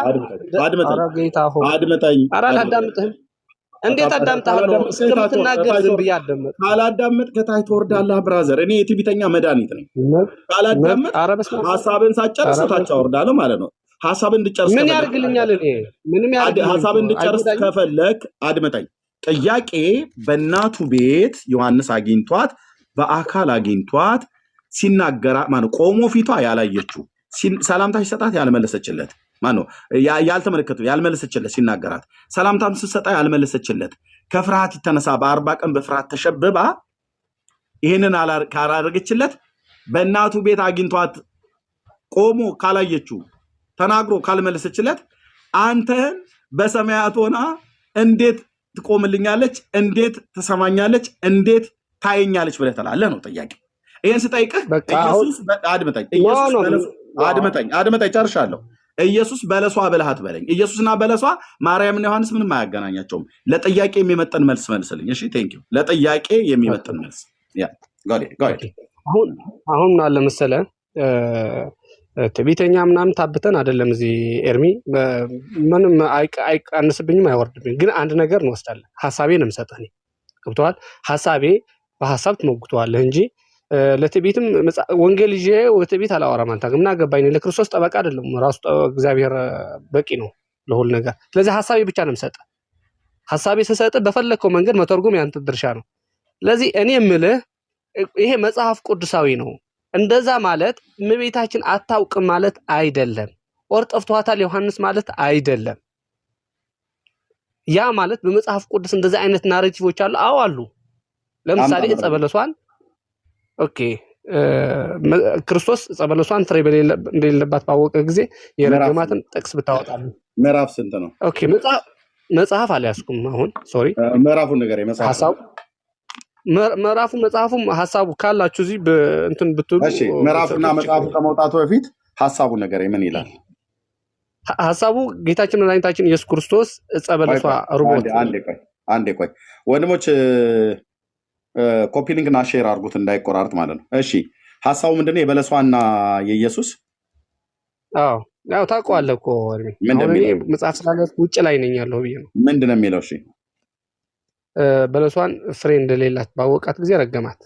አድምጠኝ። ኧረ አላዳምጥህም። እንዴት አዳምጣለሁ? እስከምትናገር ዝም ብዬ አዳምጥ። ካላዳምጥ ከታች ትወርዳለህ ብራዘር። እኔ የትዕቢተኛ መድኃኒት ነኝ። ካላዳምጥ ሀሳብን ሳጨርስ ታች አወርዳለሁ ማለት ነው። ሀሳብን እንድጨርስ ምን ያርግልኛል? ሀሳብን እንድጨርስ ከፈለክ አድምጠኝ። ጥያቄ በእናቱ ቤት ዮሐንስ አግኝቷት በአካል አግኝቷት ሲናገራ ማነው? ቆሞ ፊቷ ያላየችው ሰላምታ ሲሰጣት ያልመለሰችለት ማነው? ያልተመለከቱ ያልመለሰችለት ሲናገራት ሰላምታም ስትሰጣ ያልመለሰችለት ከፍርሃት የተነሳ በ40 ቀን በፍርሃት ተሸብባ ይህንን ካላደረገችለት በእናቱ ቤት አግኝቷት ቆሞ ካላየችው ተናግሮ ካልመለሰችለት አንተን በሰማያት ሆና እንዴት ትቆምልኛለች? እንዴት ትሰማኛለች? እንዴት ታየኛለች ብለህ ትላለህ ነው ጥያቄ። ይሄን ስጠይቅህ አድምጠኝ፣ ጨርሻለሁ። ኢየሱስ በለሷ ብለህ አትበለኝ። ኢየሱስና በለሷ ማርያምና ዮሐንስ ምንም አያገናኛቸውም። ለጥያቄ የሚመጥን መልስ መልስልኝ። እሺ ቴንክ ዩ። ለጥያቄ የሚመጥን መልስ። አሁን አለ መሰለህ ትዕቢተኛ ምናምን ታብተን አይደለም። እዚህ ኤርሚ ምንም አይቀንስብኝም አይወርድብኝ። ግን አንድ ነገር እንወስዳለን። ሀሳቤን እምሰጥህ እኔ ገብቶሃል። ሀሳቤ በሀሳብ ትሞግተዋለህ እንጂ ለትዕቢትም ወንጌል ይዤ ትዕቢት አላወራም። አንተ ግን ምን አገባኝ? ለክርስቶስ ጠበቃ አይደለም። ራሱ እግዚአብሔር በቂ ነው ለሁሉ ነገር። ስለዚህ ሀሳቤ ብቻ ነው የምሰጥህ። ሀሳቤ ስሰጥህ በፈለግከው መንገድ መተርጎም ያንተ ድርሻ ነው። ስለዚህ እኔ የምልህ ይሄ መጽሐፍ ቅዱሳዊ ነው። እንደዛ ማለት እመቤታችን አታውቅም ማለት አይደለም። ኦር ጠፍቷታል ዮሐንስ ማለት አይደለም። ያ ማለት በመጽሐፍ ቅዱስ እንደዚህ አይነት ናሬቲቮች አሉ። አዎ አሉ። ለምሳሌ ዕፀ በለሷን ኦኬ ክርስቶስ ዕፀ በለሷን ፍሬ እንደሌለባት ባወቀ ጊዜ የረገማትን ጥቅስ ብታወጣለህ ምዕራፍ ስንት ነው? ኦኬ መጽሐፍ አልያዝኩም አሁን ሶሪ። ምዕራፉን ነገር ሐሳቡ ምዕራፉን መጽሐፉም ሐሳቡ ካላችሁ እዚህ እንትን ብትሉ እሺ። ምዕራፉና መጽሐፉ ከመውጣቱ በፊት ሐሳቡ ነገር ምን ይላል? ሐሳቡ ጌታችን መድኃኒታችን ኢየሱስ ክርስቶስ ዕፀ በለሷ ርቦት አንዴ ቆይ ወንድሞች ኮፒ ሊንክ እና ሼር አድርጉት እንዳይቆራርጥ ማለት ነው። እሺ ሐሳቡ ምንድነው? የበለሷና የኢየሱስ አዎ ያው ታውቀዋለህ እኮ መጽሐፍ ስላለ ውጭ ላይ ነኝ ያለው ብዬ ነው። ምንድነው የሚለው? እሺ በለሷን ፍሬ እንደሌላት ባወቃት ጊዜ ረገማት።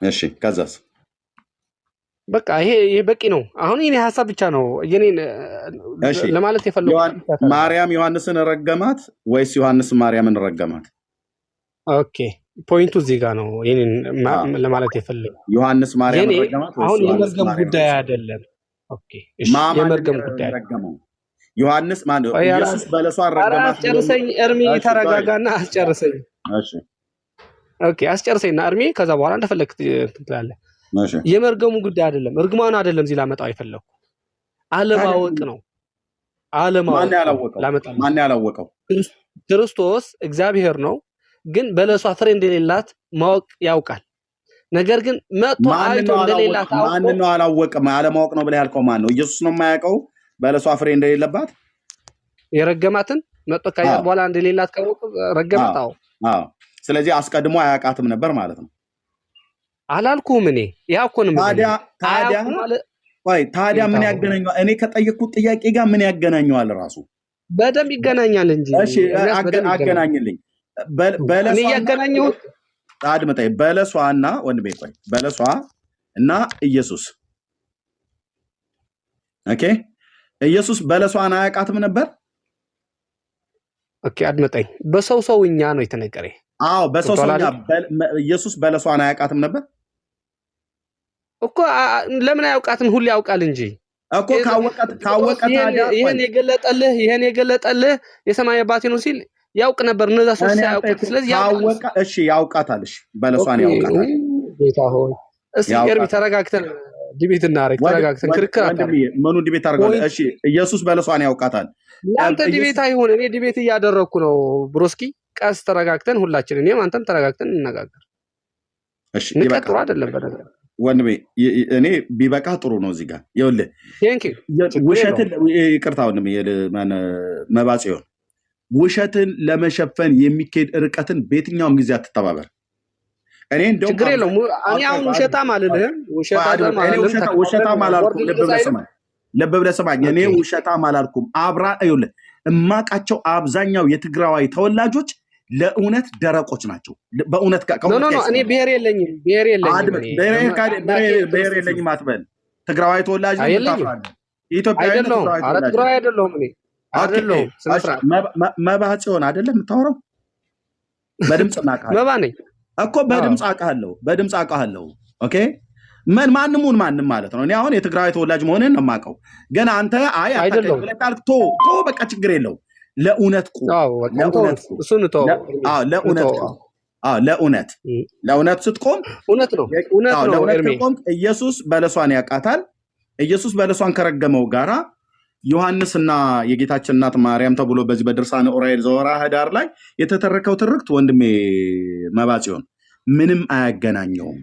እሺ ከዛስ? በቃ ይሄ በቂ ነው። አሁን የኔ ሐሳብ ብቻ ነው የኔን ለማለት የፈለኩት። ማርያም ዮሐንስን ረገማት ወይስ ዮሐንስ ማርያምን ረገማት? ኦኬ ፖይንቱ እዚህ ጋር ነው የኔን ለማለት የፈለኩት። ዮሐንስ ማርያምን ረገማት ወይስ አሁን የመርገም ጉዳይ አይደለም። ኦኬ እሺ የመርገም ጉዳይ ረገመው ዮሐንስ ማን ነው? ኢየሱስ በለሷን ረገማት። አስጨርሰኝ እርሚ፣ ተረጋጋና አስጨርሰኝ። እሺ ኦኬ አስጨርሰኝና እርሚ፣ ከዛ በኋላ እንደፈለክ ትላለህ። የመርገሙ ጉዳይ አይደለም፣ እርግማኑ አይደለም። እዚህ ላመጣው አይፈለኩ አለማወቅ ነው። ማን ያላወቀው? ክርስቶስ እግዚአብሔር ነው፣ ግን በለሷ ፍሬ እንደሌላት ማወቅ ያውቃል። ነገር ግን መጥቶ አይቶ እንደሌላት አውቆ ማን ነው አላወቀም? አለማወቅ ነው ብለህ ያልከው ማን ነው? ኢየሱስ ነው የማያውቀው በለሷ ፍሬ እንደሌለባት የረገማትን መጥቶ ካያት በኋላ እንደሌላት ካወቀ ረገማት። አዎ ስለዚህ አስቀድሞ አያውቃትም ነበር ማለት ነው። አላልኩም እኔ ያ እኮ ነው። ታዲያ ምን ያገናኘዋል? እኔ ከጠየቅኩት ጥያቄ ጋር ምን ያገናኘዋል? ራሱ በደንብ ይገናኛል እንጂ። እሺ አገናኝልኝ። በለሷ እኔ ያገናኘሁት አድምጠኝ። በለሷና ወንድሜ ቆይ፣ በለሷ እና ኢየሱስ ኦኬ። ኢየሱስ በለሷን አያውቃትም ነበር። ኦኬ አድምጠኝ። በሰውኛ ነው የተነገረኝ። አዎ በሰውኛ ኢየሱስ በለሷን አያውቃትም ነበር እኮ። ለምን አያውቃትም? ሁሉ ያውቃል እንጂ እኮ። ካወቀ ታዲያ ይሄን የገለጠልህ የሰማይ አባቴ ነው ሲል ያውቅ ነበር። እነዛ ሶስት ያውቃት። ስለዚህ ያውቃ። እሺ ያውቃታል። እሺ በለሷን ያውቃታል። ጌታ ሆይ እስቲ ኤርሚ ተረጋግተን ዲቤት እናደርግ። ተረጋግተን ክርክር ምኑ ዲቤት አደርጋለሁ? እሺ ኢየሱስ በለሷን ያውቃታል። አንተ ዲቤት አይሆን፣ እኔ ዲቤት እያደረግኩ ነው ብሮስኪ። ቀስ ተረጋግተን ሁላችን እኔም አንተም ተረጋግተን እንነጋገር። እሺ ይበቃ አይደለም በነገር ወንድሜ፣ እኔ ቢበቃ ጥሩ ነው። እዚህ ጋር ይኸውልህ ውሸትን ይቅርታ ወንድሜ መባጽዮን ውሸትን ለመሸፈን የሚካሄድ ርቀትን በየትኛውም ጊዜ አትተባበር። እኔ እንደውም ችግር የለውም። እኔ አሁን ውሸታም አልልህም። ውሸታም አላልኩም። ልብ ብለህ ስማኝ። እኔ ውሸታም አላልኩም። ይኸውልህ እማቃቸው አብዛኛው የትግራዋይ ተወላጆች ለእውነት ደረቆች ናቸው። በእውነት እኔ ብሔር የለኝም አትበል። ትግራዋይ ተወላጅ ኢትዮጵያዊ አይደለሁም። እኔ መባህ ጽዮን አይደለም የምታወራው። በድምፅ መባ ነኝ እኮ በድምፅ አውቃለሁ። ኦኬ ማንም ማለት ነው። እኔ አሁን የትግራዋይ ተወላጅ መሆንን ነው የማውቀው። ግን አንተ በቃ ችግር የለው። ለእውነት ስትቆም ኢየሱስ በለሷን ያውቃታል። ኢየሱስ በለሷን ከረገመው ጋራ ዮሐንስና የጌታችን እናት ማርያም ተብሎ በዚህ በድርሳነ ዑራኤል ዘወርኃ ኅዳር ላይ የተተረከው ትርክት ወንድሜ መባጽዮን ምንም አያገናኘውም።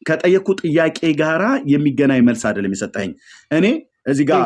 ከጠየቁ ጥያቄ ጋራ የሚገናኝ መልስ አይደለም የሰጠኝ። እኔ እዚህ ጋር